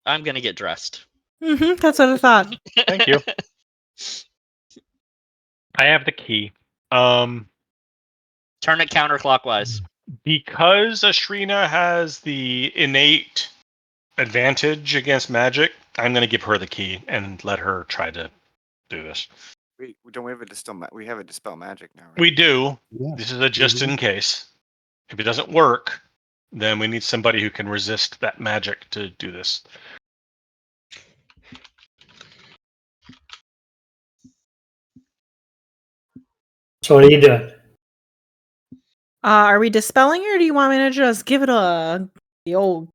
I'm gonna get dressed. That's what I thought. thank you. I have the key. Turn it counterclockwise. Because Ashrina has the innate advantage against magic, I'm going to give her the key and let her try to do this. Don't we have a dispel? We have a dispel magic now, right? We do. Yeah. This is a just in case. If it doesn't work, then we need somebody who can resist that magic to do this. So what are you doing? Are we dispelling it, or do you want me to just give it the old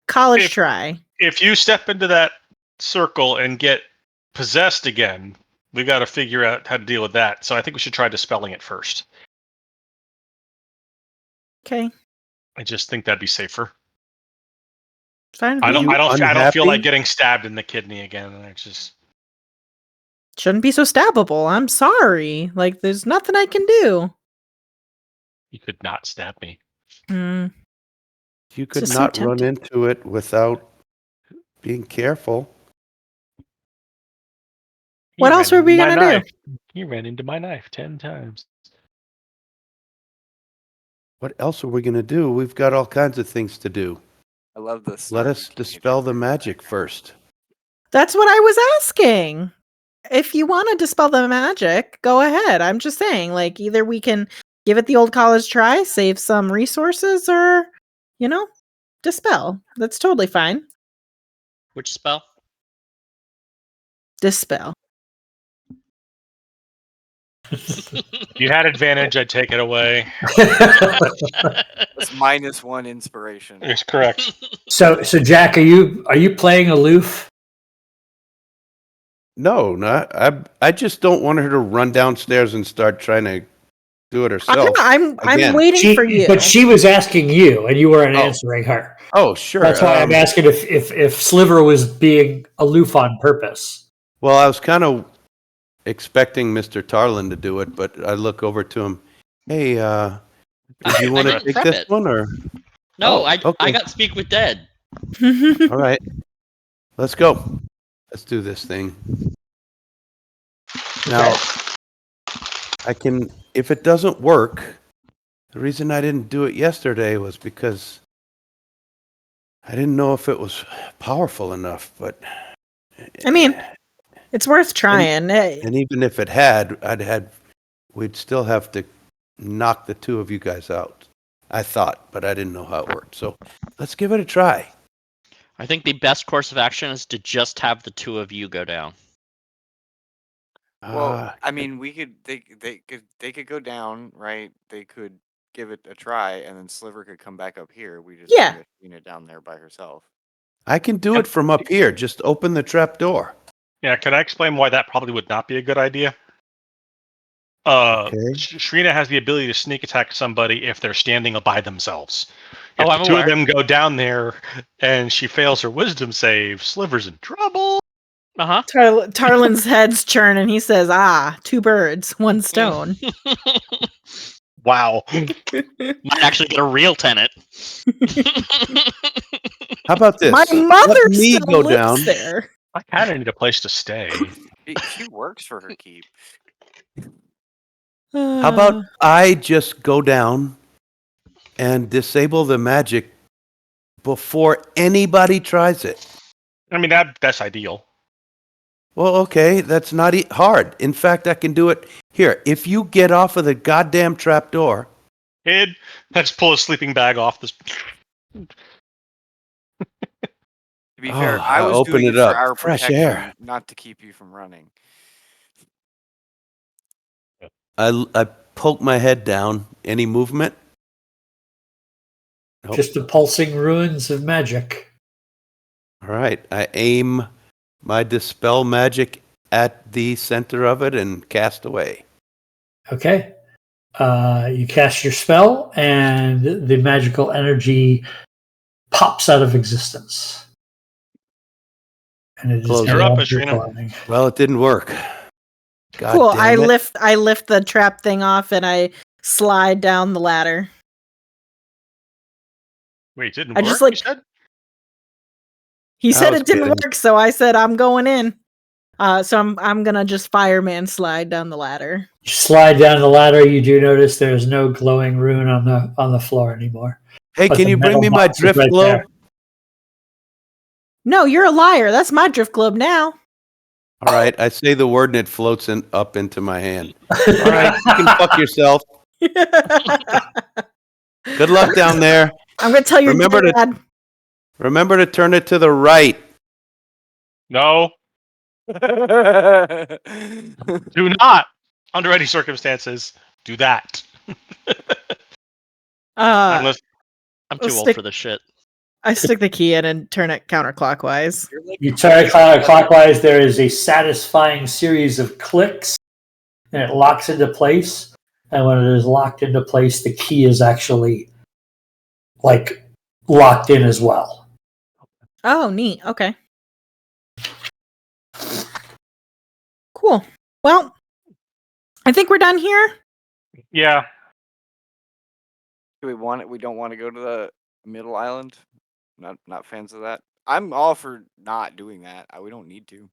college If- try? If you step into that circle and get possessed again, we got to figure out how to deal with that. So I think we should try dispelling it first. Okay, I just think that'd be safer. fine. with I me. don't feel like Unhappy? getting stabbed in the kidney again. It's just Shouldn't be so stabbable. I'm sorry. Like, there's nothing I can do. you could not stab me. Hmm. You could just so not run tempting. into it without being careful. What else were we gonna do? He ran into my knife 10 times. What else are we going to do? We've got all kinds of things to do. I love this. Let us dispel the magic first. That's what I was asking. If you want to dispel the magic, go ahead. I'm just saying, like, either we can give it the old college try, save some resources, or, dispel. That's totally fine. Which spell? Dispel. If you had advantage, I'd take it away. That's -1 inspiration. It's correct. So Jack, are you playing aloof? No, I just don't want her to run downstairs and start trying to do it herself. I'm Again. waiting for you. But she was asking you, and you weren't Oh. answering her. Oh, sure. That's why I'm asking if Sliver was being aloof on purpose. Well, I was kind of expecting Mr. Tarlin to do it, but I look over to him. Hey, do you want to didn't take prep this it. one or? No, Oh, I okay. got Speak with Dead. All right, let's go. Let's do this thing. Now, I can. If it doesn't work, the reason I didn't do it yesterday was because I didn't know if it was powerful enough. But I mean, it's worth trying. and even if it had, we'd still have to knock the two of you guys out. I thought, but I didn't know how it worked. So let's give it a try. I think the best course of action is to just have the two of you go down. Well, I mean, they could go down, right? They could give it a try, and then Sliver could come back up here. We just Yeah. leave Athena down there by herself. I can do it from up here. Just open the trap door. Yeah, can I explain why that probably would not be a good idea? Okay. Shrina has the ability to sneak attack somebody if they're standing by themselves. If Oh, the I'm two aware. of them go down there and she fails her wisdom save, Sliver's in trouble. Uh-huh. Tarlin's head's churn and he says, two birds, one stone. Wow. Might actually get a real tenant. How about this? My mother Let me still go lives down. there. I kind of need a place to stay. She works for her keep. How about I just go down and disable the magic before anybody tries it? I mean, that's ideal. Well, okay, that's not hard. In fact, I can do it here. If you get off of the goddamn trap door. Kid, let's pull a sleeping bag off this. To be fair, I I'll was open doing it it for up. our Fresh protection, air. not to keep you from running. I poke my head down. Any movement? Nope. Just the pulsing ruins of magic. All right. I aim my dispel magic at the center of it and cast away. Okay. You cast your spell, and the magical energy pops out of existence. And it is Close You're no up, longer Ashrina. glowing. Well, it didn't work. God Cool. damn it. I lift the trap thing off and I slide down the ladder. Wait, it didn't I work, just, like- you said? He I said was it didn't kidding. work, so I said I'm going in. So I'm gonna just fireman slide down the ladder. You slide down the ladder. You do notice there is no glowing rune on the floor anymore. Hey, But can the you bring metal me my box is drift right globe? there. No, you're a liar. That's my drift globe now. All right. I say the word and it floats up into my hand. All right. You can fuck yourself. Good luck down there. I'm gonna tell your dad. Remember to turn it to the right. No. Do not, under any circumstances, do that. Unless I'm too old stick- for this shit. I stick the key in and turn it counterclockwise. You turn it counterclockwise. There is a satisfying series of clicks, and it locks into place. And when it is locked into place, the key is actually like locked in as well. Oh, neat. Okay. Cool. Well, I think we're done here. Yeah. Do we want it? We don't want to go to the middle island. Not fans of that. I'm all for not doing that. We don't need to.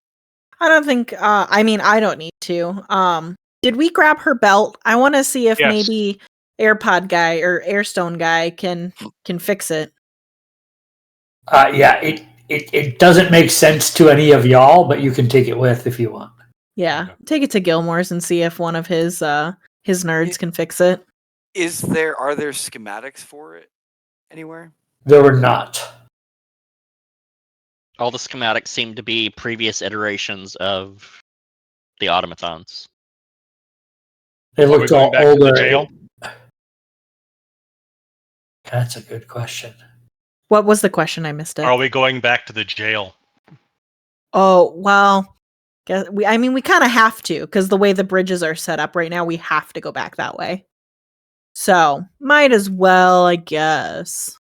I don't think. I mean, I don't need to. Did we grab her belt? I want to see if Yes. maybe AirPod guy or Airstone guy can fix it. Yeah, it doesn't make sense to any of y'all, but you can take it with if you want. Yeah, take it to Gilmore's and see if one of his nerds can fix it. Are there schematics for it anywhere? There were not. All the schematics seem to be previous iterations of the automatons. They Are we looked going all back to older. the jail? That's a good question. What was the question? I missed it. Are we going back to the jail? Oh, well, we kind of have to, because the way the bridges are set up right now, we have to go back that way. So, might as well, I guess.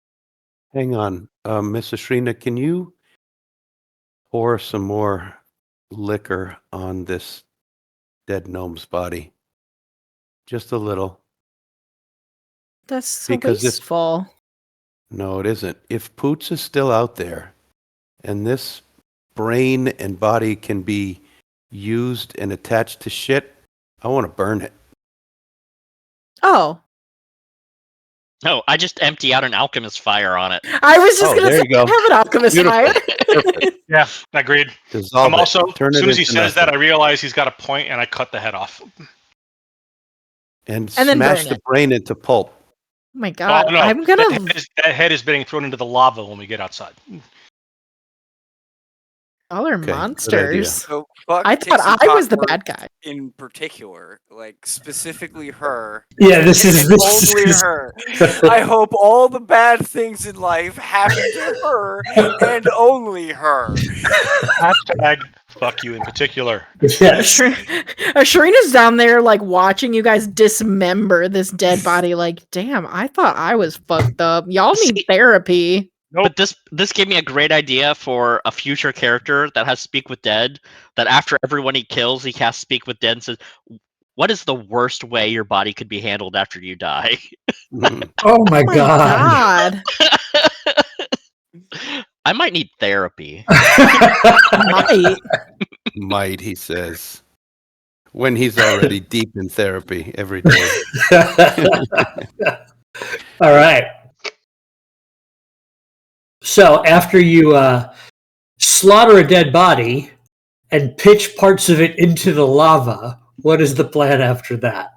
Hang on. Miss Ashrina, can you pour some more liquor on this dead gnome's body? Just a little. That's so Because if- wasteful. No, it isn't. If Poots is still out there and this brain and body can be used and attached to shit, I want to burn it. Oh. No, I just empty out an alchemist fire on it. I was just going to there say, you go. I have an alchemist Beautiful. fire. Perfect. Yeah, agreed. Dissolve I'm it. also, Turn as it soon as he into says that, I nothing. realize he's got a point, and I cut the head off. And then smash burn the it. brain into pulp. Oh my god, Oh, no. I'm going to... That head is being thrown into the lava when we get outside. Y'all are Okay, good idea. monsters. So fuck I thought Tixie I was the Cockburn bad guy. in particular, like specifically her. Yeah, this and is only her. I hope all the bad things in life happen to her and only her. Hashtag fuck you in particular. Yes. Sharina's down there, like, watching you guys dismember this dead body. Like, damn, I thought I was fucked up. Y'all need therapy. Nope. But this gave me a great idea for a future character that has Speak with Dead. That after everyone he kills, he casts Speak with Dead and says, "What is the worst way your body could be handled after you die?" Oh my Oh my god. I might need therapy. Might. Might, he says. When he's already deep in therapy every day. All right. So after you slaughter a dead body and pitch parts of it into the lava, what is the plan after that?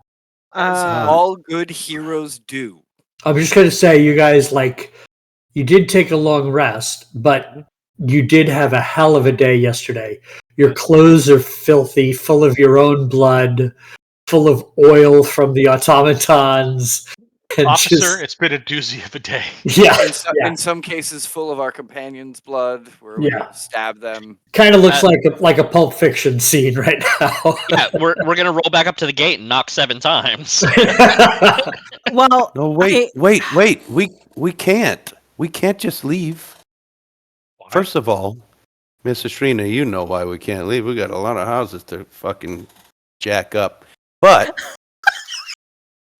As all good heroes do. I'm just going to say, you guys, like, you did take a long rest, but you did have a hell of a day yesterday. Your clothes are filthy, full of your own blood, full of oil from the automatons. And Officer, it's been a doozy of a day. Yeah. In some cases, full of our companions' blood, where we stab them. Kind of looks like a Pulp Fiction scene right now. Yeah, we're gonna roll back up to the gate and knock 7 times. Well, no, wait. We can't. We can't just leave. Why? First of all, Mrs. Shrina, you know why we can't leave. We got a lot of houses to fucking jack up. But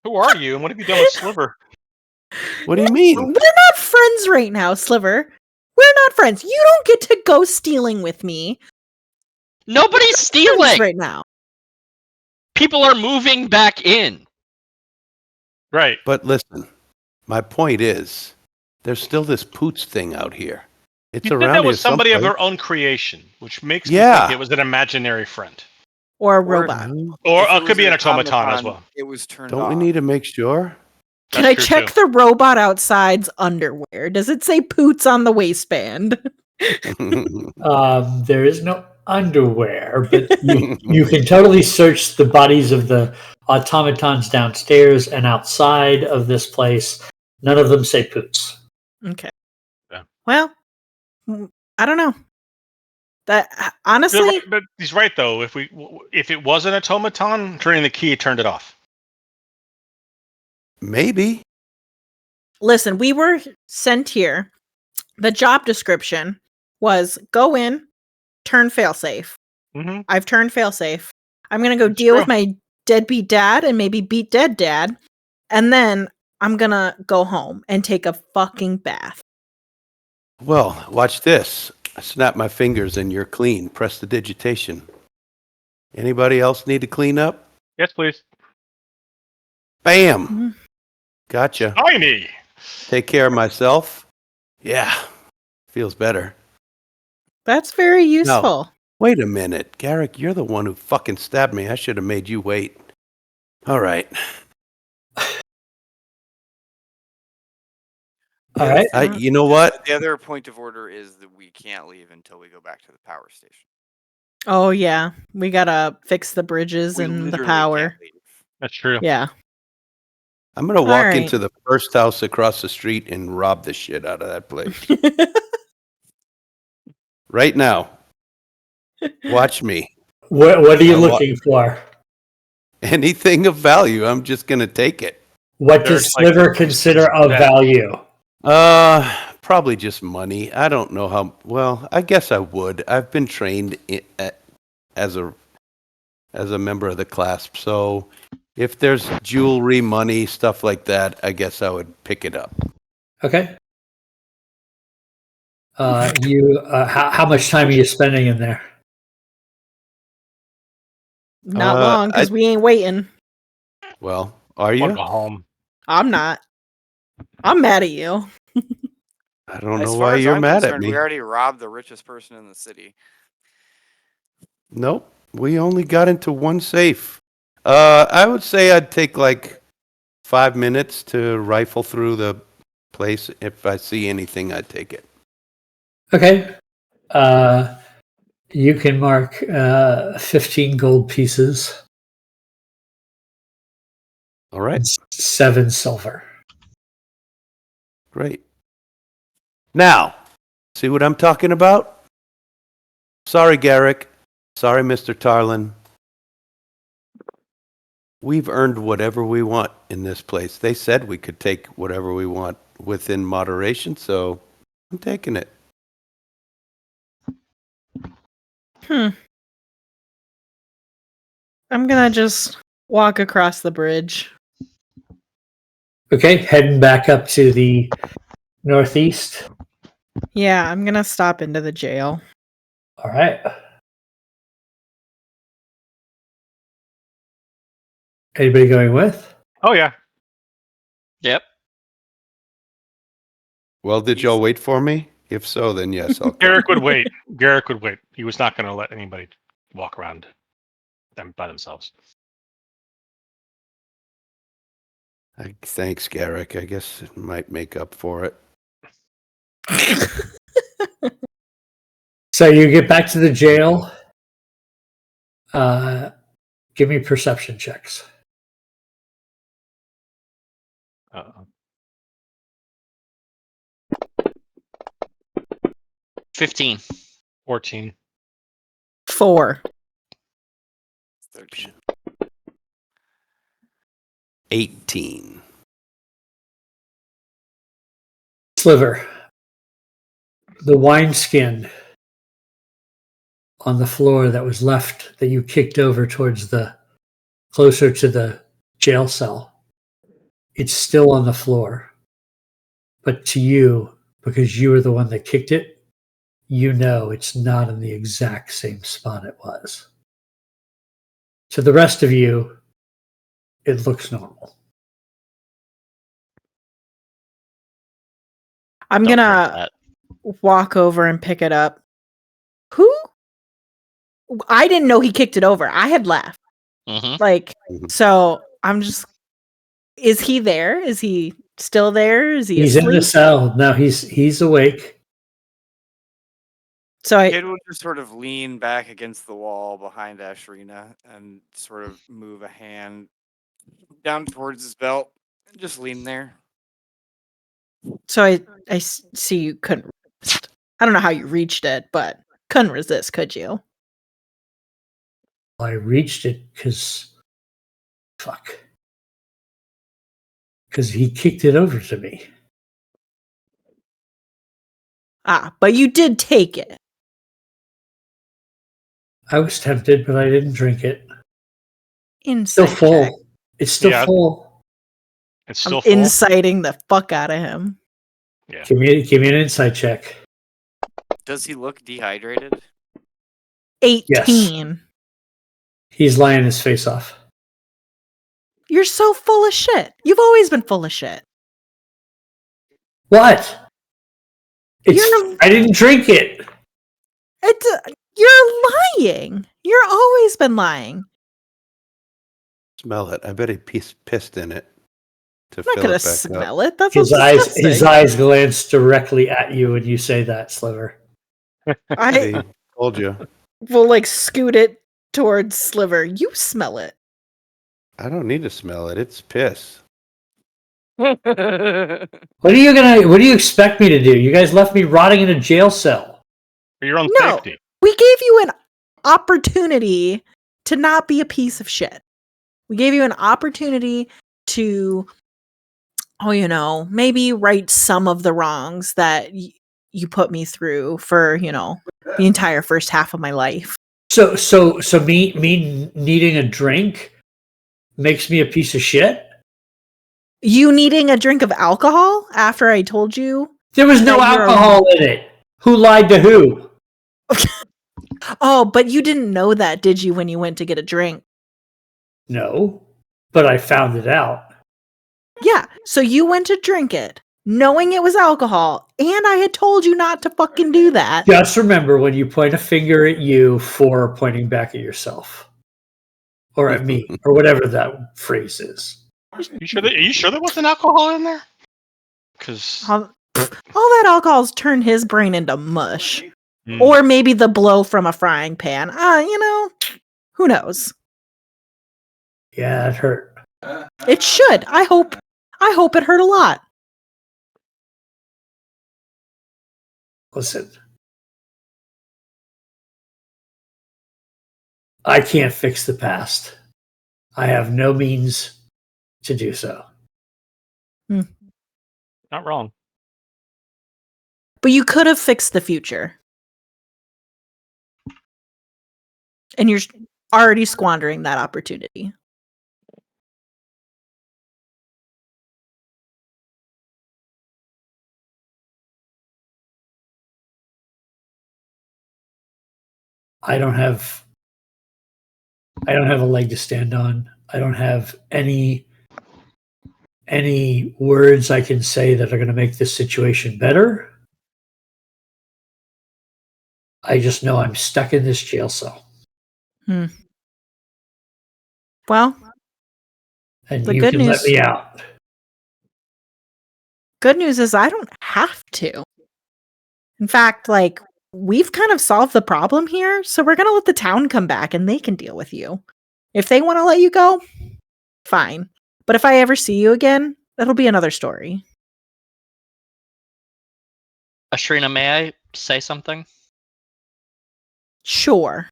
Who are you, and what have you done with Sliver? what do you mean? We're not friends right now, Sliver. We're not friends. You don't get to go stealing with me. Nobody's stealing right now. People are moving back in. Right. But listen, my point is, there's still this Poots thing out here. It's You said around that here was somebody of someplace. her own creation, which makes me think it was an imaginary friend. Or a robot. Or If it could be an automaton as well. It was turned Don't off. we need to make sure? Can I check the robot outside's underwear? Does it say Poots on the waistband? There is no underwear, but you can totally search the bodies of the automatons downstairs and outside of this place. None of them say Poots. Okay. Yeah. Well, I don't know. That honestly, But he's right though. If it was an automaton, turning the key turned it off. Maybe. listen, we were sent here. The job description was go in, turn failsafe. Mm-hmm. I've turned failsafe. I'm gonna go deal with my deadbeat dad and maybe beat dead dad, and then I'm gonna go home and take a fucking bath. Well, watch this. I snap my fingers and you're clean. Press the digitation. Anybody else need to clean up? Yes, please. Bam! Mm-hmm. Gotcha. Tiny. Take care of myself. Yeah. Feels better. That's very useful. No. Wait a minute. Garrick, you're the one who fucking stabbed me. I should have made you wait. All right. All right. You know what? The other point of order is that we can't leave until we go back to the power station. Oh yeah, we gotta fix the bridges and the power. That's true. Yeah. I'm going to walk right. into the first house across the street and rob the shit out of that place. Right now. Watch me. What are you looking for? Anything of value. I'm just going to take it. What does Sliver consider of value? Probably just money. I don't know how. Well, I guess I would. I've been trained as a member of the clasp. So if there's jewelry, money, stuff like that, I guess I would pick it up. Okay. How much time are you spending in there? Not long, because we ain't waiting. Well, are you? Go home. I'm not. I'm mad at you. I don't know As why far as you're I'm mad at concerned, me. we already robbed the richest person in the city. Nope. We only got into one safe. I would say I'd take like 5 minutes to rifle through the place. If I see anything, I'd take it. Okay. You can mark 15 gold pieces. All right. 7 silver. Great. Now, see what I'm talking about? Sorry, Garrick. Sorry, Mr. Tarlin. We've earned whatever we want in this place. They said we could take whatever we want within moderation, so I'm taking it. I'm gonna just walk across the bridge. Okay, heading back up to the northeast. Yeah, I'm gonna stop into the jail. All right. Anybody going with? Oh yeah. Yep. Well, did y'all wait for me? If so, then yes, I'll come. Garrick would wait. Garrick would wait. He was not going to let anybody walk around them by themselves. Thanks, Garrick. I guess it might make up for it. So you get back to the jail. Give me perception checks. 15. 14. 4. 13. 18. Sliver. The wineskin on the floor that was left that you kicked over towards the closer to the jail cell. It's still on the floor. But to you, because you were the one that kicked it, you know it's not in the exact same spot it was. To the rest of you, it looks normal. I'm Don't drink gonna that. walk over and pick it up. Who? I didn't know he kicked it over. I had left. Mm-hmm. So I'm just. Is he there? Is he still there? Is he He's asleep? in the cell. No, he's awake. So Kid will just sort of lean back against the wall behind Ashrina and sort of move a hand down towards his belt and just lean there. So I see you couldn't resist. I don't know how you reached it, but couldn't resist, could you? I reached it because he kicked it over to me. But you did take it. I was tempted, but I didn't drink it. Insight Still full. check. It's still full. It's still I'm full. inciting the fuck out of him. Yeah. Give me an insight check. Does he look dehydrated? 18. Yes. He's lying his face off. You're so full of shit. You've always been full of shit. What? I didn't drink it. You're lying. You're always been lying. Smell it. I bet he pissed in it to I'm not fill gonna it back smell up. it. That's His disgusting. eyes glance directly at you when you say that, Sliver. See? Told you. We'll scoot it towards Sliver. You smell it. I don't need to smell it. It's piss. What do you expect me to do? You guys left me rotting in a jail cell. For your own No, safety. we gave you an opportunity to not be a piece of shit. We gave you an opportunity to, maybe right some of the wrongs that you put me through for, the entire first half of my life. So me needing a drink makes me a piece of shit? You needing a drink of alcohol after I told you? There was no alcohol in it. Who lied to who? Oh, but you didn't know that, did you, when you went to get a drink? No, but I found it out. Yeah, so you went to drink it, knowing it was alcohol, and I had told you not to fucking do that. Just remember when you point a finger at you for pointing back at yourself. Or at me, or whatever that phrase is. Are you sure there wasn't alcohol in there? Because All that alcohol's turned his brain into mush. Or maybe the blow from a frying pan. Who knows? Yeah, it hurt. It should. I hope it hurt a lot. Listen, I can't fix the past. I have no means to do so. Not wrong. But you could have fixed the future. And you're already squandering that opportunity. I don't have a leg to stand on. I don't have any words I can say that are going to make this situation better. I just know I'm stuck in this jail cell. Well, And the you good can let news- me out. good news is I don't have to. In fact, we've kind of solved the problem here, so we're going to let the town come back and they can deal with you. If they want to let you go, fine. But if I ever see you again, that'll be another story. Ashrina, may I say something? Sure.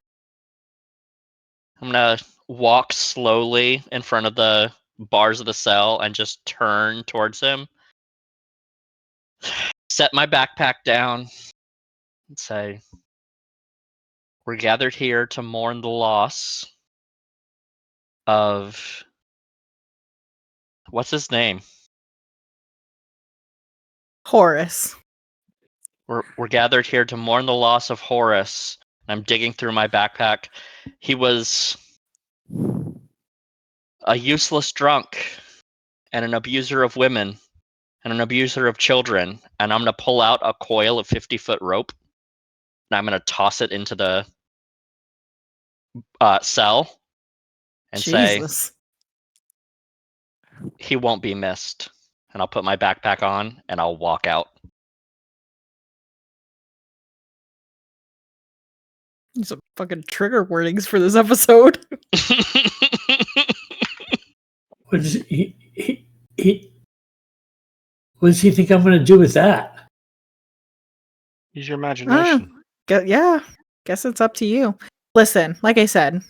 I'm gonna walk slowly in front of the bars of the cell and just turn towards him. Set my backpack down and say, "We're gathered here to mourn the loss of what's his name? Horace. We're gathered here to mourn the loss of Horace." I'm digging through my backpack. He was a useless drunk and an abuser of women and an abuser of children. And I'm going to pull out a coil of 50-foot rope and I'm going to toss it into the cell and Jesus. say, "He won't be missed." And I'll put my backpack on and I'll walk out. Some fucking trigger warnings for this episode. What does what does he think I'm going to do with that? Use your imagination. Yeah. Guess it's up to you. Listen, like I said,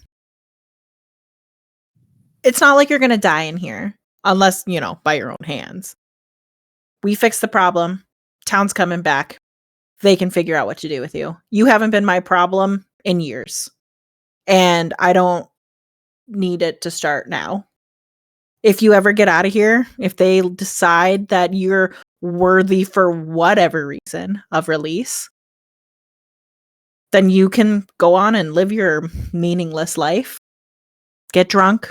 it's not like you're going to die in here unless, by your own hands. We fixed the problem. Town's coming back. They can figure out what to do with you. You haven't been my problem in years. And I don't need it to start now. If you ever get out of here, if they decide that you're worthy for whatever reason of release, then you can go on and live your meaningless life. Get drunk.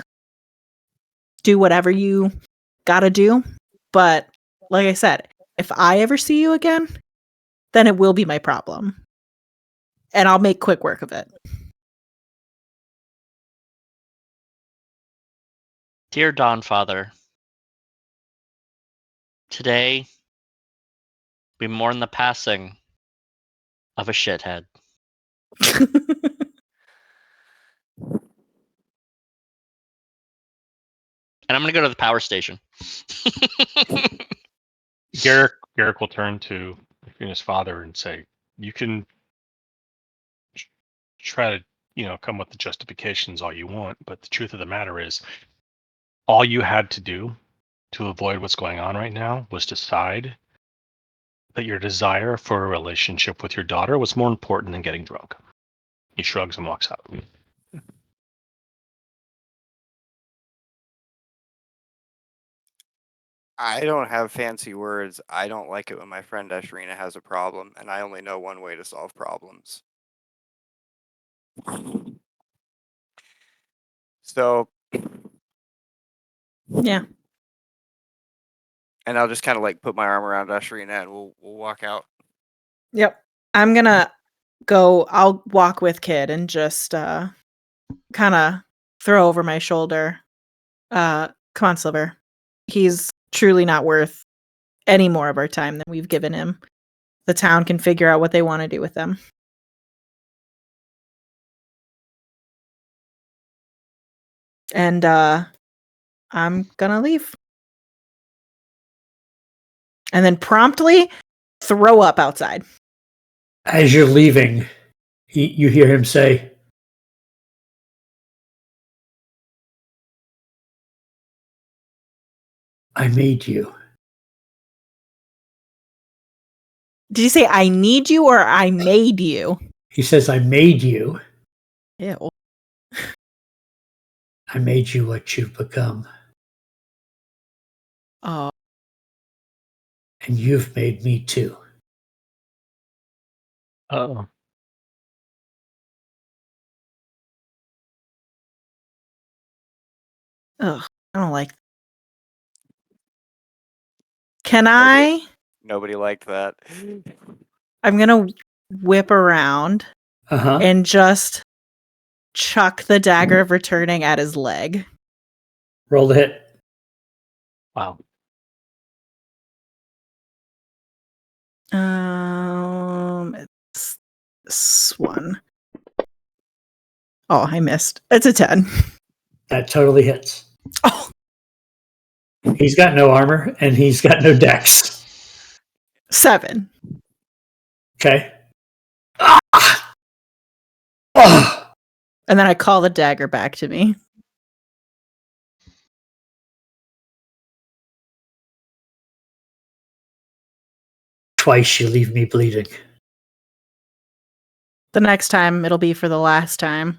Do whatever you gotta do. But like I said, if I ever see you again, then it will be my problem. And I'll make quick work of it. Dear Dawnfather, today we mourn the passing of a shithead. And I'm going to go to the power station. Garrick will turn to Athena's father and say, "You can try to, come with the justifications all you want, but the truth of the matter is, all you had to do to avoid what's going on right now was decide that your desire for a relationship with your daughter was more important than getting drunk." He shrugs and walks out. I don't have fancy words. I don't like it when my friend Ashrina has a problem, and I only know one way to solve problems. So, Yeah. and I'll just kind of put my arm around Ashrina and we'll walk out. Yep. I'm gonna go. I'll walk with Kid and just kind of throw over my shoulder. Come on, Silver. He's truly not worth any more of our time than we've given him. The town can figure out what they want to do with them. And I'm gonna leave. And then promptly throw up outside. As you're leaving, you hear him say, I made you. Did you say I need you or I made you? He says, I made you. Ew. I made you what you've become. Oh. And you've made me too. Oh. Ugh. I don't like. Can I? Nobody liked that. I'm gonna whip around Uh-huh. and just chuck the dagger of returning at his leg. Roll the hit. Wow. It's this one. Oh, I missed. It's a 10. That totally hits. Oh, He's got no armor and he's got no dex. 7. Okay. Ah! Oh! And then I call the dagger back to me. Twice you leave me bleeding. The next time, it'll be for the last time.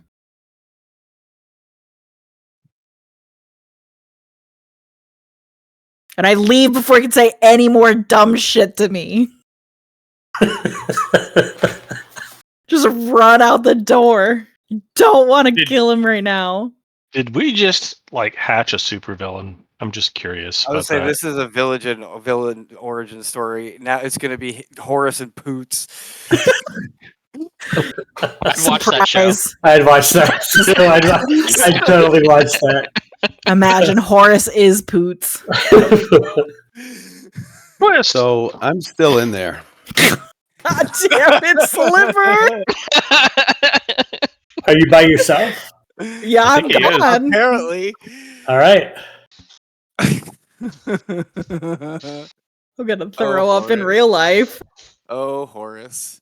And I leave before he can say any more dumb shit to me. Just run out the door. Don't want to kill him right now. Did we just like hatch a supervillain? I'm just curious. I would about say that. this is a villain origin story. Now it's going to be Horace and Poots. I'd watch that show. Surprise. I'd watch that. I'd totally watch that. Imagine Horace is Poots. Twist. So I'm still in there. God damn it, Sliver! Are you by yourself? Yeah, I I'm think he is. gone. Apparently. All right. I'm gonna throw up in Horace. real life. Oh, Horace.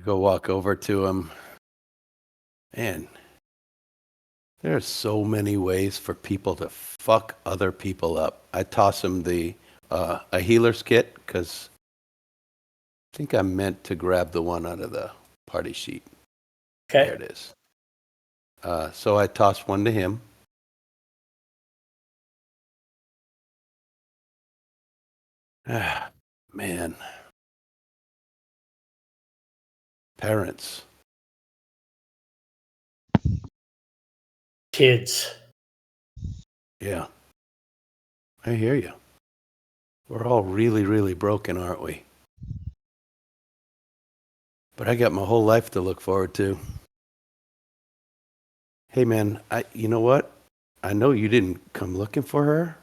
Go walk over to him. Man, there are so many ways for people to fuck other people up. I toss him a healer's kit because I think I meant to grab the one out of the party sheet. Okay. There it is. So I toss one to him. Ah, man. Parents. Kids. Yeah. I hear you. We're all really, really broken, aren't we? But I got my whole life to look forward to. Hey, man, you know what? I know you didn't come looking for her,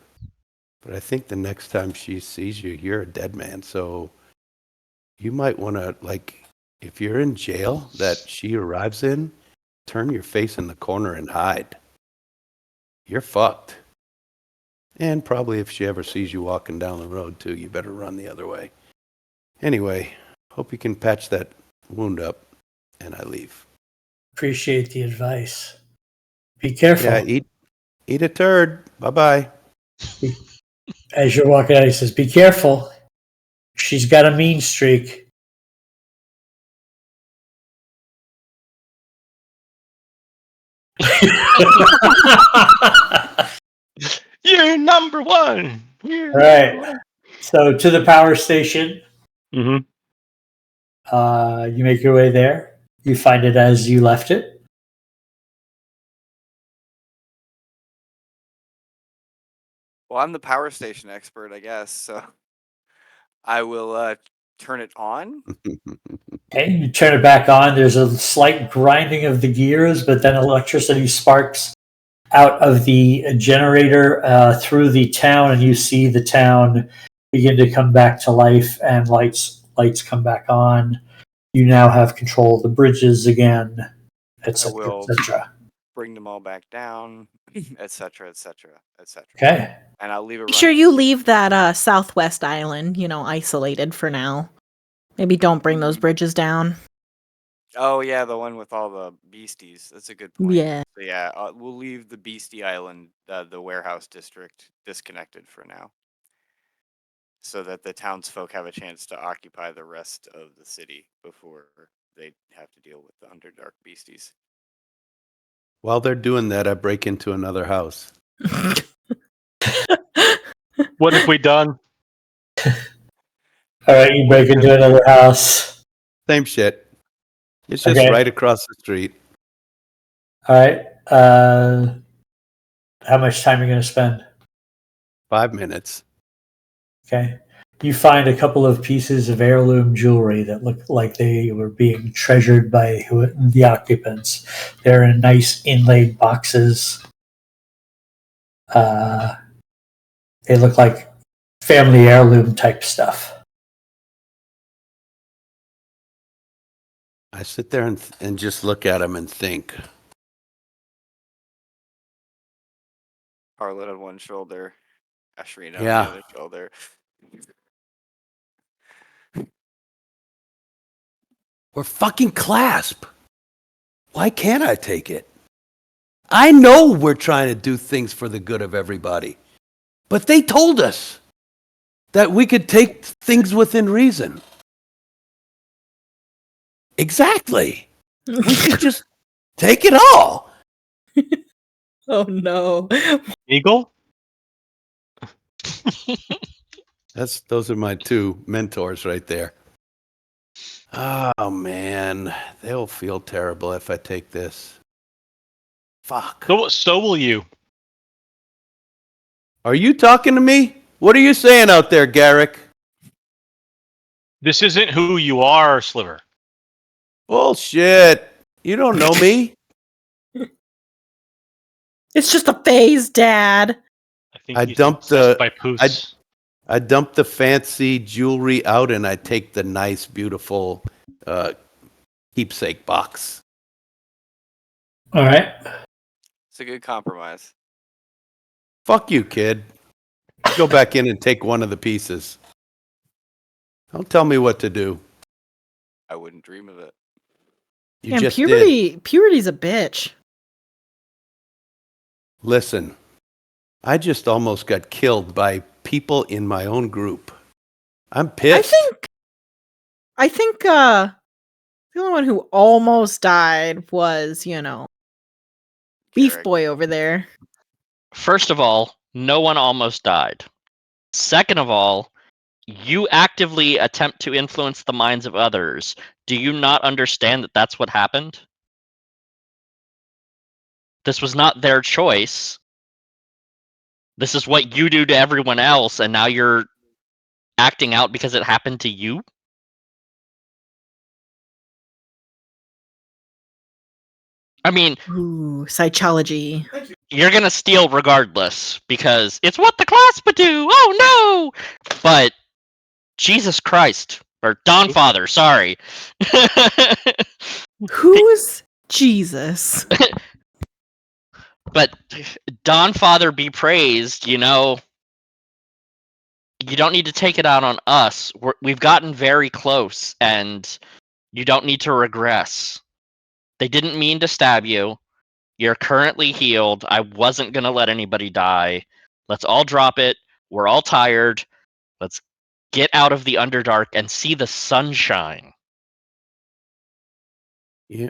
but I think the next time she sees you, you're a dead man. So you might want to, like, if you're in jail that she arrives in, turn your face in the corner and hide. You're fucked. And probably if she ever sees you walking down the road, too, you better run the other way. Anyway, hope you can patch that wound up, and I leave. Appreciate the advice. Be careful. Yeah, eat a turd. Bye-bye. As you're walking out, he says, be careful. She's got a mean streak. You're number one. You're Right. So to the power station, Mm-hmm. You make your way there. You find it as you left it. Well, I'm the power station expert, I guess. So I will turn it on. Okay, you turn it back on. There's a slight grinding of the gears, but then electricity sparks out of the generator through the town, and you see the town begin to come back to life, and lights come back on. You now have control of the bridges again, I etc., will etc. bring them all back down, etc., etc., etc. Okay. And I'll leave it Make sure running. you leave that southwest island, isolated for now. Maybe don't bring those bridges down. Oh yeah, the one with all the beasties. That's a good point. Yeah. So yeah, we'll leave the Beastie Island, the warehouse district, disconnected for now, so that the townsfolk have a chance to occupy the rest of the city before they have to deal with the Underdark beasties. While they're doing that, I break into another house. What have we done? All right, you break into another house. Same shit. It's just Okay. right across the street. All right. How much time are you going to spend? 5 minutes. Okay. You find a couple of pieces of heirloom jewelry that look like they were being treasured by the occupants. They're in nice inlaid boxes. They look like family heirloom type stuff. I sit there and just look at them and think. Harlot on one shoulder, Ashrina on Yeah. the other shoulder. Or fucking clasp. Why can't I take it? I know we're trying to do things for the good of everybody. But they told us that we could take things within reason. Exactly. We should just take it all. Oh no. Eagle? Those are my two mentors right there. Oh man, they'll feel terrible if I take this. Fuck. So will you. Are you talking to me? What are you saying out there, Garrick? This isn't who you are, Sliver. Bullshit. You don't know me. It's just a phase, Dad. I think I he's been dumped possessed the by Poots. I dump the fancy jewelry out and I take the nice, beautiful keepsake box. All right. It's a good compromise. Fuck you, kid. Go back in and take one of the pieces. Don't tell me what to do. I wouldn't dream of it. You And just did. puberty's a bitch. Listen, I just almost got killed by people in my own group. I'm pissed. I think the only one who almost died was, Beef Garrick. Boy over there. First of all, no one almost died. Second of all, you actively attempt to influence the minds of others. Do you not understand that that's what happened? This was not their choice. This is what you do to everyone else, and now you're acting out because it happened to you? I mean, Ooh, psychology. you're gonna steal regardless, because it's what the clasp would do! Oh no! But, Jesus Christ. Or Dawnfather, sorry. Who's Jesus? But, Dawnfather be praised, you don't need to take it out on us. We've gotten very close, and you don't need to regress. They didn't mean to stab you. You're currently healed. I wasn't going to let anybody die. Let's all drop it. We're all tired. Let's get out of the Underdark and see the sunshine. Yeah.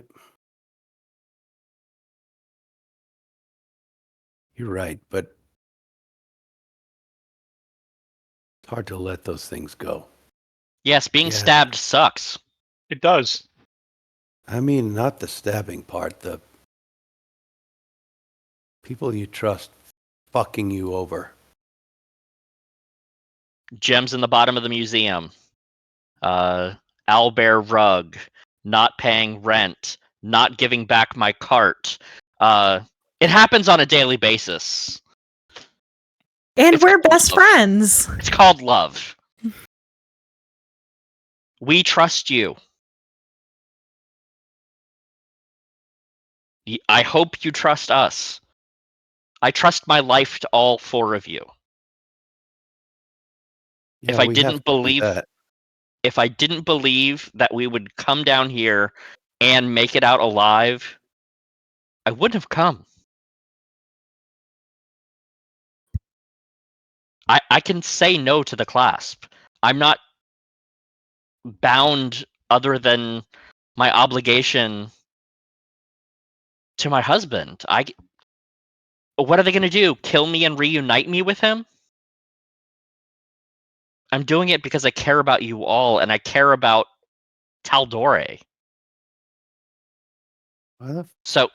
You're right, but it's hard to let those things go. Yes, being Yeah. stabbed sucks. It does. I mean, not the stabbing part, the people you trust fucking you over. Gems in the bottom of the museum. Owlbear rug. Not paying rent. Not giving back my cart. It happens on a daily basis. And It's we're called best love. friends. It's called love. We trust you. I hope you trust us. I trust my life to all four of you. Yeah, If I we have didn't to do believe that. if I didn't believe that we would come down here and make it out alive, I wouldn't have come. I can say no to the clasp. I'm not bound other than my obligation to my husband. What are they going to do? Kill me and reunite me with him? I'm doing it because I care about you all and I care about Taldore. So,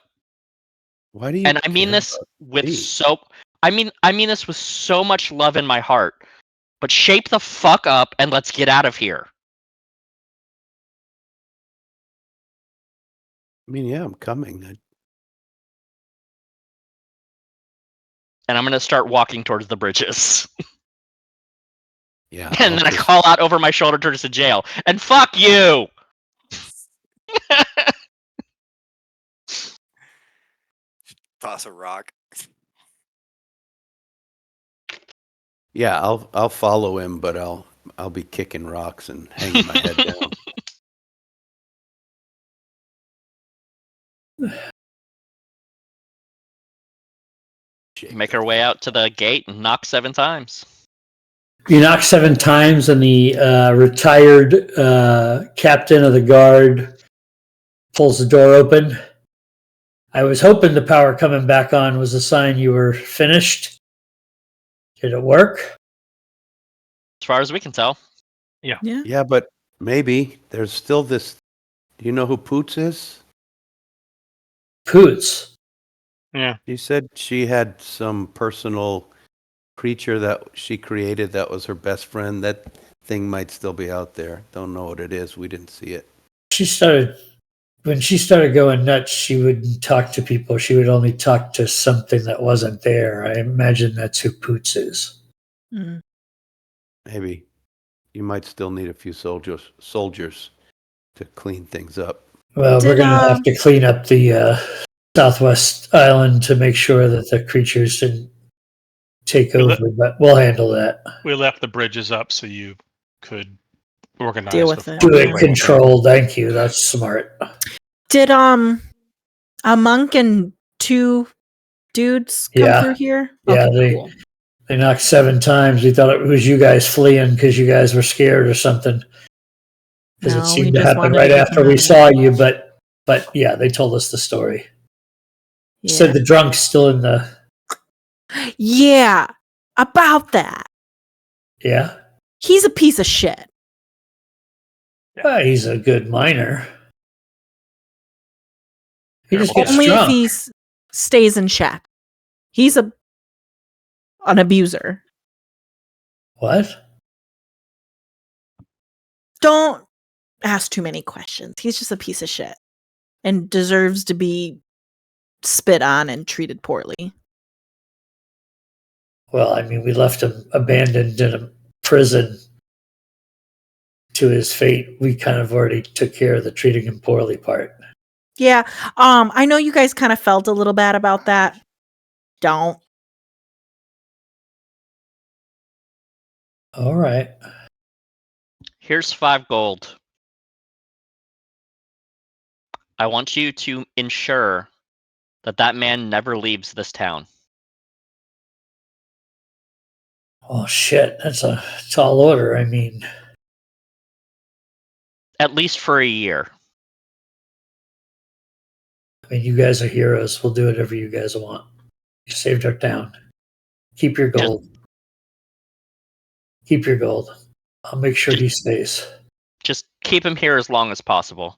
Why do you and I mean care this about with me? I mean this with so much love in my heart. But shape the fuck up and let's get out of here. I mean, yeah, I'm coming. And I'm going to start walking towards the bridges. Yeah, And I'll then I just call out over my shoulder towards the jail. And fuck you! Toss a rock. yeah, I'll follow him, but I'll be kicking rocks and hanging my head down. Make our way out to the gate and knock 7 times. You knock 7 times, and the retired captain of the guard pulls the door open. I was hoping the power coming back on was a sign you were finished. Did it work? As far as we can tell. Yeah. Yeah, but maybe there's still this. Do you know who Poots is? Poots. Yeah. She said she had some personal creature that she created that was her best friend. That thing might still be out there. Don't know what it is. We didn't see it. When she started going nuts, she wouldn't talk to people. She would only talk to something that wasn't there. I imagine that's who Poots is. Mm. Maybe you might still need a few soldiers to clean things up. Well, we're Did going to have to clean up the Southwest Island to make sure that the creatures didn't take over, but we'll handle that. We left the bridges up so you could organize Deal with before it, Do we it went. control. Thank you. That's smart. Did a monk and 2 dudes come Yeah. through here? Yeah, Okay, cool. they knocked 7 times. We thought it was you guys fleeing because you guys were scared or something. Because it No, we seemed to just happen wanted right to get after them we out of saw you, but yeah, they told us the story. Said Yeah. the drunk's still in the Yeah, about that. yeah. He's a piece of shit. He's a good miner. He just gets Only if drunk. he stays in check. He's an abuser. What? Don't ask too many questions. He's just a piece of shit and deserves to be spit on and treated poorly. Well, I mean, we left him abandoned in a prison to his fate. We kind of already took care of the treating him poorly part. Yeah. I know you guys kind of felt a little bad about that. Don't. All right. Here's 5 gold. I want you to ensure that man never leaves this town. Oh shit, that's a tall order. I mean, At least for a year. you guys are heroes. We'll do whatever you guys want. You saved our town. Keep your gold. Keep your gold. I'll make sure he stays. Just keep him here as long as possible.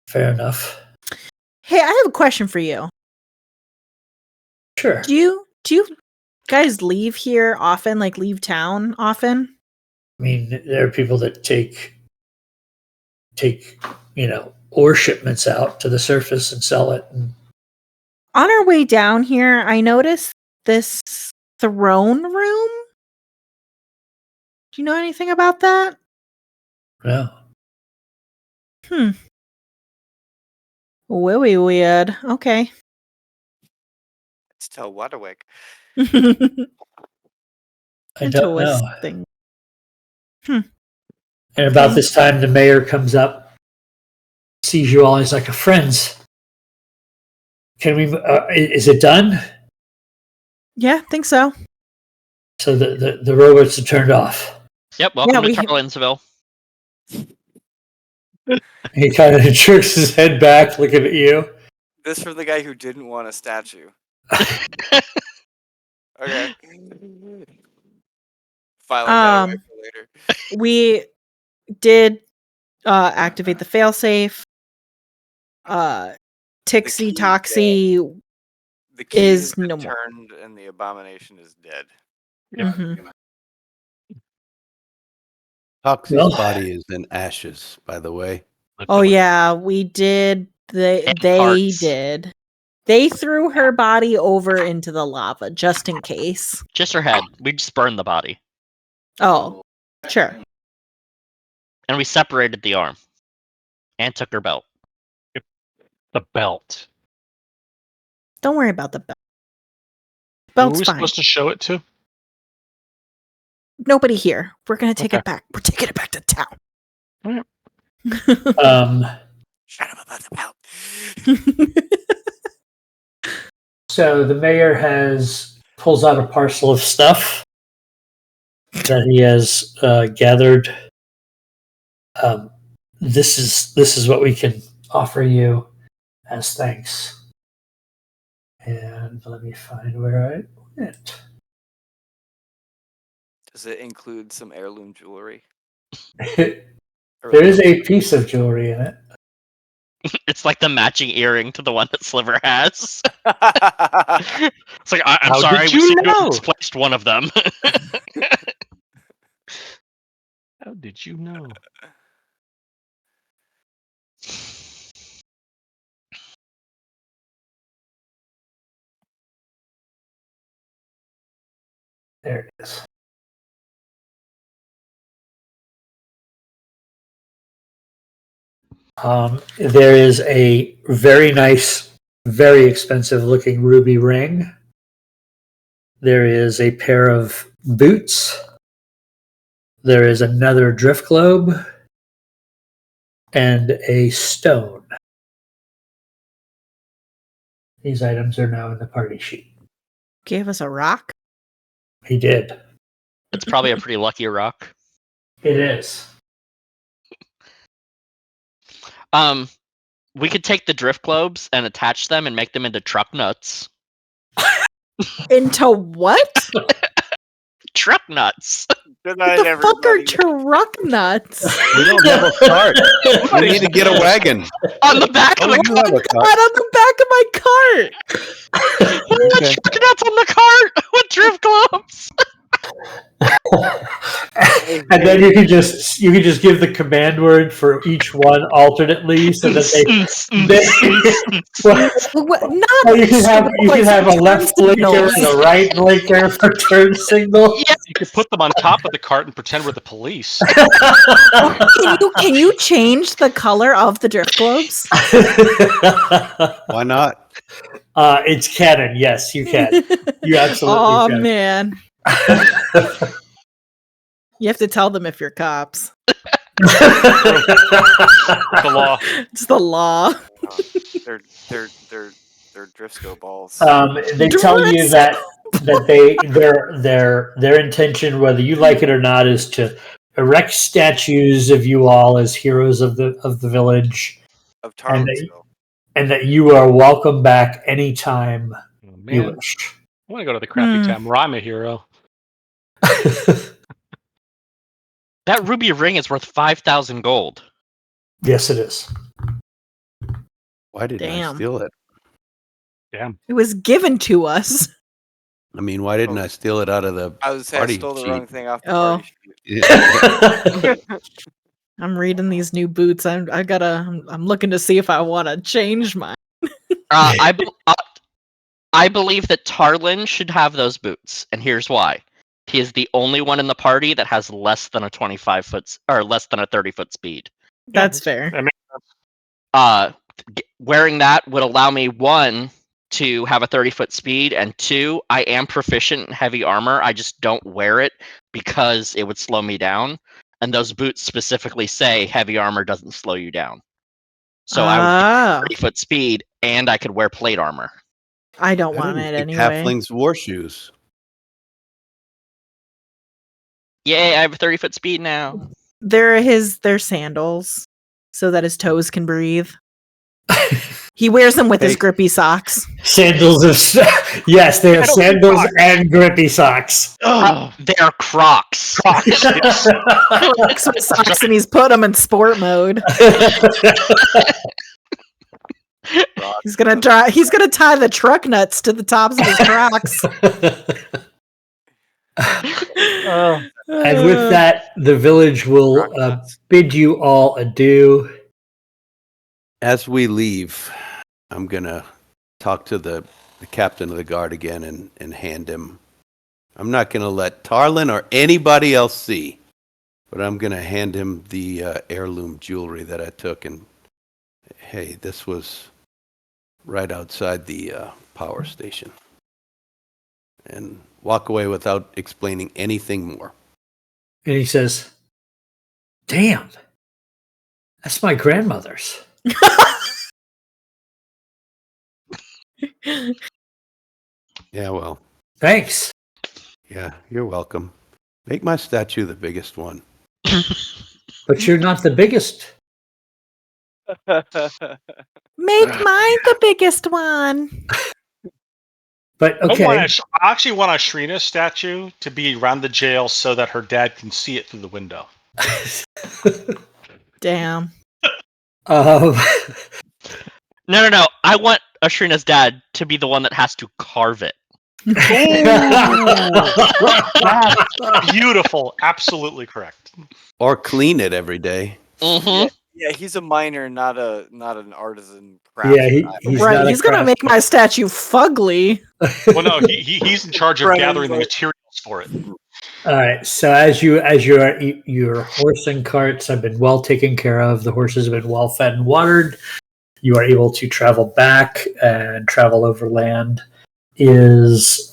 Fair enough. Hey, I have a question for you. Sure. Do you guys leave here often? Like leave town often? I mean, there are people that take ore shipments out to the surface and sell it. And On our way down here, I noticed this throne room. Do you know anything about that? no. Willy weird. Okay. Let's tell Waterwick. I don't know. Interesting. And about this time, the mayor comes up, sees you all. He's like, "Friends, can we? Is it done?" Yeah, think so. So the robots are turned off. Yep, welcome Yeah, to we- Tarlinsville. He kind of jerks his head back, looking at you. This from the guy who didn't want a statue. Okay. Filing that away for later. We did activate the failsafe. Tixie key Toxie The key is has been no more. turned and the abomination is dead. Mhm. Toxie's Well- body is in ashes, by the way. Oh yeah, we did. They parts. did. They threw her body over into the lava just in case. Just her head. We just burned the body. Oh, sure. And we separated the arm. And took her belt. The belt. Don't worry about the belt. Who Belt's are we fine. supposed to show it to? Nobody here. We're gonna take Okay. it back. We're taking it back to town. Alright. Shut up about the belt. So the mayor pulls out a parcel of stuff that he has gathered. This is what we can offer you as thanks. And let me find where I went. Does it include some heirloom jewelry? There is a piece of jewelry in it. It's like the matching earring to the one that Sliver has. It's like, I'm How sorry, did we you seem to have know? misplaced one of them. How did you know? There it is. There is a very nice, very expensive looking ruby ring. There is a pair of boots. There is another drift globe and a stone. These items are now in the party sheet. Gave us a rock. He did. It's probably a pretty lucky rock. It is. We could take the drift globes and attach them and make them into truck nuts. Into what? Truck nuts. Good What night, the fuck are everybody. truck nuts? We don't have a cart. We need to get a wagon. On the back of Oh, the you have a Not cart. on the back of my cart. Okay. truck nuts on the cart with drift globes. And then you can just give the command word for each one alternately, so that well, you can have a left blinker and a right blinker for turn signal. Yeah. You could put them on top of the cart and pretend we're the police. Can you change the color of the drift globes? Why not? It's canon. Yes, you can. You absolutely Oh can. man. You have to tell them if you're cops. The law. It's the law. They're Driscoll balls. They tell you that their intention, whether you like it or not, is to erect statues of you all as heroes of the village, Of and Tarlinsville. that you are welcome back anytime Oh, you man. wish. I want to go to the crappy town where I'm a hero. That ruby ring is worth 5,000 gold. Yes, it is. Why didn't I Damn. steal it? Damn. It was given to us. I mean, why didn't I steal it out of the I was saying I party stole the sheet? wrong thing off the Oh. party sheet. I'm reading these new boots. I'm looking to see if I want to change mine. I believe that Tarlin should have those boots, and here's why. He is the only one in the party that has less than a 25 foot or less than a 30 foot speed. That's fair. That makes sense. wearing that would allow me, 1, to have a 30-foot speed, and 2, I am proficient in heavy armor. I just don't wear it because it would slow me down. And those boots specifically say heavy armor doesn't slow you down. So I would get 30-foot speed, and I could wear plate armor. I don't I want didn't it think anyway. Halflings wore shoes. Yay, I have a 30-foot speed now. They're sandals so that his toes can breathe. He wears them with his grippy socks. Sandals of yes, they are sandals and grippy socks. They're Crocs. Crocs, yes. Crocs with socks, and he's put them in sport mode. He's gonna tie the truck nuts to the tops of his Crocs. And with that, the village will bid you all adieu. As we leave, I'm going to talk to the captain of the guard again and hand him. I'm not going to let Tarlin or anybody else see, but I'm going to hand him the heirloom jewelry that I took. And hey, this was right outside the power station. And walk away without explaining anything more. And he says, "Damn, that's my grandmother's." Yeah, well. Thanks. Yeah, you're welcome. Make my statue the biggest one. But you're not the biggest. Make mine the biggest one. But okay. I actually want a Shrina statue to be around the jail so that her dad can see it through the window. Damn. No. I want Ashrina's dad to be the one that has to carve it. Beautiful. Absolutely correct. Or clean it every day. Mm-hmm. Yeah, he's a miner, not an artisan craft. Yeah, he's right. He's gonna make my statue fugly. Well, no, he's in charge of gathering the materials for it. All right. So as your horse and carts have been well taken care of, the horses have been well fed and watered. You are able to travel back, and travel overland is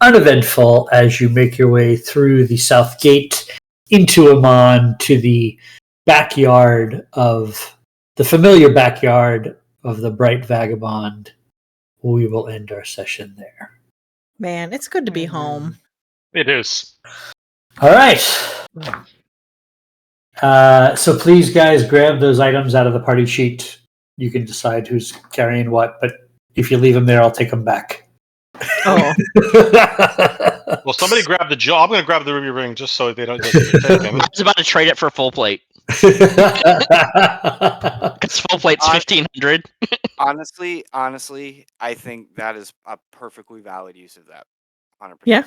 uneventful as you make your way through the south gate into Amman to the backyard of the familiar backyard of the Bright Vagabond. We will end our session there. Man, it's good to be home. It is. All right. So please, guys, grab those items out of the party sheet. You can decide who's carrying what, but if you leave them there, I'll take them back. Oh. Well, somebody grab the jewel. I'm going to grab the ruby ring just so they don't take them. I was about to trade it for full plate. Because full plate's 1,500. Honestly, I think that is a perfectly valid use of that. 100%. Yeah.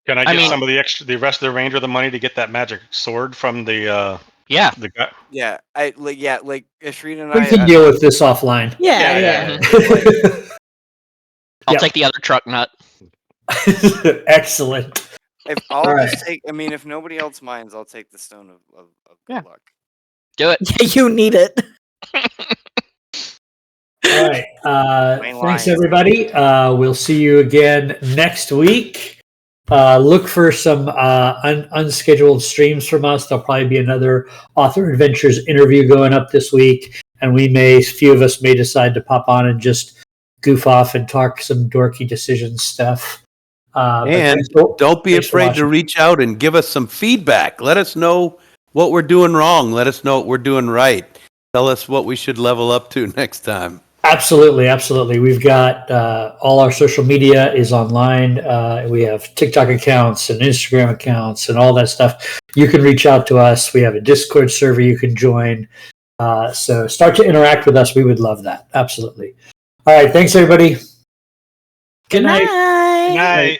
Can I get some of the rest of the remainder of the money to get that magic sword from the Yeah. the guy? Yeah, like Ashrina and We can deal with this offline. Yeah. I'll take the other truck nut. Excellent. If if nobody else minds, I'll take the stone of good luck. Do it. Yeah, you need it. All right. Thanks, everybody. We'll see you again next week. Look for some unscheduled streams from us. There'll probably be another Author Adventures interview going up this week, and a few of us may decide to pop on and just goof off and talk some dorky decision stuff. And don't be afraid to reach out and give us some feedback. Let us know what we're doing wrong. Let us know what we're doing right. Tell us what we should level up to next time. Absolutely. We've got all our social media is online. We have TikTok accounts and Instagram accounts and all that stuff. You can reach out to us. We have a Discord server you can join. So start to interact with us. We would love that. Absolutely. All right. Thanks, everybody. Good night. Good night.